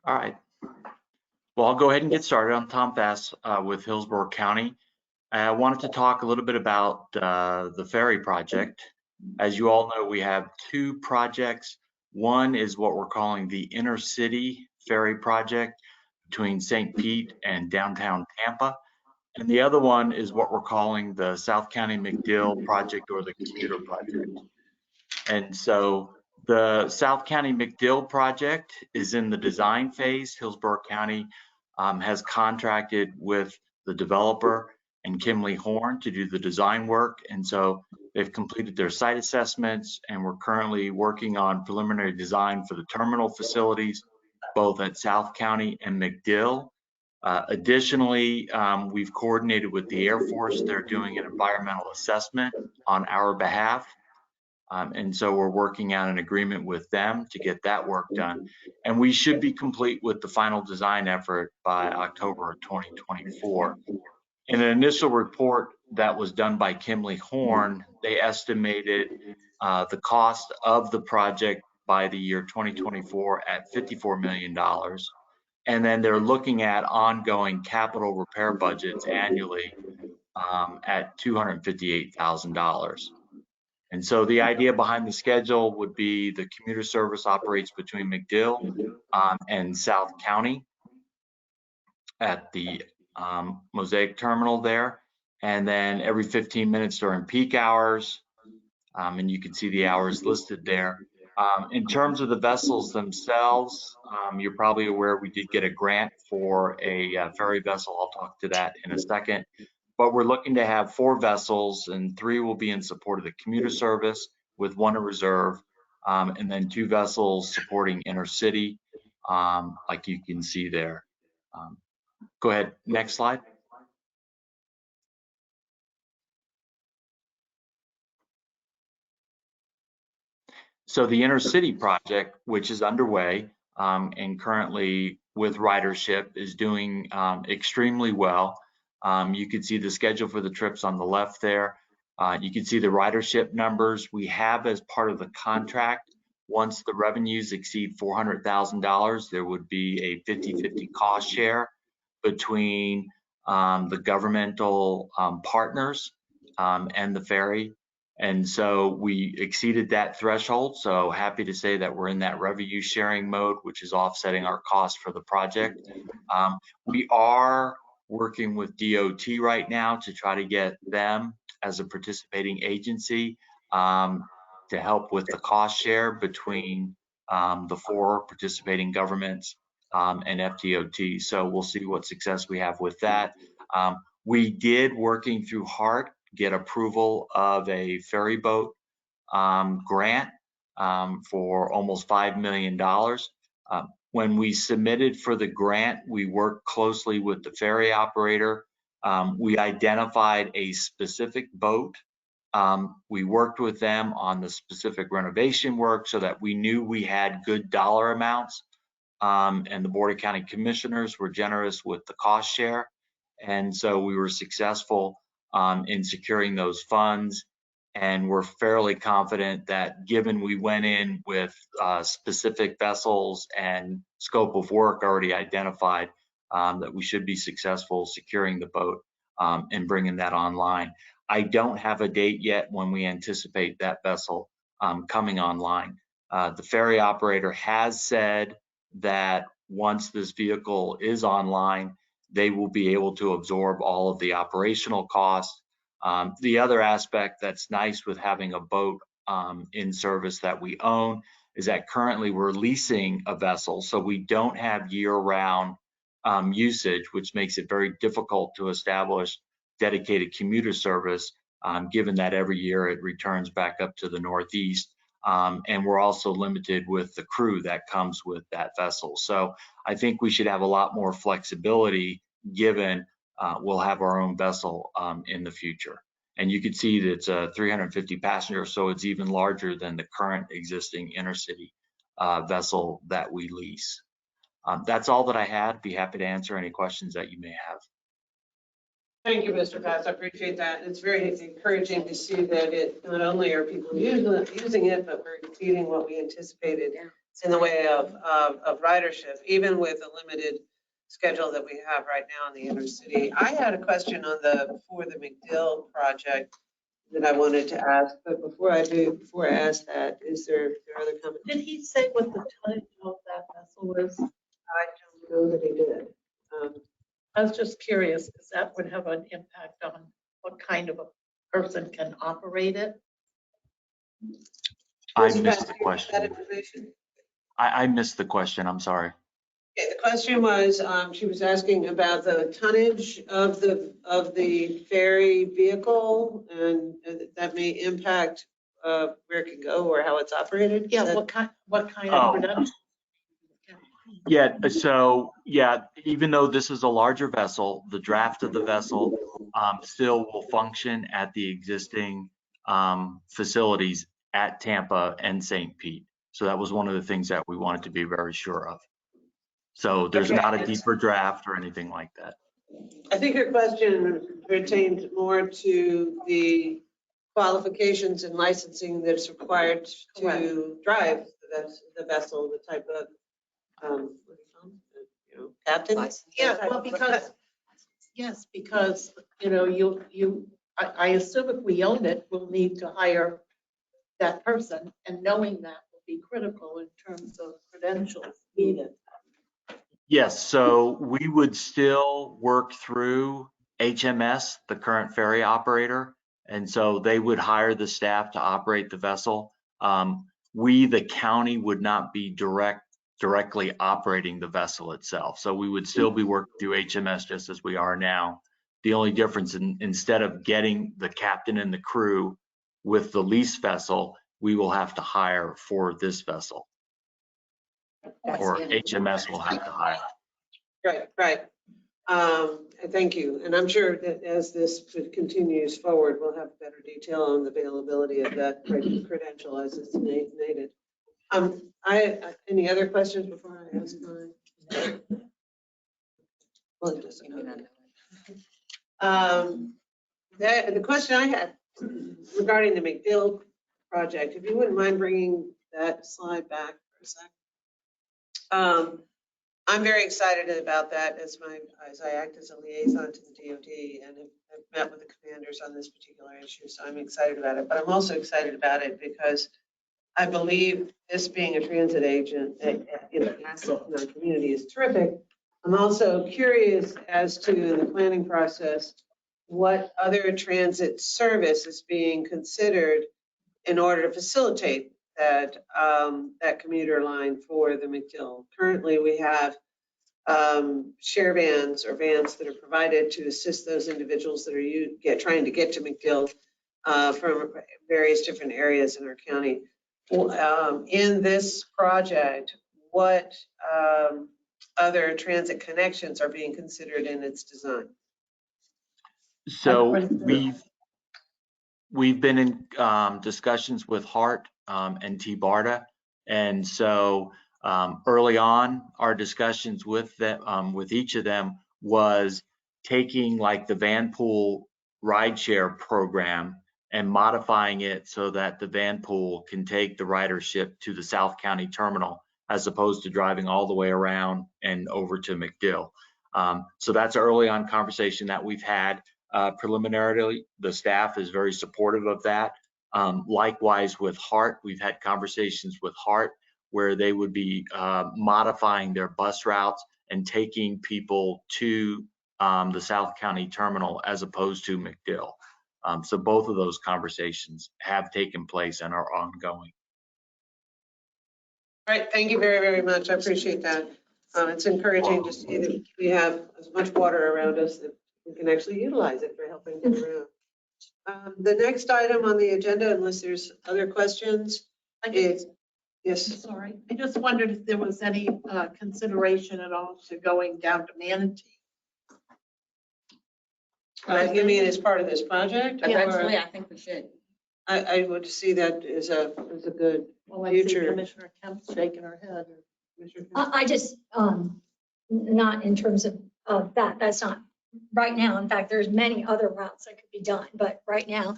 All right. Well, I'll go ahead and get started. I'm Tom Fass with Hillsborough County. I wanted to talk a little bit about the Ferry Project. As you all know, we have two projects. One is what we're calling the Inner City Ferry Project between St. Pete and downtown Tampa. And the other one is what we're calling the South County McDill Project or the Commuter Project. And so the South County McDill project is in the design phase. Hillsborough County has contracted with the developer and Kimley Horn to do the design work. And so they've completed their site assessments and we're currently working on preliminary design for the terminal facilities, both at South County and McDill. Additionally, we've coordinated with the Air Force. They're doing an environmental assessment on our behalf. And so we're working out an agreement with them to get that work done. And we should be complete with the final design effort by October of 2024. In an initial report that was done by Kimley Horn, they estimated the cost of the project by the year 2024 at $54 million. And then they're looking at ongoing capital repair budgets annually at $258,000. And so the idea behind the schedule would be the commuter service operates between McDill and South County at the Mosaic terminal there. And then every 15 minutes during peak hours, and you can see the hours listed there. In terms of the vessels themselves, you're probably aware we did get a grant for a ferry vessel. I'll talk to that in a second. But we're looking to have 4 vessels and 3 will be in support of the commuter service with 1 in reserve, and then 2 vessels supporting inner city, like you can see there. Go ahead, next slide. So the inner city project, which is underway and currently with ridership, is doing extremely well. You can see the schedule for the trips on the left there. You can see the ridership numbers we have as part of the contract. Once the revenues exceed $400,000, there would be a 50-50 cost share between the governmental partners and the ferry. And so we exceeded that threshold. So happy to say that we're in that revenue sharing mode, which is offsetting our cost for the project. We are working with DOT right now to try to get them as a participating agency to help with the cost share between the 4 participating governments and FDOT. So we'll see what success we have with that. We did, working through HART, get approval of a ferry boat grant for almost $5 million. When we submitted for the grant, we worked closely with the ferry operator. We identified a specific boat. We worked with them on the specific renovation work so that we knew we had good dollar amounts. And the Board of County Commissioners were generous with the cost share. And so we were successful in securing those funds. And we're fairly confident that given we went in with specific vessels and scope of work already identified, that we should be successful securing the boat and bringing that online. I don't have a date yet when we anticipate that vessel coming online. The ferry operator has said that once this vehicle is online, they will be able to absorb all of the operational costs. The other aspect that's nice with having a boat in service that we own is that currently we're leasing a vessel, so we don't have year-round usage, which makes it very difficult to establish dedicated commuter service, given that every year it returns back up to the Northeast. And we're also limited with the crew that comes with that vessel. So I think we should have a lot more flexibility given we'll have our own vessel in the future. And you can see that it's a 350 passenger, so it's even larger than the current existing intercity vessel that we lease. That's all that I had. Be happy to answer any questions that you may have. Thank you, Mr. Pass. I appreciate that. It's very encouraging to see that it, not only are people using it, but we're exceeding what we anticipated in the way of ridership, even with a limited schedule that we have right now in the intercity. I had a question on for the McDill project that I wanted to ask, but before I ask that, is there other comments? Did he say what the tonnage of that vessel was? I don't know that he did. I was just curious, because that would have an impact on what kind of a person can operate it. I missed the question. I missed the question. I'm sorry. Okay, the question was, she was asking about the tonnage of the ferry vehicle, and that may impact where it can go or how it's operated. Yeah, what kind of production? Yeah, so yeah, even though this is a larger vessel, the draft of the vessel still will function at the existing facilities at Tampa and St. Pete. So that was one of the things that we wanted to be very sure of. So there's not a deeper draft or anything like that. I think your question pertains more to the qualifications and licensing that's required to drive the vessel, the type of captain? Yeah, well, because I assume if we own it, we'll need to hire that person, and knowing that will be critical in terms of credentials needed. Yes, so we would still work through HMS, the current ferry operator, and so they would hire the staff to operate the vessel. We, the county, would not be directly operating the vessel itself. So we would still be working through HMS just as we are now. The only difference, instead of getting the captain and the crew with the lease vessel, we will have to hire for this vessel. Or HMS will have to hire. Right. Thank you. And I'm sure that as this continues forward, we'll have better detail on the availability of that credential as it's needed. Any other questions before I ask mine? Well, the question I had regarding the McDill project, if you wouldn't mind bringing that slide back for a sec. I'm very excited about that as I act as a liaison to the DOD and have met with the commanders on this particular issue. So I'm excited about it, but I'm also excited about it because I believe this being a transit agent, asset in our community is terrific. I'm also curious as to the planning process, what other transit service is being considered in order to facilitate that, that commuter line for the McDill. Currently, we have share vans or vans that are provided to assist those individuals that are trying to get to McDill from various different areas in our county. In this project, what other transit connections are being considered in its design? So we've been in discussions with HART and TBARTA, and so early on, our discussions with them, with each of them, was taking like the van pool rideshare program and modifying it so that the van pool can take the ridership to the South County terminal, as opposed to driving all the way around and over to McDill. So that's early on conversation that we've had. Preliminarily, the staff is very supportive of that. Likewise with HART, we've had conversations with HART where they would be modifying their bus routes and taking people to the South County terminal as opposed to McDill. So both of those conversations have taken place and are ongoing. All right, thank you very, very much. I appreciate that. It's encouraging to see that we have as much water around us that we can actually utilize it for helping get around. The next item on the agenda, unless there's other questions, is, yes. Sorry, I just wondered if there was any consideration at all to going down to Manatee. You mean as part of this project? Eventually, I think we should. I would see that as a good Well, I see future. Commissioner Kemp shaking her head. I just, not in terms of that, that's not right now. In fact, there's many other routes that could be done, but right now,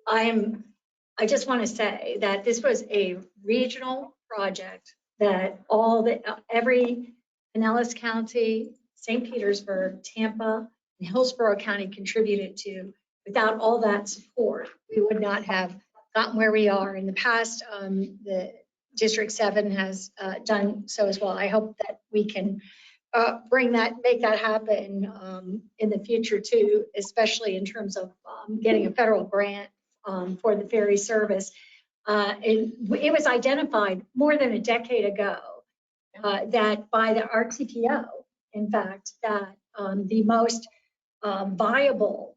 I just want to say that this was a regional project that every Pinellas County, St. Petersburg, Tampa, and Hillsborough County contributed to. Without all that support, we would not have gotten where we are in the past. The District 7 has done so as well. I hope that we can make that happen in the future too, especially in terms of getting a federal grant for the ferry service. It was identified more than a decade ago that by the RTPO, in fact, that the most viable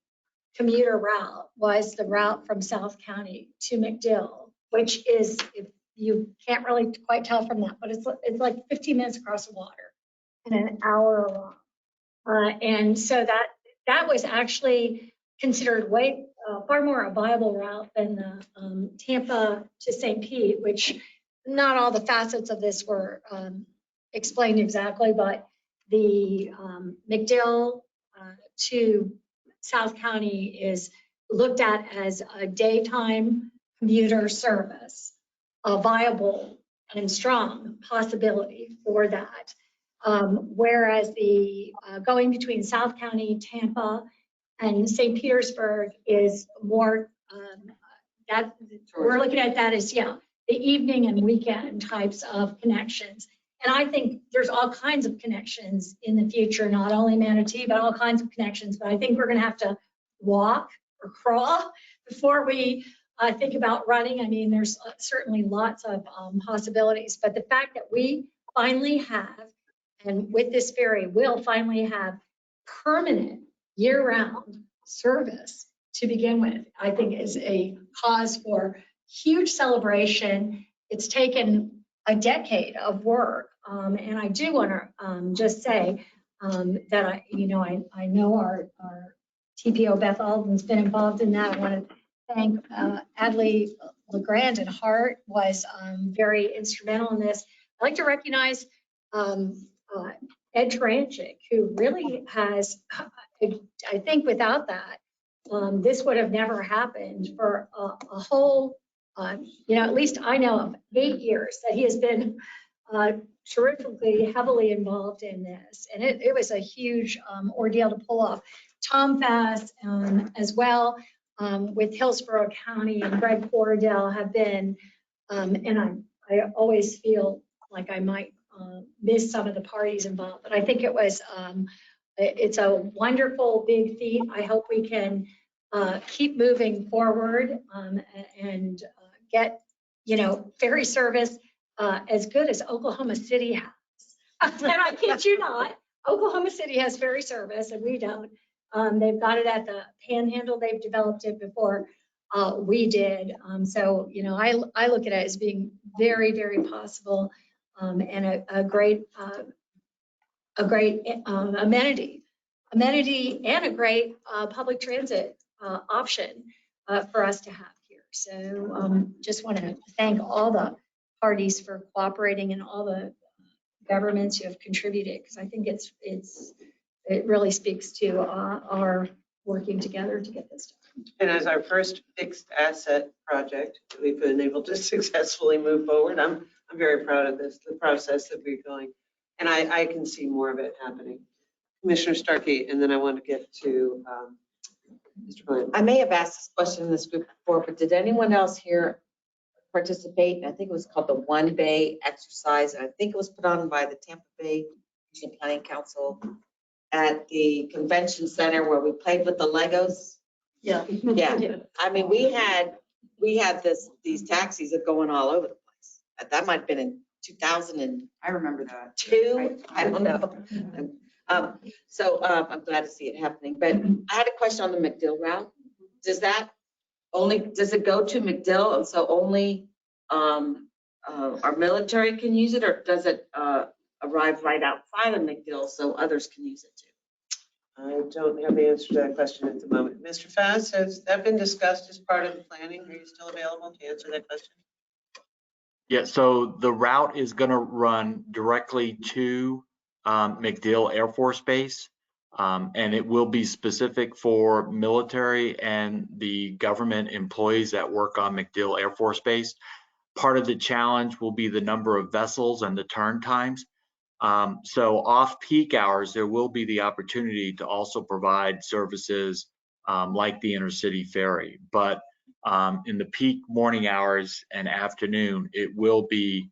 commuter route was the route from South County to McDill, which is, if you can't really quite tell from that, but it's like 15 minutes across the water and an hour long. And so that was actually considered far more a viable route than the Tampa to St. Pete, which not all the facets of this were explained exactly, but the McDill to South County is looked at as a daytime commuter service, a viable and strong possibility for that. Whereas the going between South County, Tampa, and St. Petersburg is more, that we're looking at that as, the evening and weekend types of connections. And I think there's all kinds of connections in the future, not only Manatee, but all kinds of connections. But I think we're going to have to walk or crawl before we think about running. I mean, there's certainly lots of possibilities. But the fact that we finally have, and with this ferry, we'll finally have permanent year-round service to begin with, I think is a cause for huge celebration. It's taken a decade of work. And I do want to just say that I know our TPO Beth Alden's been involved in that. I want to thank Adley LeGrand and Hart was very instrumental in this. I'd like to recognize Ed Tranchik, who really has, I think without that, this would have never happened for a whole, at least I know of 8 years that he has been terrifically heavily involved in this. And it was a huge ordeal to pull off. Tom Fass as well with Hillsborough County and Greg Cordell have been, and I always feel like I might miss some of the parties involved, but I think it's a wonderful big feat. I hope we can keep moving forward and get, ferry service as good as Oklahoma City has. And I kid you not, Oklahoma City has ferry service and we don't. They've got it at the Panhandle. They've developed it before we did. So, I look at it as being very, very possible and a great amenity and a great public transit option for us to have here. So just want to thank all the parties for cooperating and all the governments who have contributed, because I think it really speaks to our working together to get this done. And as our first fixed asset project, we've been able to successfully move forward. I'm very proud of this, the process that we're going. And I can see more of it happening. Commissioner Starkey, and then I want to get to Mr. Blunt. I may have asked this question in this group before, but did anyone else here participate? I think it was called the One Bay exercise. And I think it was put on by the Tampa Bay Regional Planning Council at the convention center where we played with the Legos. Yeah. Yeah. I mean, we had these taxis that going all over the place. That might have been in 2000 and I remember that. I don't know. So I'm glad to see it happening. But I had a question on the MacDill route. Does it go to MacDill and so only our military can use it, or does it arrive right outside of MacDill so others can use it too? I don't have the answer to that question at the moment. Mr. Faz, has that been discussed as part of the planning? Are you still available to answer that question? Yeah, so the route is going to run directly to MacDill Air Force Base, and it will be specific for military and the government employees that work on MacDill Air Force Base. Part of the challenge will be the number of vessels and the turn times. So off peak hours, there will be the opportunity to also provide services like the intercity ferry. But in the peak morning hours and afternoon, it will be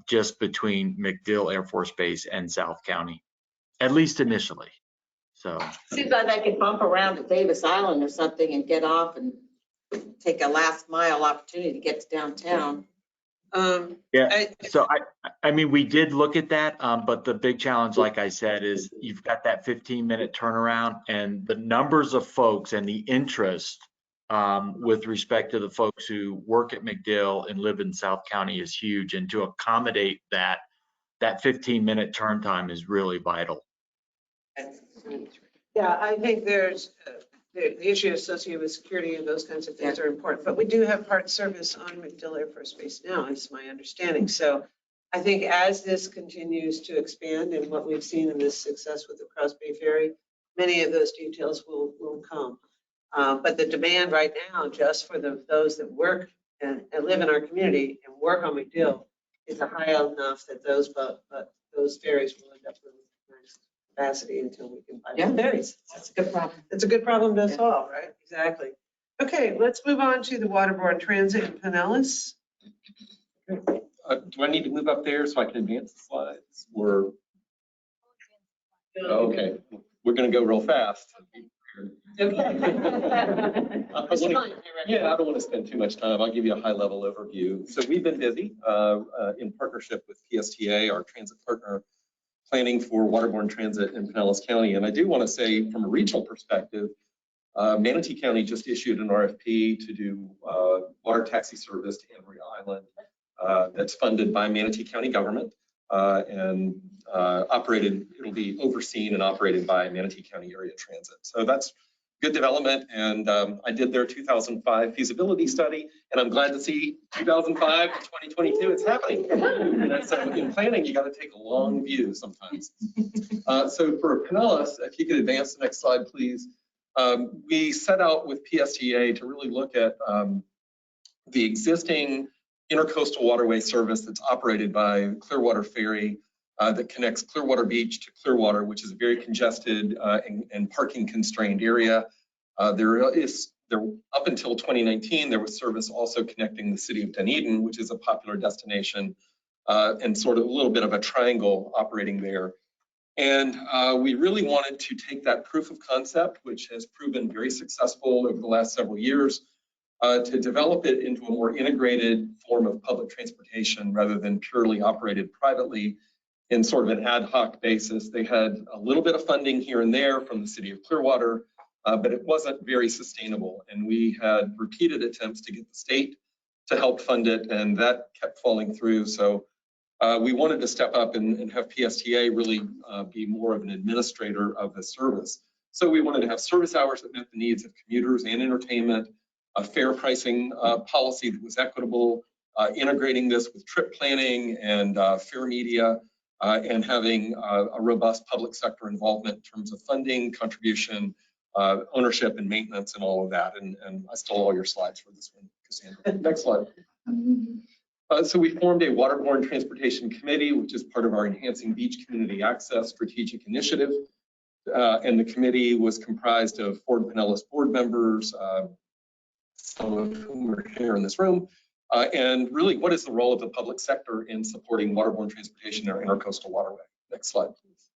just between MacDill Air Force Base and South County, at least initially. So Seems like I could bump around to Davis Island or something and get off and take a last mile opportunity to get to downtown. yeah, so I mean, we did look at that, but the big challenge, like I said, is you've got that 15-minute turnaround, and the numbers of folks and the interest with respect to the folks who work at MacDill and live in South County is huge. And to accommodate that 15-minute turn time is really vital. Yeah, I think there's the issue associated with security and those kinds of things are important, but we do have part service on MacDill Air Force Base now, is my understanding. So I think as this continues to expand and what we've seen in this success with the Cross Bay Ferry, many of those details will come. But the demand right now, just for those that work and live in our community and work on MacDill, is high enough that those ferries will end up with nice capacity until we can find ferries. That's a good problem. It's a good problem to solve, right? Exactly. Okay, let's move on to the Waterborne Transit in Pinellas. Do I need to move up there so I can advance the slides? Or okay, we're going to go real fast. Okay. I don't want to spend too much time. I'll give you a high-level overview. So we've been busy in partnership with PSTA, our transit partner, planning for waterborne transit in Pinellas County. And I do want to say, from a regional perspective, Manatee County just issued an RFP to do water taxi service to Ambry Island that's funded by Manatee County government and it'll be overseen and operated by Manatee County Area Transit. So that's good development. And I did their 2005 feasibility study, and I'm glad to see 2005 to 2022, it's happening. And so in planning, you got to take a long view sometimes. So for Pinellas, if you could advance the next slide, please. We set out with PSTA to really look at the existing intercoastal waterway service that's operated by Clearwater Ferry that connects Clearwater Beach to Clearwater, which is a very congested and parking constrained area. Up until 2019, there was service also connecting the city of Dunedin, which is a popular destination, and sort of a little bit of a triangle operating there. And we really wanted to take that proof of concept, which has proven very successful over the last several years, to develop it into a more integrated form of public transportation rather than purely operated privately in sort of an ad hoc basis. They had a little bit of funding here and there from the city of Clearwater, but it wasn't very sustainable. And we had repeated attempts to get the state to help fund it, and that kept falling through. So we wanted to step up and have PSTA really be more of an administrator of the service. So we wanted to have service hours that met the needs of commuters and entertainment, a fair pricing policy that was equitable, integrating this with trip planning and fair media, and having a robust public sector involvement in terms of funding, contribution, ownership and maintenance and all of that. And I stole all your slides for this one, Cassandra. Next slide. So we formed a Waterborne Transportation Committee, which is part of our Enhancing Beach Community Access Strategic Initiative. And the committee was comprised of Ford Pinellas board members, some of whom are here in this room. And really, what is the role of the public sector in supporting waterborne transportation in our intercoastal waterway? Next slide, please.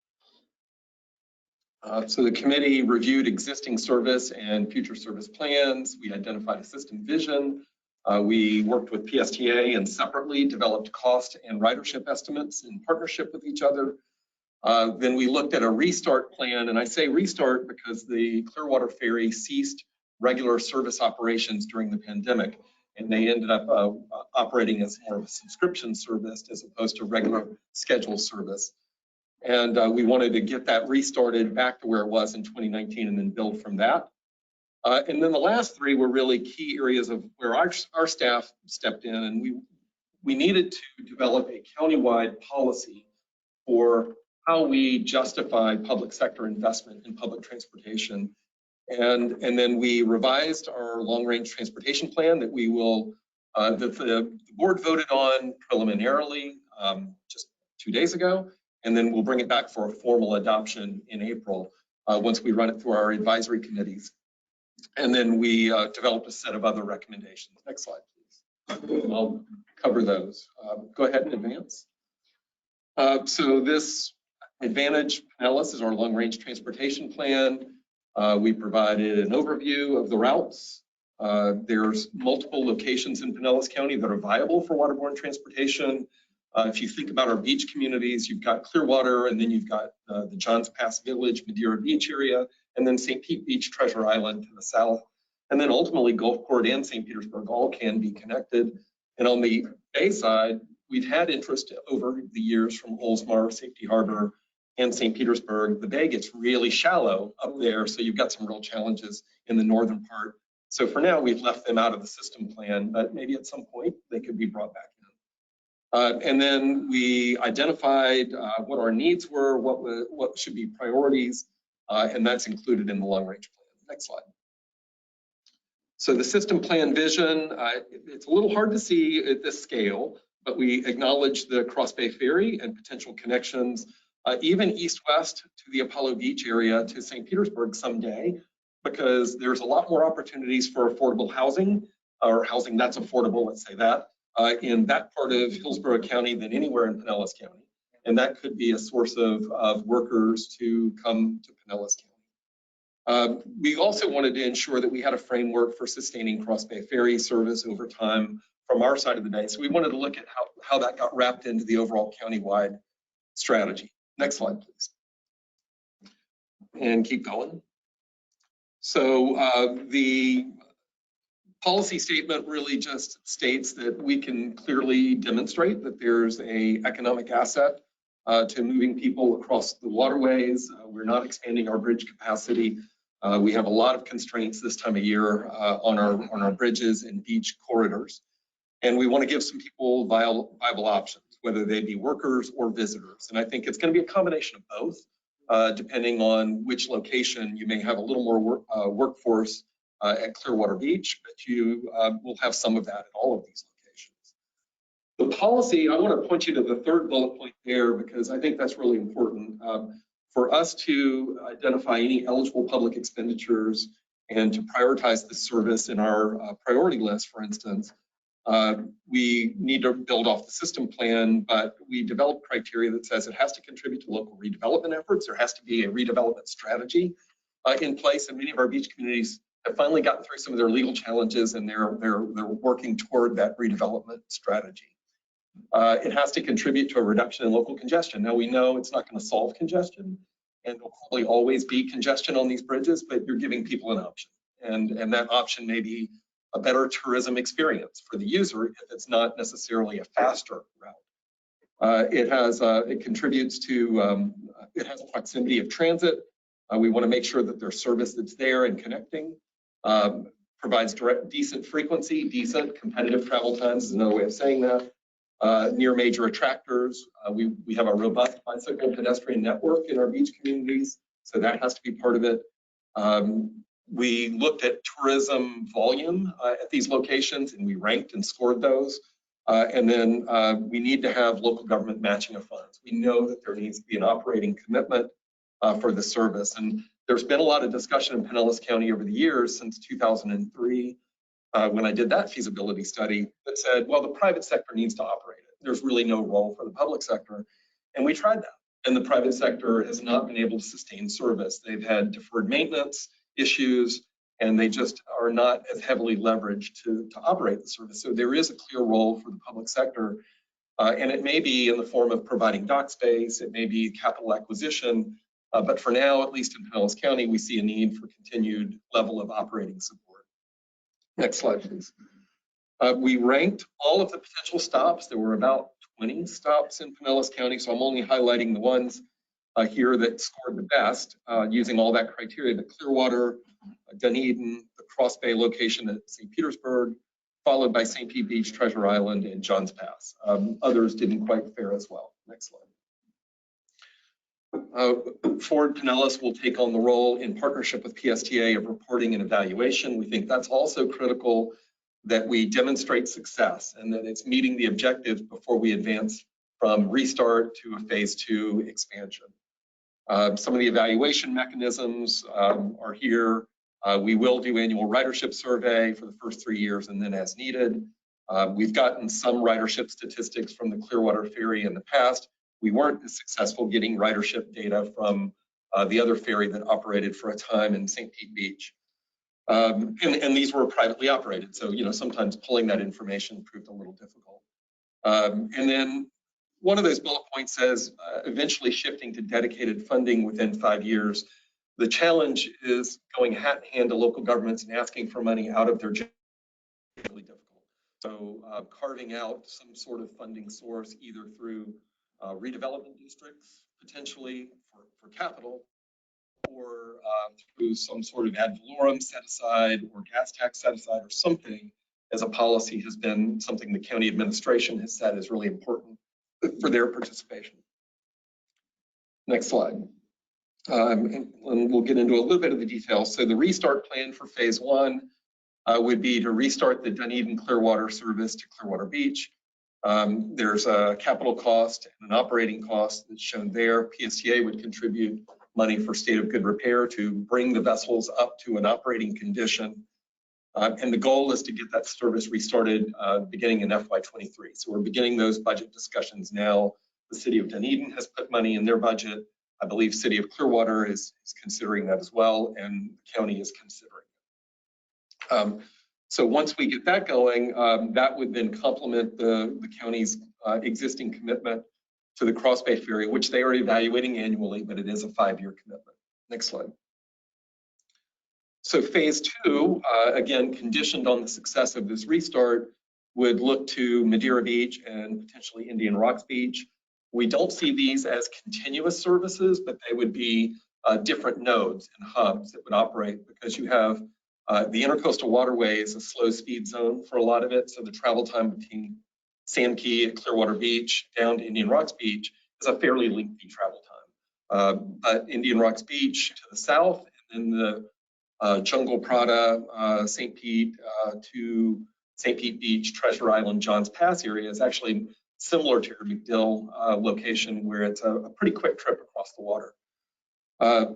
So the committee reviewed existing service and future service plans. We identified a system vision. We worked with PSTA and separately developed cost and ridership estimates in partnership with each other. Then we looked at a restart plan, and I say restart because the Clearwater Ferry ceased regular service operations during the pandemic, and they ended up operating as more of a subscription service as opposed to regular scheduled service. And we wanted to get that restarted back to where it was in 2019 and then build from that. And then the last three were really key areas of where our staff stepped in, and we needed to develop a countywide policy for how we justify public sector investment in public transportation. And then we revised our long-range transportation plan that we will, that the board voted on preliminarily just 2 days ago, and then we'll bring it back for a formal adoption in April once we run it through our advisory committees. And then we developed a set of other recommendations. Next slide, please. I'll cover those. Go ahead and advance. So this Advantage Pinellas is our long-range transportation plan. We provided an overview of the routes. There's multiple locations in Pinellas County that are viable for waterborne transportation. If you think about our beach communities, you've got Clearwater, and then you've got the Johns Pass Village, Madeira Beach area, and then St. Pete Beach, Treasure Island to the south. And then ultimately Gulfport and St. Petersburg all can be connected. And on the bay side, we've had interest over the years from Oldsmar, Safety Harbor, and St. Petersburg. The bay gets really shallow up there, so you've got some real challenges in the northern part. So for now, we've left them out of the system plan, but maybe at some point they could be brought back in. And then we identified what our needs were, what should be priorities, and that's included in the long-range plan. Next slide. So the system plan vision, it's a little hard to see at this scale, but we acknowledge the Cross Bay Ferry and potential connections, even east-west to the Apollo Beach area to St. Petersburg someday, because there's a lot more opportunities for affordable housing, or housing that's affordable, let's say that, in that part of Hillsborough County than anywhere in Pinellas County. And that could be a source of workers to come to Pinellas County. We also wanted to ensure that we had a framework for sustaining Cross Bay Ferry service over time from our side of the bay. So we wanted to look at how that got wrapped into the overall countywide strategy. Next slide, please. And keep going. So the policy statement really just states that we can clearly demonstrate that there's an economic asset to moving people across the waterways. We're not expanding our bridge capacity. We have a lot of constraints this time of year on our bridges and beach corridors. And we want to give some people viable options, whether they be workers or visitors. And I think it's going to be a combination of both, depending on which location. You may have a little more workforce at Clearwater Beach, but you will have some of that at all of these locations. The policy, I want to point you to the third bullet point there, because I think that's really important. For us to identify any eligible public expenditures and to prioritize the service in our priority list, for instance, We need to build off the system plan, but we developed criteria that says it has to contribute to local redevelopment efforts. There has to be a redevelopment strategy in place, and many of our beach communities have finally gotten through some of their legal challenges, and they're working toward that redevelopment strategy. It has to contribute to a reduction in local congestion. Now, we know it's not going to solve congestion, and there'll probably always be congestion on these bridges, but you're giving people an option, and that option may be a better tourism experience for the user if it's not necessarily a faster route. It contributes to, it has proximity of transit. We want to make sure that there's service that's there and connecting, provides decent frequency, decent competitive travel times is another way of saying that. Near major attractors, we have a robust bicycle pedestrian network in our beach communities, so that has to be part of it. We looked at tourism volume at these locations, and we ranked and scored those. And then we need to have local government matching of funds. We know that there needs to be an operating commitment for the service. And there's been a lot of discussion in Pinellas County over the years since 2003, when I did that feasibility study, that said, well, the private sector needs to operate it. There's really no role for the public sector. And we tried that. And the private sector has not been able to sustain service. They've had deferred maintenance issues, and they just are not as heavily leveraged to operate the service. So there is a clear role for the public sector, and it may be in the form of providing dock space, it may be capital acquisition, but for now, at least in Pinellas County, we see a need for continued level of operating support. Next slide, please. We ranked all of the potential stops. There were about 20 stops in Pinellas County, so I'm only highlighting the ones here that scored the best using all that criteria: the Clearwater, Dunedin, the Cross Bay location at St. Petersburg, followed by St. Pete Beach, Treasure Island, and Johns Pass. Others didn't quite fare as well. Next slide. Ford Pinellas will take on the role in partnership with PSTA of reporting and evaluation. We think that's also critical, that we demonstrate success and that it's meeting the objectives before we advance from restart to a phase 2 expansion. Some of the evaluation mechanisms are here. We will do annual ridership survey for the first 3 years and then as needed. We've gotten some ridership statistics from the Clearwater Ferry in the past. We weren't as successful getting ridership data from the other ferry that operated for a time in St. Pete Beach. And these were privately operated, so sometimes pulling that information proved a little difficult. And then one of those bullet points says eventually shifting to dedicated funding within 5 years. The challenge is going hand in hand to local governments and asking for money out of their general really difficult. So carving out some sort of funding source, either through redevelopment districts, potentially for capital, or through some sort of ad valorem set aside or gas tax set aside or something as a policy, has been something the county administration has said is really important for their participation. Next slide. And we'll get into a little bit of the details. So the restart plan for phase 1 would be to restart the Dunedin Clearwater service to Clearwater Beach. There's a capital cost and an operating cost that's shown there. PSTA would contribute money for state of good repair to bring the vessels up to an operating condition. And the goal is to get that service restarted beginning in FY23. So we're beginning those budget discussions now. The city of Dunedin has put money in their budget. I believe city of Clearwater is considering that as well, and the county is considering it. So once we get that going, that would then complement the county's existing commitment to the Cross Bay Ferry, which they are evaluating annually, but it is a 5-year commitment. Next slide. So phase 2, again, conditioned on the success of this restart, would look to Madeira Beach and potentially Indian Rocks Beach. We don't see these as continuous services, but they would be different nodes and hubs that would operate, because you have the intercoastal waterway is a slow speed zone for a lot of it. So the travel time between Sand Key at Clearwater Beach down to Indian Rocks Beach is a fairly lengthy travel time. But Indian Rocks Beach to the south, and then the Jungle Prada, St. Pete to St. Pete Beach, Treasure Island, Johns Pass area is actually similar to your McDill location, where it's a pretty quick trip across the water.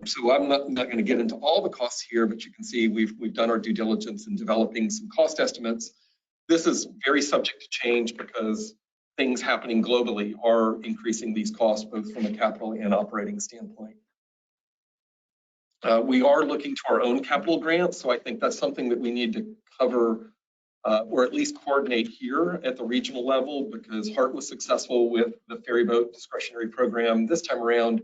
So I'm not going to get into all the costs here, but you can see we've done our due diligence in developing some cost estimates. This is very subject to change because things happening globally are increasing these costs, both from a capital and operating standpoint. We are looking to our own capital grants, so I think that's something that we need to cover or at least coordinate here at the regional level, because Hart was successful with the ferry boat discretionary program this time around.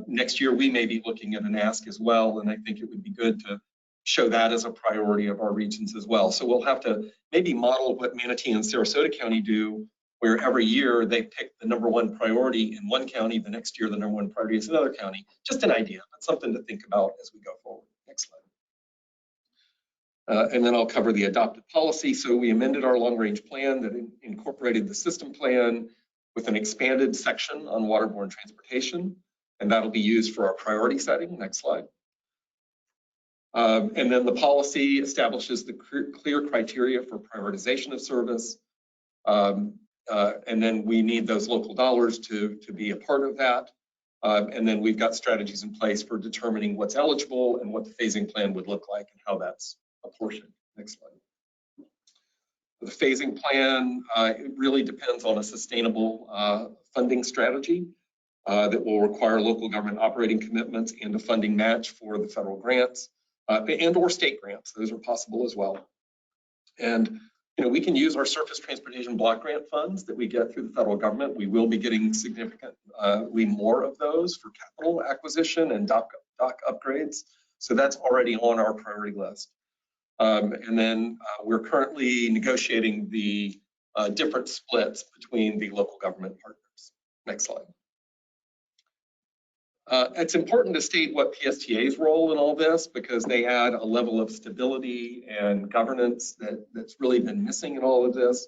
Next year, we may be looking at an ask as well, and I think it would be good to show that as a priority of our regions as well. So we'll have to maybe model what Manatee and Sarasota County do, where every year they pick the #1 priority in one county, the next year the #1 priority is another county. Just an idea, but something to think about as we go forward. Next slide. And then I'll cover the adopted policy. So we amended our long-range plan that incorporated the system plan with an expanded section on waterborne transportation, and that'll be used for our priority setting. Next slide. And then the policy establishes the clear criteria for prioritization of service. And then we need those local dollars to be a part of that. And then we've got strategies in place for determining what's eligible and what the phasing plan would look like and how that's apportioned. Next slide. The phasing plan, it really depends on a sustainable funding strategy that will require local government operating commitments and a funding match for the federal grants and or state grants. Those are possible as well. And we can use our surface transportation block grant funds that we get through the federal government. We will be getting significantly more of those for capital acquisition and dock upgrades. So that's already on our priority list. And then we're currently negotiating the different splits between the local government partners. Next slide. It's important to state what PSTA's role in all this, because they add a level of stability and governance that's really been missing in all of this.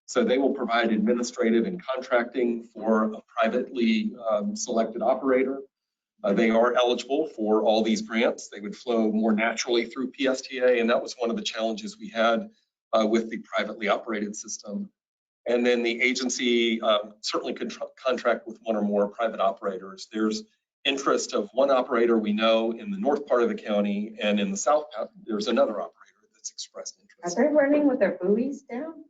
So they will provide administrative and contracting for a privately selected operator. They are eligible for all these grants. They would flow more naturally through PSTA, and that was one of the challenges we had with the privately operated system. And then the agency certainly could contract with one or more private operators. There's interest of one operator we know in the north part of the county, and in the south there's another operator that's expressed interest. Are they running with their buoys down?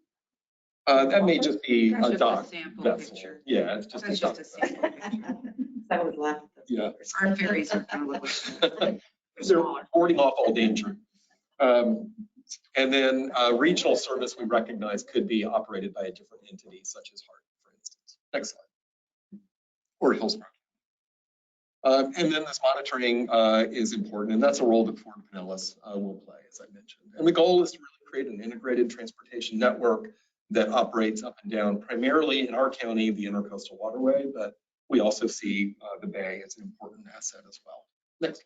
That may just be That's a just dock. a sample vessel. picture. Yeah, it's just That's a dock. just a sample picture. That would laugh. Yeah. Our ferries are kind of little. They're boarding off all danger. And then regional service we recognize could be operated by a different entity, such as Hart, for instance. Next slide. Or Hillsborough. And then this monitoring is important, and that's a role that Fort Pinellas will play, as I mentioned. And the goal is to really create an integrated transportation network that operates up and down, primarily in our county, the Intercoastal Waterway, but we also see the Bay as an important asset as well. Next.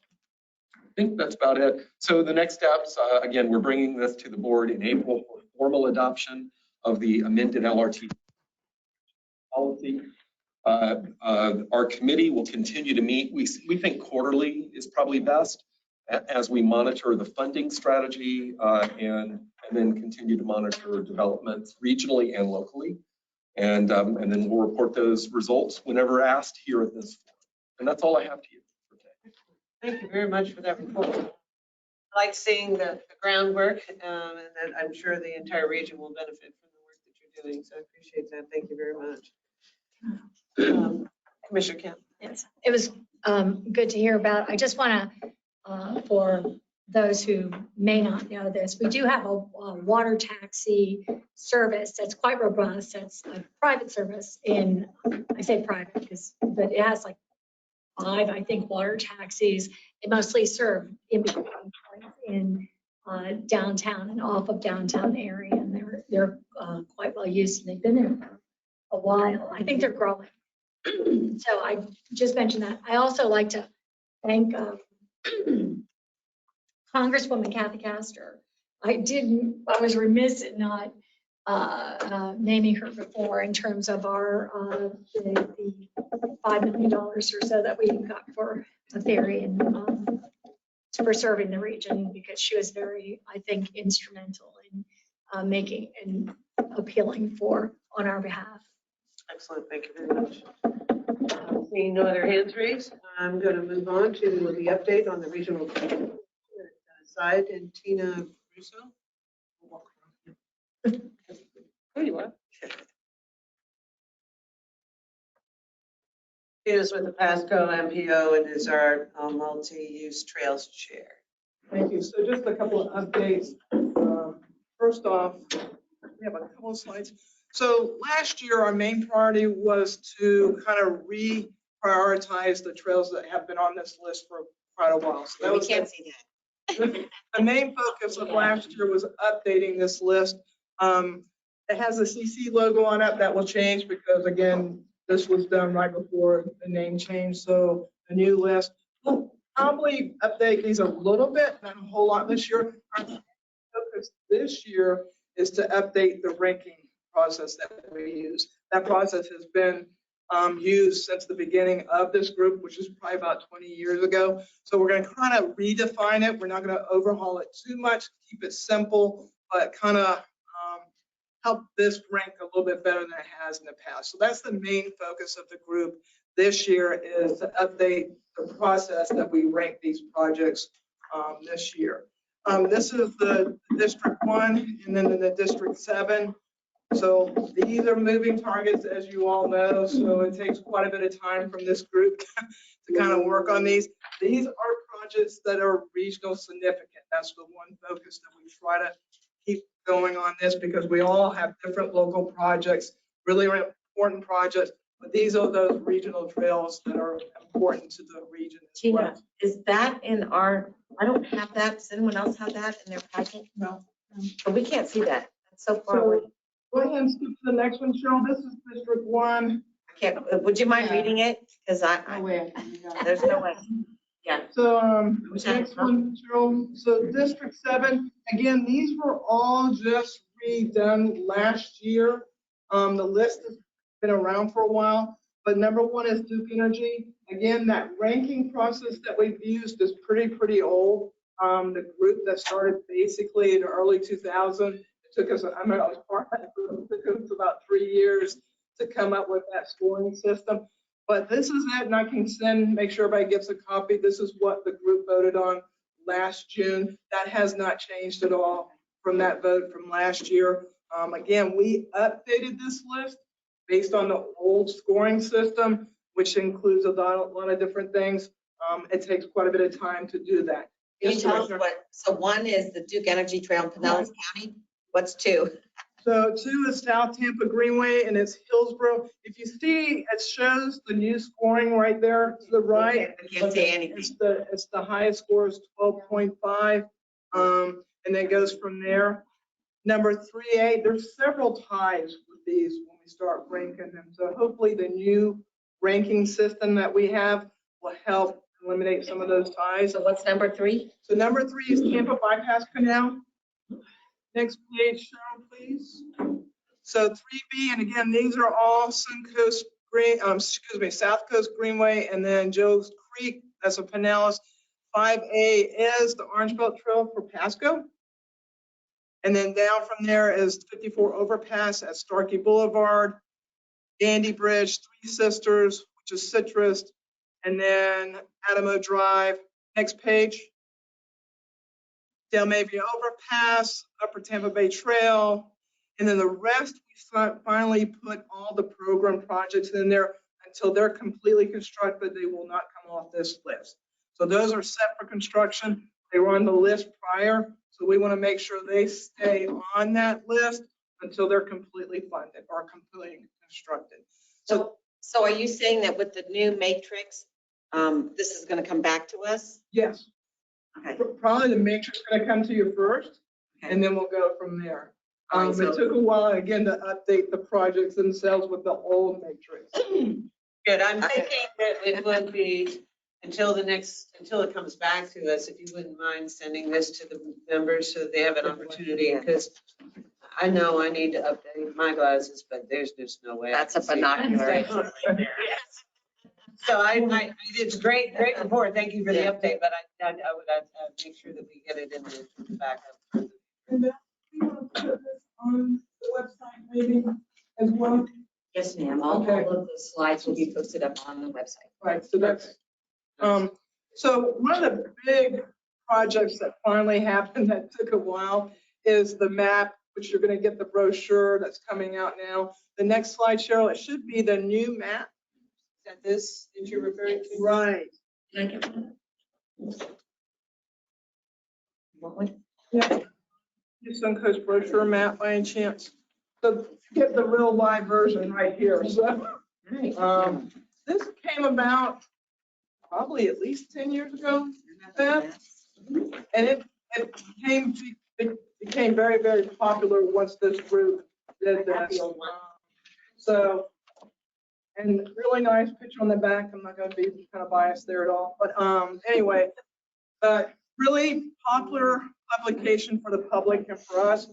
I think that's about it. So the next steps, again, we're bringing this to the board in April for formal adoption of the amended Lrtp policy. Our committee will continue to meet. We think quarterly is probably best as we monitor the funding strategy and then continue to monitor developments regionally and locally. And then we'll report those results whenever asked here at this forum. And that's all I have to you for today. Thank you very much for that report. I like seeing the groundwork, and that I'm sure the entire region will benefit from the work that you're doing. So I appreciate that. Thank you very much. Commissioner Kemp. Yes, it was good to hear about. I just want to, for those who may not know this, we do have a water taxi service that's quite robust. That's a private service in, I say private because, but it has like 5, I think, water taxis. They mostly serve in between points in downtown and off of downtown area, and they're quite well used. And they've been there for a while. I think they're growing. So I just mentioned that. I also like to thank Congresswoman Kathy Castor. I was remiss in not naming her before in terms of our the $5 million or so that we got for the ferry and for serving the region, because she was very, I think, instrumental in making and appealing for on our behalf. Excellent. Thank you very much. Seeing no other hands raised, I'm going to move on to the update on the regional side, and Tina Russo. There you are. He is with the Pasco MPO and is our multi-use trails chair. Thank you. So just a couple of updates. First off, we have a couple of slides. So last year, our main priority was to kind of reprioritize the trails that have been on this list for quite a while. So that We was can't see that. the main focus of last year was updating this list. It has a CC logo on it. That will change because, again, this was done right before the name change. So the new list, we'll probably update these a little bit, not a whole lot this year. Our focus this year is to update the ranking process that we use. That process has been used since the beginning of this group, which is probably about 20 years ago. So we're going to kind of redefine it. We're not going to overhaul it too much, keep it simple, but kind of help this rank a little bit better than it has in the past. So that's the main focus of the group this year, is to update the process that we rank these projects this year. This is the District 1 and then the District 7. So these are moving targets, as you all know, so it takes quite a bit of time from this group to kind of work on these. These are projects that are regional significant. That's the one focus that we try to keep going on this, because we all have different local projects, really important projects, but these are those regional trails that are important to the region as well. Tina, is that in our, I don't have that. Does anyone else have that in their packet? No. But we can't see that. It's so far So away. go ahead and skip to the next one, Cheryl. This is District 1. I can't, would you mind reading it? Because there's no way. Yeah. So next one, Cheryl. So District 7, again, these were all just redone last year. The list has been around for a while, but number 1 is Duke Energy. Again, that ranking process that we've used is pretty old. The group that started basically in the early 2000s, it took us, I was part of that group, it took us about 3 years to come up with that scoring system. But this is it, and I can make sure everybody gets a copy. This is what the group voted on last June. That has not changed at all from that vote from last year. Again, we updated this list based on the old scoring system, which includes a lot of different things. It takes quite a bit of time to do that. Can you tell us what, so 1 is the Duke Energy Trail in Pinellas County? What's 2? So 2 is South Tampa Greenway, and it's Hillsborough. If you see, it shows the new scoring right there to the right. I can't see anything. It's the highest score is 12.5, and then it goes from there. Number 3A, there's several ties with these when we start ranking them. So hopefully the new ranking system that we have will help eliminate some of those ties. So what's number 3? So number 3 is Tampa Bypass Canal. Next page, Cheryl, please. So 3B, and again, these are all South Coast Greenway, and then Joe's Creek, that's a Pinellas. 5A is the Orange Belt Trail for Pasco. And then down from there is 54 Overpass at Starkey Boulevard, Dandy Bridge, Three Sisters, which is Citrus, and then Adamo Drive. Next page. Dale Mavia Overpass, Upper Tampa Bay Trail, and then the rest, we finally put all the program projects in there. Until they're completely constructed, they will not come off this list. So those are set for construction. They were on the list prior, so we want to make sure they stay on that list until they're completely funded or completely constructed. So are you saying that with the new matrix, this is going to come back to us? Yes. Okay. Probably the matrix is going to come to you first, and then we'll go from there. It took a while, again, to update the projects themselves with the old matrix. Good, I'm thinking that it would be until it comes back to us, if you wouldn't mind sending this to the members so they have an opportunity, because I know I need to update my glasses, but there's just no way. That's a binocular. So it's great report. Thank you for the update, but I would make sure that we get it in the backup. And then we want to put this on the website maybe as well. Yes, ma'am. All of the slides will be posted up on the website. Right, so that's, so one of the big projects that finally happened that took a while is the map which you're going to get the brochure that's coming out now. The next slide, Cheryl, it should be the new map. Is that this that you're referring to? Right. Yeah. Your Suncoast brochure map by any chance? So get the real live version right here. So this came about probably at least 10 years ago. And it became very, very popular once this group did this. So, and really nice picture on the back. I'm not going to be kind of biased there at all. But anyway, really popular publication for the public and for us.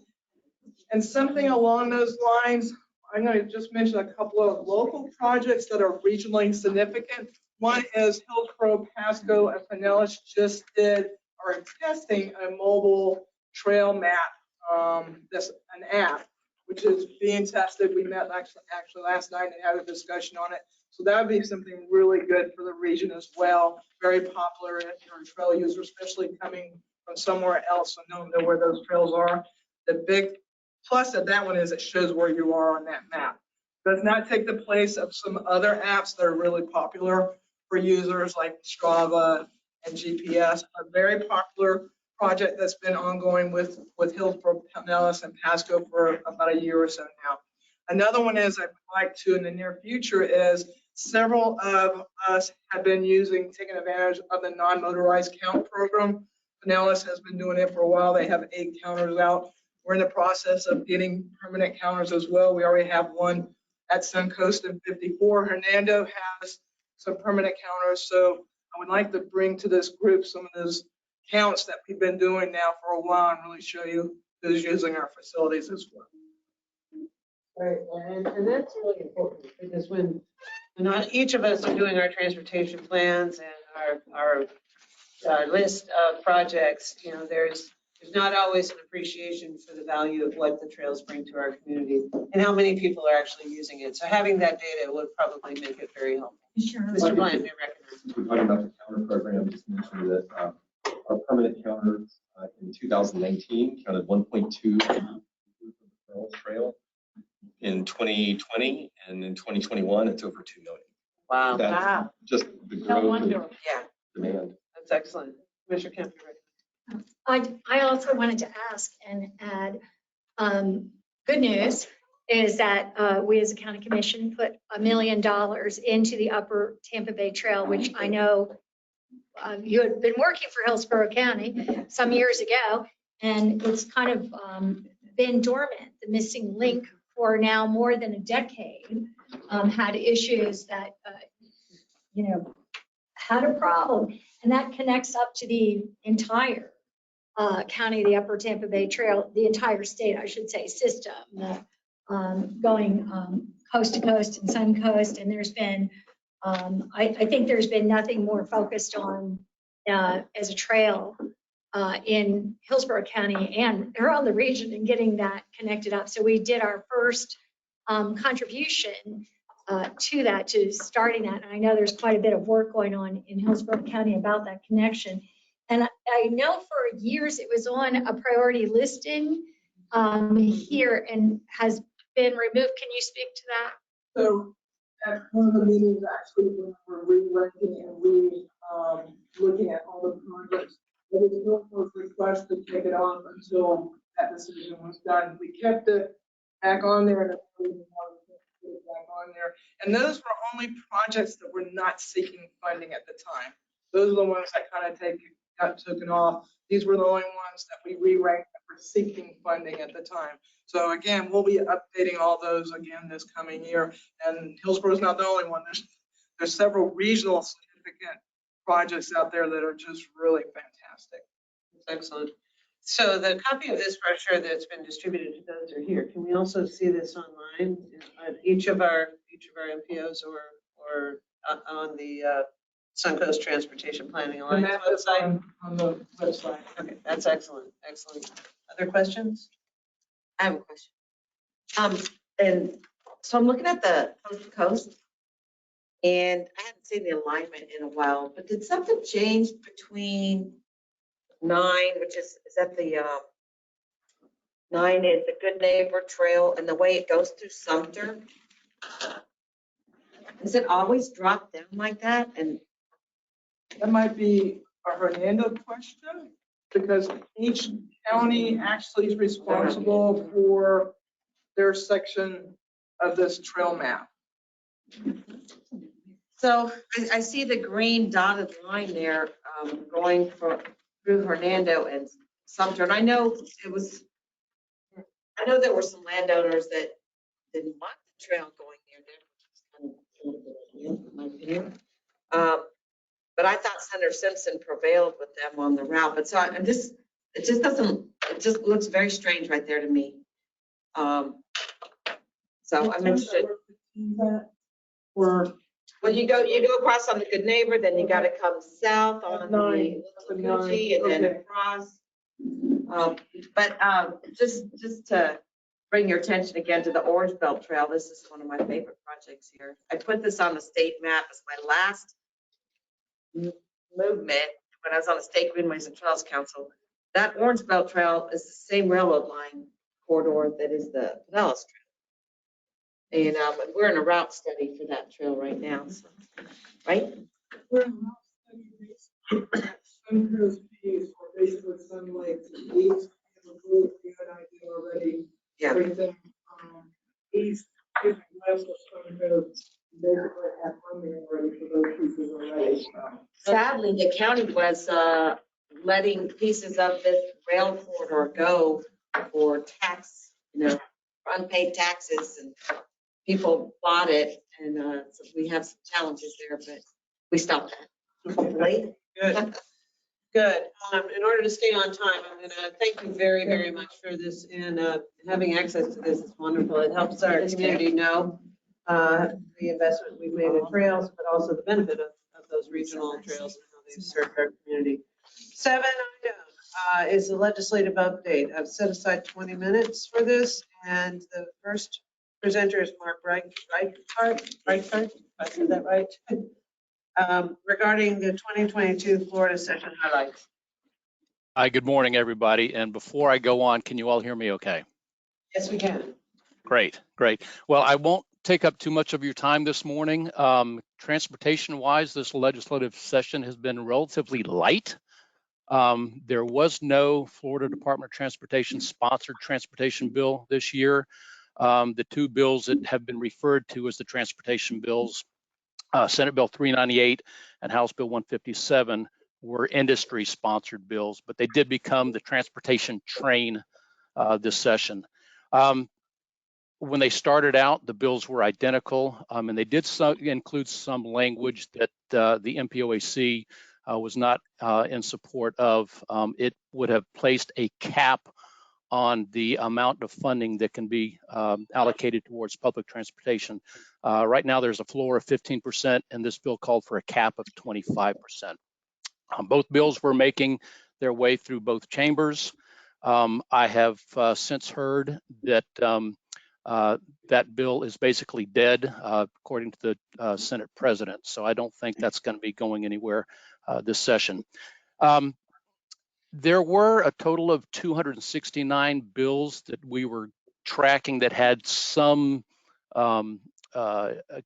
And something along those lines, I'm going to just mention a couple of local projects that are regionally significant. One is Hillsborough, Pasco, and Pinellas just are testing a mobile trail map, an app, which is being tested. We met actually last night and had a discussion on it. So that would be something really good for the region as well. Very popular if you're a trail user, especially coming from somewhere else and don't know where those trails are. The big plus of that one is it shows where you are on that map. Does not take the place of some other apps that are really popular for users like Strava and GPS. A very popular project that's been ongoing with Hillsborough, Pinellas, and Pasco for about a year or so now. Another one is I'd like to in the near future is several of us have been taking advantage of the non-motorized count program. Pinellas has been doing it for a while. They have 8 counters out. We're in the process of getting permanent counters as well. We already have one at Suncoast and 54. Hernando has some permanent counters. So I would like to bring to this group some of those counts that we've been doing now for a while and really show you who's using our facilities as well. Right, and that's really important because when each of us are doing our transportation plans and our list of projects, you know, there's not always an appreciation for the value of what the trails bring to our community and how many people are actually using it. So having that data would probably make it very helpful. Sure. Mr. Bland, you recognize. We're talking about the counter program. Just mentioned that our permanent counters in 2019 counted 1.2 trail. In 2020 and in 2021, it's over 2 million. Wow. That's just the growth. No wonder. Yeah. Demand. That's excellent. Commissioner Kemp, you ready? I also wanted to ask and add, good news is that we as a county commission put $1 million into the Upper Tampa Bay Trail, which I know you had been working for Hillsborough County some years ago, and it's kind of been dormant, the missing link for now more than a decade, had issues that, had a problem. And that connects up to the entire county, the Upper Tampa Bay Trail, the entire state, I should say, system, going coast to coast and Suncoast. And there's been, I think there's been nothing more focused on as a trail in Hillsborough County and around the region and getting that connected up. So we did our first contribution to that, to starting that. And I know there's quite a bit of work going on in Hillsborough County about that connection. And I know for years it was on a priority listing here and has been removed. Can you speak to that? So at one of the meetings, actually, when we're re-ranking and looking at all the projects, it was Hillsborough's request to take it off until that decision was done. We kept it back on there and back on there. And those were only projects that were not seeking funding at the time. Those are the ones that kind of got taken off. These were the only ones that we re-ranked that were seeking funding at the time. So again, we'll be updating all those again this coming year. And Hillsborough is not the only one. There's several regional significant projects out there that are just really fantastic. Excellent. So the copy of this brochure that's been distributed to those who are here, can we also see this online at each of our MPOs or on the Suncoast Transportation Planning Alliance website? On the website. Okay, that's excellent. Excellent. Other questions? I have a question. And so I'm looking at the coast to coast, and I haven't seen the alignment in a while, but did something change between 9, which is that the 9 is the Good Neighbor Trail and the way it goes through Sumter. Does it always drop down like that? And That might be a Hernando question, because each county actually is responsible for their section of this trail map. so I see the green dotted line there going through Hernando and Sumter. And I know there were some landowners that didn't want the trail going near there, which is kind of in my opinion. But I thought Senator Simpson prevailed with them on the route. But so it just looks very strange right there to me. So I'm interested. Or Well, you go across on the Good Neighbor, then you got to come south on the Gucci and then across. But just to bring your attention again to the Orange Belt Trail, this is one of my favorite projects here. I put this on the state map as my last movement when I was on the State Greenways and Trails Council. That Orange Belt Trail is the same railroad line corridor that is the Pinellas Trail. And we're in a route study for that trail right now, so, right? we're in a route study Suncoast piece, or basically Sun Lakes east, and we had an idea already. Yeah. Everything east, west of Suncoast, basically have funding already for those pieces already. Sadly, the county was letting pieces of this rail corridor go for tax, for unpaid taxes, and people bought it, and so we have some challenges there, but we stopped that. Hopefully. Good. Good. In order to stay on time, I'm going to thank you very, very much for this, and having access to this is wonderful. It helps our community know the investment we've made in trails, but also the benefit of those regional trails and how they've served our community. 7 item is the legislative update. I've set aside 20 minutes for this, and the first presenter is Mark Breitbart. I said that right? Regarding the 2022 Florida session highlights. Hi, good morning, everybody. And before I go on, can you all hear me okay? Yes, we can. Great. Well, I won't take up too much of your time this morning. Transportation-wise, this legislative session has been relatively light. There was no Florida Department of Transportation sponsored transportation bill this year. The two bills that have been referred to as the transportation bills, Senate Bill 398 and House Bill 157, were industry-sponsored bills, but they did become the transportation train this session. When they started out, the bills were identical, and they did include some language that the MPOAC was not in support of. It would have placed a cap on the amount of funding that can be allocated towards public transportation. Right now, there's a floor of 15%, and this bill called for a cap of 25%. Both bills were making their way through both chambers. I have since heard that that bill is basically dead, according to the Senate President. So I don't think that's going to be going anywhere this session. There were a total of 269 bills that we were tracking that had some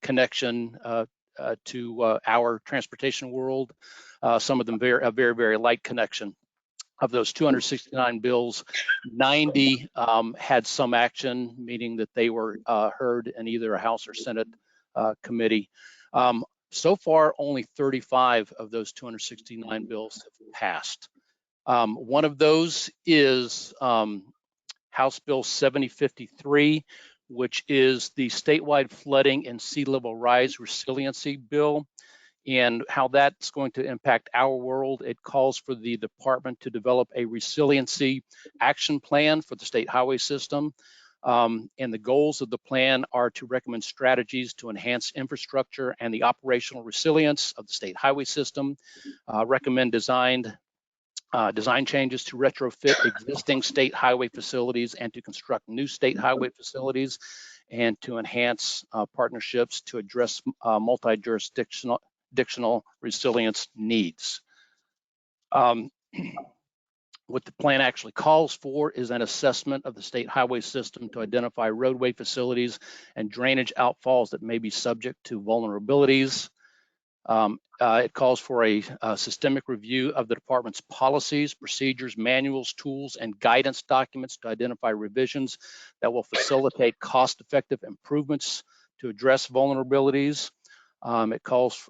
connection to our transportation world. Some of them very, very light connection. Of those 269 bills, 90 had some action, meaning that they were heard in either a House or Senate committee. So far, only 35 of those 269 bills have passed. One of those is House Bill 7053, which is the statewide flooding and sea level rise resiliency bill. And how that's going to impact our world, it calls for the department to develop a resiliency action plan for the state highway system. And the goals of the plan are to recommend strategies to enhance infrastructure and the operational resilience of the state highway system, recommend design changes to retrofit existing state highway facilities and to construct new state highway facilities, and to enhance partnerships to address multi-jurisdictional resilience needs. What the plan actually calls for is an assessment of the state highway system to identify roadway facilities and drainage outfalls that may be subject to vulnerabilities. It calls for a systemic review of the department's policies, procedures, manuals, tools, and guidance documents to identify revisions that will facilitate cost-effective improvements to address vulnerabilities. It calls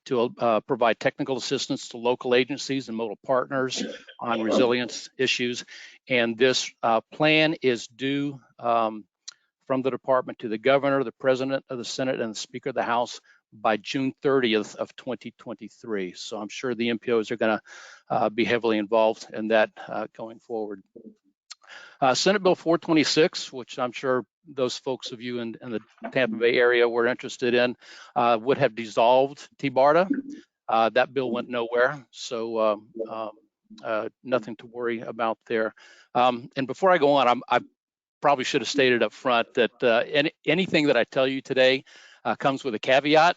to provide technical assistance to local agencies and modal partners on resilience issues. And this plan is due from the department to the governor, the president of the Senate, and the Speaker of the House by June 30th of 2023. So I'm sure the MPOs are going to be heavily involved in that going forward. Senate Bill 426, which I'm sure those folks of you in the Tampa Bay area were interested in, would have dissolved TBARTA. That bill went nowhere, so nothing to worry about there. And before I go on, I probably should have stated up front that anything that I tell you today comes with a caveat.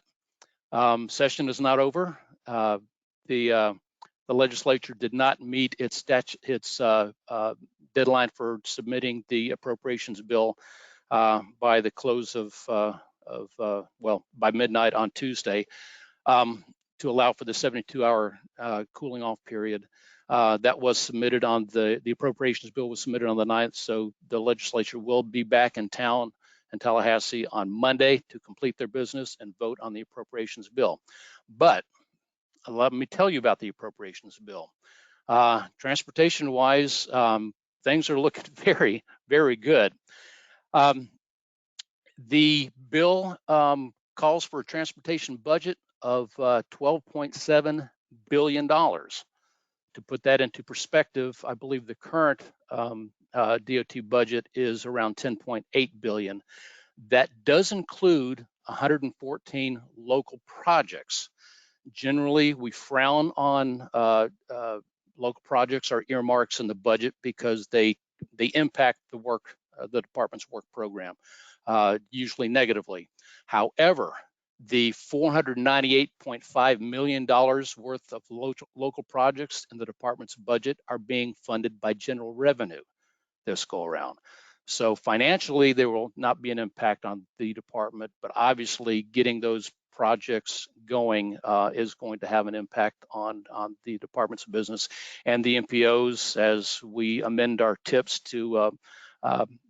Session is not over. The legislature did not meet its deadline for submitting the appropriations bill by the close well, by midnight on Tuesday, to allow for the 72-hour cooling off period. That was submitted on the appropriations bill was submitted on the 9th, so the legislature will be back in town in Tallahassee on Monday to complete their business and vote on the appropriations bill. But let me tell you about the appropriations bill. Transportation-wise, things are looking very, very good. The bill calls for a transportation budget of $12.7 billion. To put that into perspective, I believe the current DOT budget is around $10.8 billion. That does include 114 local projects. Generally, we frown on local projects or earmarks in the budget because they impact the work, the department's work program, usually negatively. However, the $498.5 million worth of local projects in the department's budget are being funded by general revenue this go around. So financially, there will not be an impact on the department, but obviously getting those projects going is going to have an impact on the department's business and the MPOs as we amend our tips to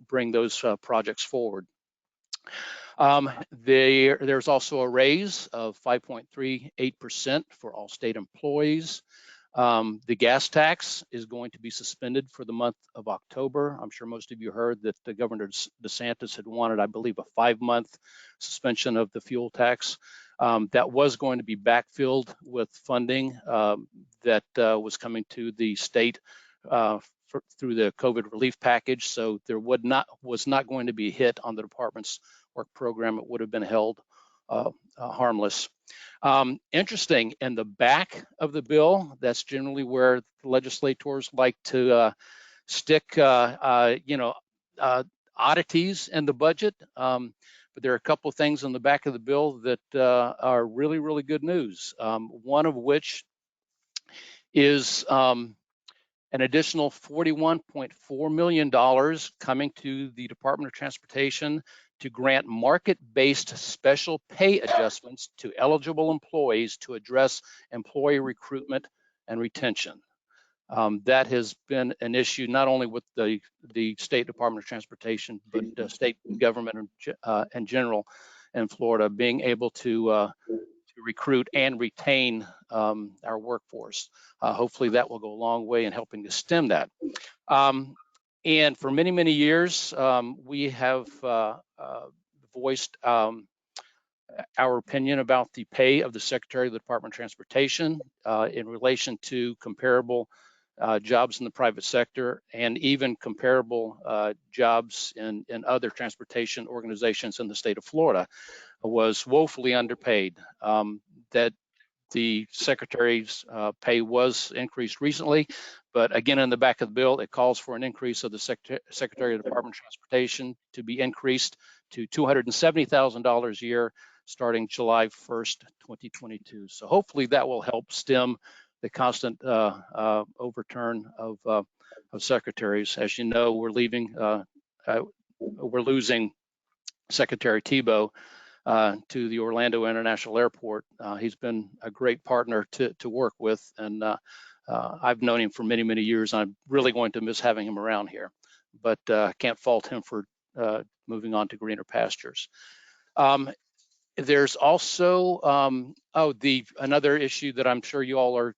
bring those projects forward. There's also a raise of 5.38% for all state employees. The gas tax is going to be suspended for the month of October. I'm sure most of you heard that the Governor DeSantis had wanted, I believe, a 5-month suspension of the fuel tax. That was going to be backfilled with funding that was coming to the state through the COVID relief package. So there was not going to be a hit on the department's work program. It would have been held harmless. Interesting, in the back of the bill, that's generally where the legislators like to stick, oddities in the budget. But there are a couple of things in the back of the bill that are really, really good news. One of which is an additional $41.4 million coming to the Department of Transportation to grant market-based special pay adjustments to eligible employees to address employee recruitment and retention. That has been an issue not only with the State Department of Transportation, but state government in general in Florida, being able to recruit and retain our workforce. Hopefully that will go a long way in helping to stem that. And for many, many years, we have voiced our opinion about the pay of the Secretary of the Department of Transportation in relation to comparable jobs in the private sector and even comparable jobs in other transportation organizations in the state of Florida, was woefully underpaid. That the Secretary's pay was increased recently, but again, in the back of the bill, it calls for an increase of the Secretary of the Department of Transportation to be increased to $270,000 a year starting July 1st, 2022. So hopefully that will help stem the constant overturn of secretaries. As you know, we're losing Secretary Tebow to the Orlando International Airport. He's been a great partner to work with, and I've known him for many, many years. I'm really going to miss having him around here, but can't fault him for moving on to greener pastures. There's also another issue that I'm sure you all are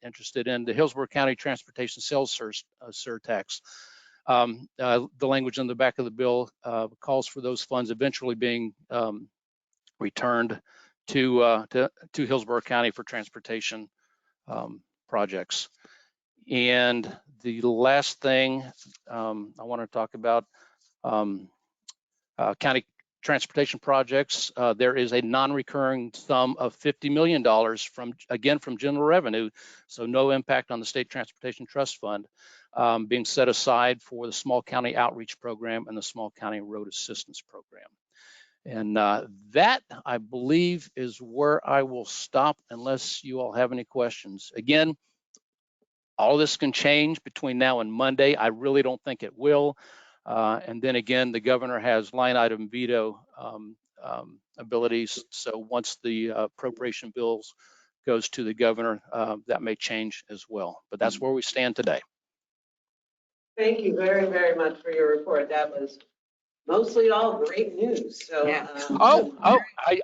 interested in, the Hillsborough County Transportation Sales Surtax. The language on the back of the bill calls for those funds eventually being returned to Hillsborough County for transportation projects. And the last thing I want to talk about, county transportation projects. There is a non-recurring sum of $50 million from general revenue, so no impact on the State Transportation Trust Fund, being set aside for the Small County Outreach Program and the Small County Road Assistance Program. And that, I believe, is where I will stop unless you all have any questions. Again, all this can change between now and Monday. I really don't think it will. And then again, the governor has line item veto abilities. So once the appropriation bills goes to the governor, that may change as well. But that's where we stand today. Thank you very, very much for your report. That was mostly all great news. So, Yeah.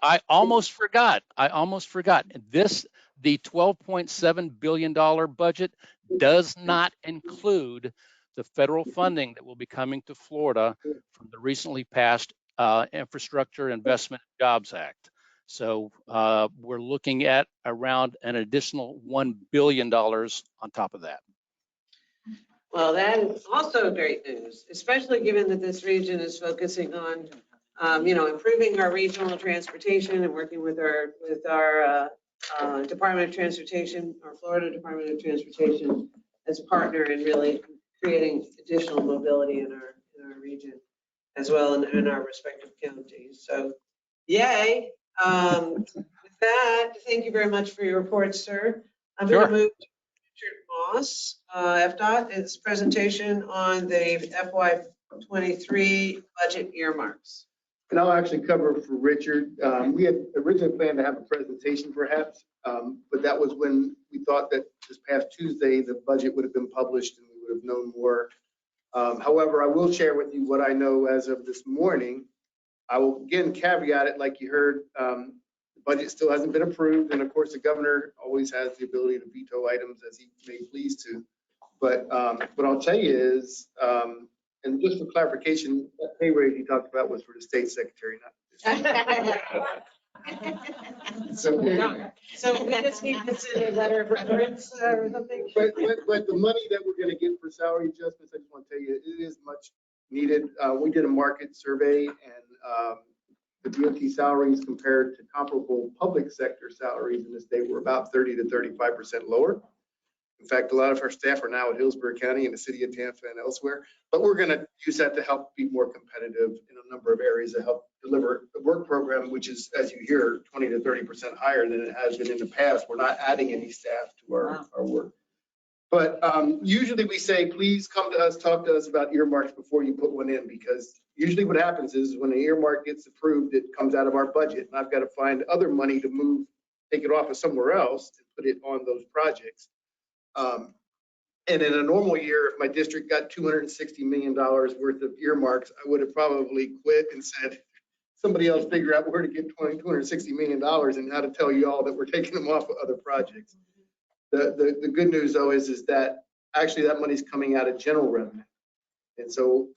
I almost forgot. The $12.7 billion budget does not include the federal funding that will be coming to Florida from the recently passed Infrastructure Investment and Jobs Act. So we're looking at around an additional $1 billion on top of that. well, that is also great news, especially given that this region is focusing on, improving our regional transportation and working with our Department of Transportation, our Florida Department of Transportation, as a partner in really creating additional mobility in our region as well in our respective counties. So, yay. With that, thank you very much for your report, sir. I'm going to move to Richard Moss, Fdot, his presentation on the FY23 budget earmarks. And I'll actually cover for Richard. We had originally planned to have a presentation perhaps, but that was when we thought that this past Tuesday, the budget would have been published and we would have known more. However, I will share with you what I know as of this morning. I will again caveat it like you heard, the budget still hasn't been approved. And of course, the governor always has the ability to veto items as he may please to. But what I'll tell you is, and just for clarification, that pay raise he talked about was for the state secretary, not So we just need to send a letter of reference or something. But the money that we're going to get for salary adjustments, I just want to tell you, it is much needed. We did a market survey, and the DOT salaries compared to comparable public sector salaries in the state were about 30 to 35% lower. In fact, a lot of our staff are now at Hillsborough County and the city of Tampa and elsewhere, but we're going to use that to help be more competitive in a number of areas to help deliver the work program, which is, as you hear, 20 to 30% higher than it has been in the past. We're not adding any staff to our work. But usually we say, please come to us, talk to us about earmarks before you put one in, because usually what happens is when an earmark gets approved, it comes out of our budget, and I've got to find other money to move, take it off of somewhere else and put it on those projects. And in a normal year, if my district got $260 million worth of earmarks, I would have probably quit and said, somebody else figure out where to get $260 million and how to tell you all that we're taking them off of other projects. The good news though is that actually that money's coming out of general revenue. And so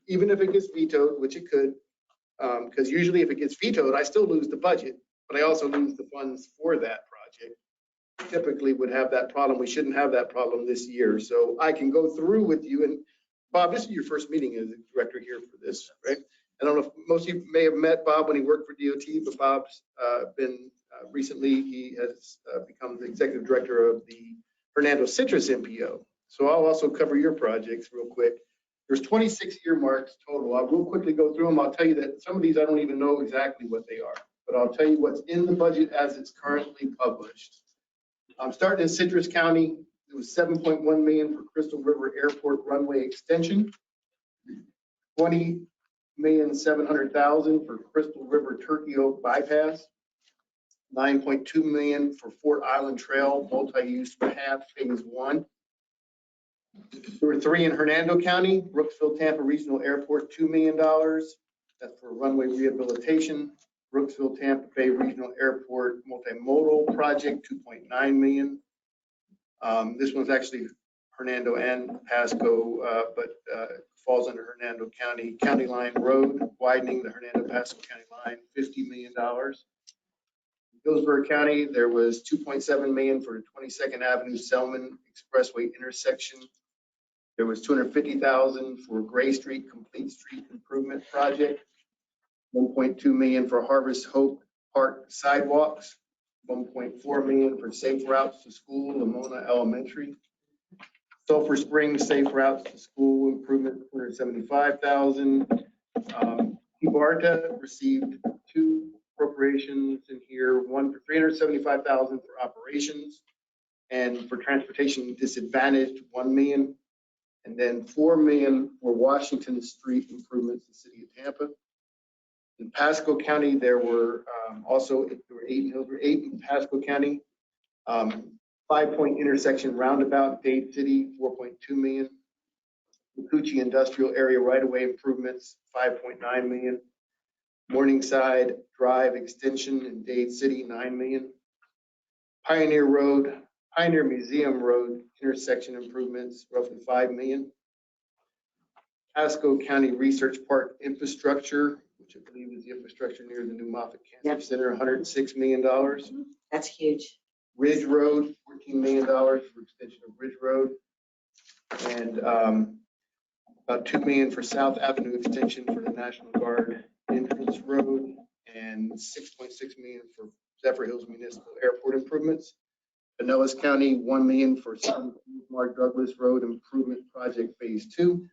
even if it gets vetoed, which it could, because usually if it gets vetoed, I still lose the budget, but I also lose the funds for that project. Typically would have that problem. We shouldn't have that problem this year. So I can go through with you. And Bob, this is your first meeting as a director here for this, right? I don't know if most of you may have met Bob when he worked for DOT, but Bob's been recently, he has become the executive director of the Hernando Citrus MPO. So I'll also cover your projects real quick. There's 26 earmarks total. I'll real quickly go through them. I'll tell you that some of these I don't even know exactly what they are, but I'll tell you what's in the budget as it's currently published. Starting in Citrus County, it was 7.1 million for Crystal River Airport runway extension, 20,700,000 for Crystal River Turkey Oak bypass, 9.2 million for Fort Island Trail multi-use path phase 1. There were 3 in Hernando County, Brooksville Tampa Regional Airport, $2 million. That's for runway rehabilitation. Brooksville Tampa Bay Regional Airport multimodal project, 2.9 million. This one's actually Hernando and Pasco, but falls under Hernando County. County Line Road, widening the Hernando Pasco County line, $50 million. Hillsborough County, there was 2.7 million for the 22nd Avenue Selman Expressway intersection. There was 250,000 for Gray Street Complete Street Improvement Project, 1.2 million for Harvest Hope Park sidewalks, 1.4 million for safe routes to school, Lamona Elementary. Sulphur Springs safe routes to school improvement, 275,000. TBARTA received 2 appropriations in here, one for 375,000 for operations, and for transportation disadvantaged, 1 million, and then 4 million for Washington Street improvements in the city of Tampa. In Pasco County, there were there were 8 in Pasco County. 5-point intersection roundabout, Dade City, 4.2 million. Makuchi Industrial Area right-of-way improvements, 5.9 million. Morningside Drive extension in Dade City, 9 million. Pioneer Museum Road intersection improvements, roughly 5 million. Pasco County Research Park infrastructure, which I believe is the infrastructure near the new Moffitt Cancer Center, $106 million. That's huge. Ridge Road, $14 million for extension of Ridge Road. And about 2 million for South Avenue extension for the National Guard entrance road, and 6.6 million for Zephyr Hills Municipal Airport improvements. Pinellas County, 1 million for Mark Douglas Road Improvement Project Phase 2.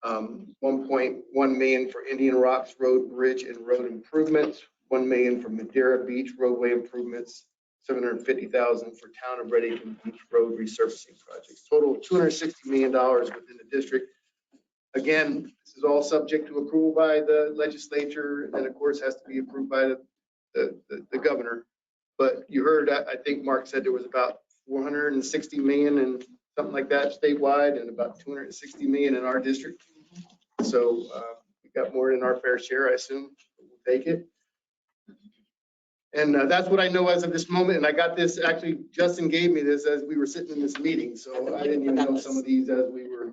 1.1 million for Indian Rocks Road Bridge and Road improvements. 1 million for Madeira Beach roadway improvements. 750,000 for Town of Reddington Beach Road resurfacing projects. Total of $260 million within the district. Again, this is all subject to approval by the legislature, and then of course has to be approved by the governor. But you heard, I think Mark said there was about 460 million and something like that statewide, and about 260 million in our district. So we got more than our fair share, I assume. We'll take it. And that's what I know as of this moment. And I got this, actually, Justin gave me this as we were sitting in this meeting. So I didn't even know some of these as we were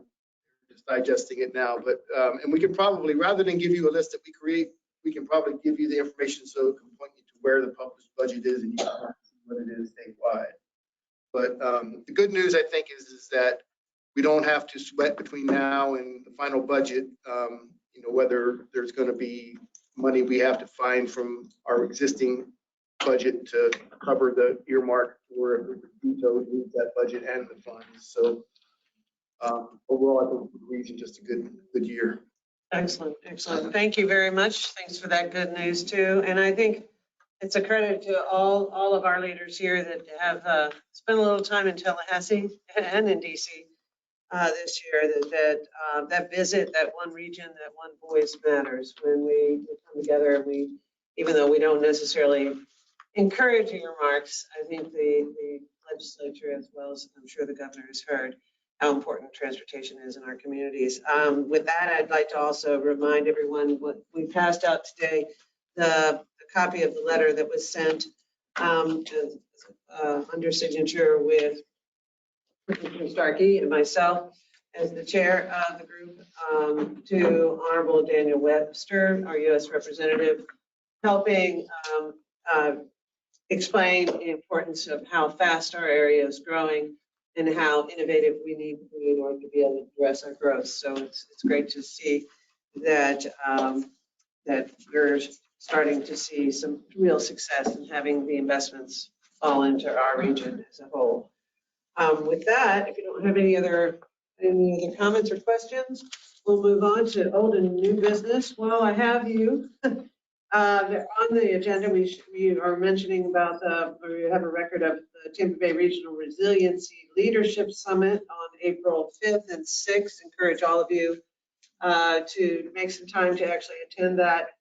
just digesting it now. But, and we can probably, rather than give you a list that we create, we can probably give you the information so it can point you to where the published budget is and you can see what it is statewide. But the good news, I think, is that we don't have to sweat between now and the final budget, you know, whether there's going to be money we have to find from our existing budget to cover the earmark, or if we veto that budget and the funds. So overall, I think the region just a good year. Excellent, excellent. Thank you very much. Thanks for that good news too. And I think it's a credit to all of our leaders here that have spent a little time in Tallahassee and in DC this year. That visit, that one region, that one voice matters when we come together. And we, even though we don't necessarily encourage earmarks, I think the legislature, as well as I'm sure the governor, has heard how important transportation is in our communities. With that, I'd like to also remind everyone what we passed out today, the copy of the letter that was sent under signature with Mr. Starkey and myself as the chair of the group to Honorable Daniel Webster, our U.S. representative, helping explain the importance of how fast our area is growing and how innovative we need to be in order to be able to address our growth. So it's great to see that that we're starting to see some real success in having the investments fall into our region as a whole. With that, if you don't have any other comments or questions, we'll move on to old and new business. While I have you, On the agenda, we are mentioning about we have a record of the Tampa Bay Regional Resiliency Leadership Summit on April 5th and 6th. Encourage all of you to make some time to actually attend that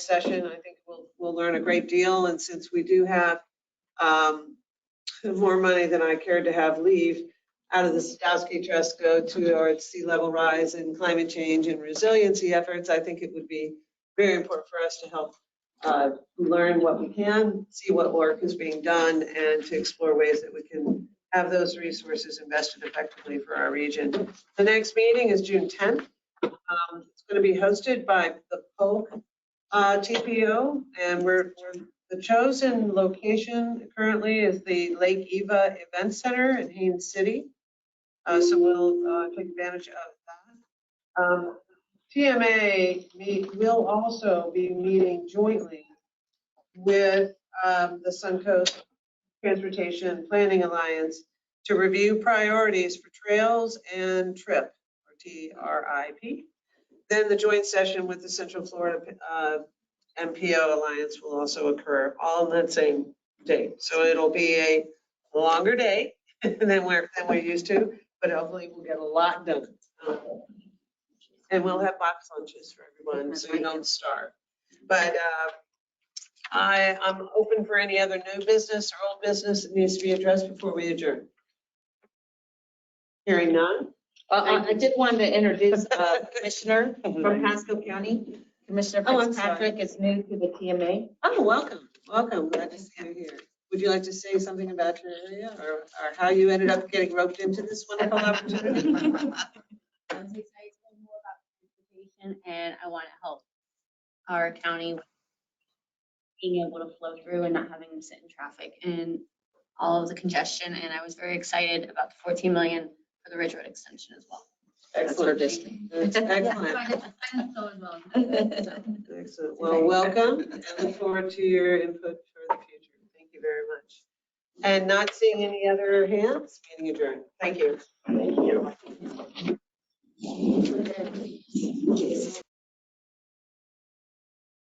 session. I think we'll learn a great deal. And since we do have more money than I cared to have leave out of the Sadowski Trust go to our sea level rise and climate change and resiliency efforts, I think it would be very important for us to help learn what we can, see what work is being done, and to explore ways that we can have those resources invested effectively for our region. The next meeting is June 10th. It's going to be hosted by the Polk TPO, and the chosen location currently is the Lake Eva Event Center in Haines City. So we'll take advantage of that. TMA will also be meeting jointly with the Suncoast Transportation Planning Alliance to review priorities for trails and TRIP, or TRIP. Then the joint session with the Central Florida MPO Alliance will also occur all on that same date. So it'll be a longer day than we're used to, but hopefully we'll get a lot done. And we'll have box lunches for everyone, so you don't starve. But I'm open for any other new business or old business that needs to be addressed before we adjourn. Hearing none. I did want to introduce a commissioner from Pasco County. Commissioner Oh, I'm Fitzpatrick is new to the TMA. Oh, welcome, welcome. Glad to see you here. Would you like to say something about your area or how you ended up getting roped into this wonderful opportunity? I was excited to learn more about transportation, and I want to help our county with being able to flow through and not having to sit in traffic and all of the congestion. And I was very excited about the 14 million for the Ridge Road extension as well. Excellent. Excellent. So as well. Excellent. Well, welcome and look forward to your input for the future. Thank you very much. And not seeing any other hands, meeting adjourned. Thank you. Thank you.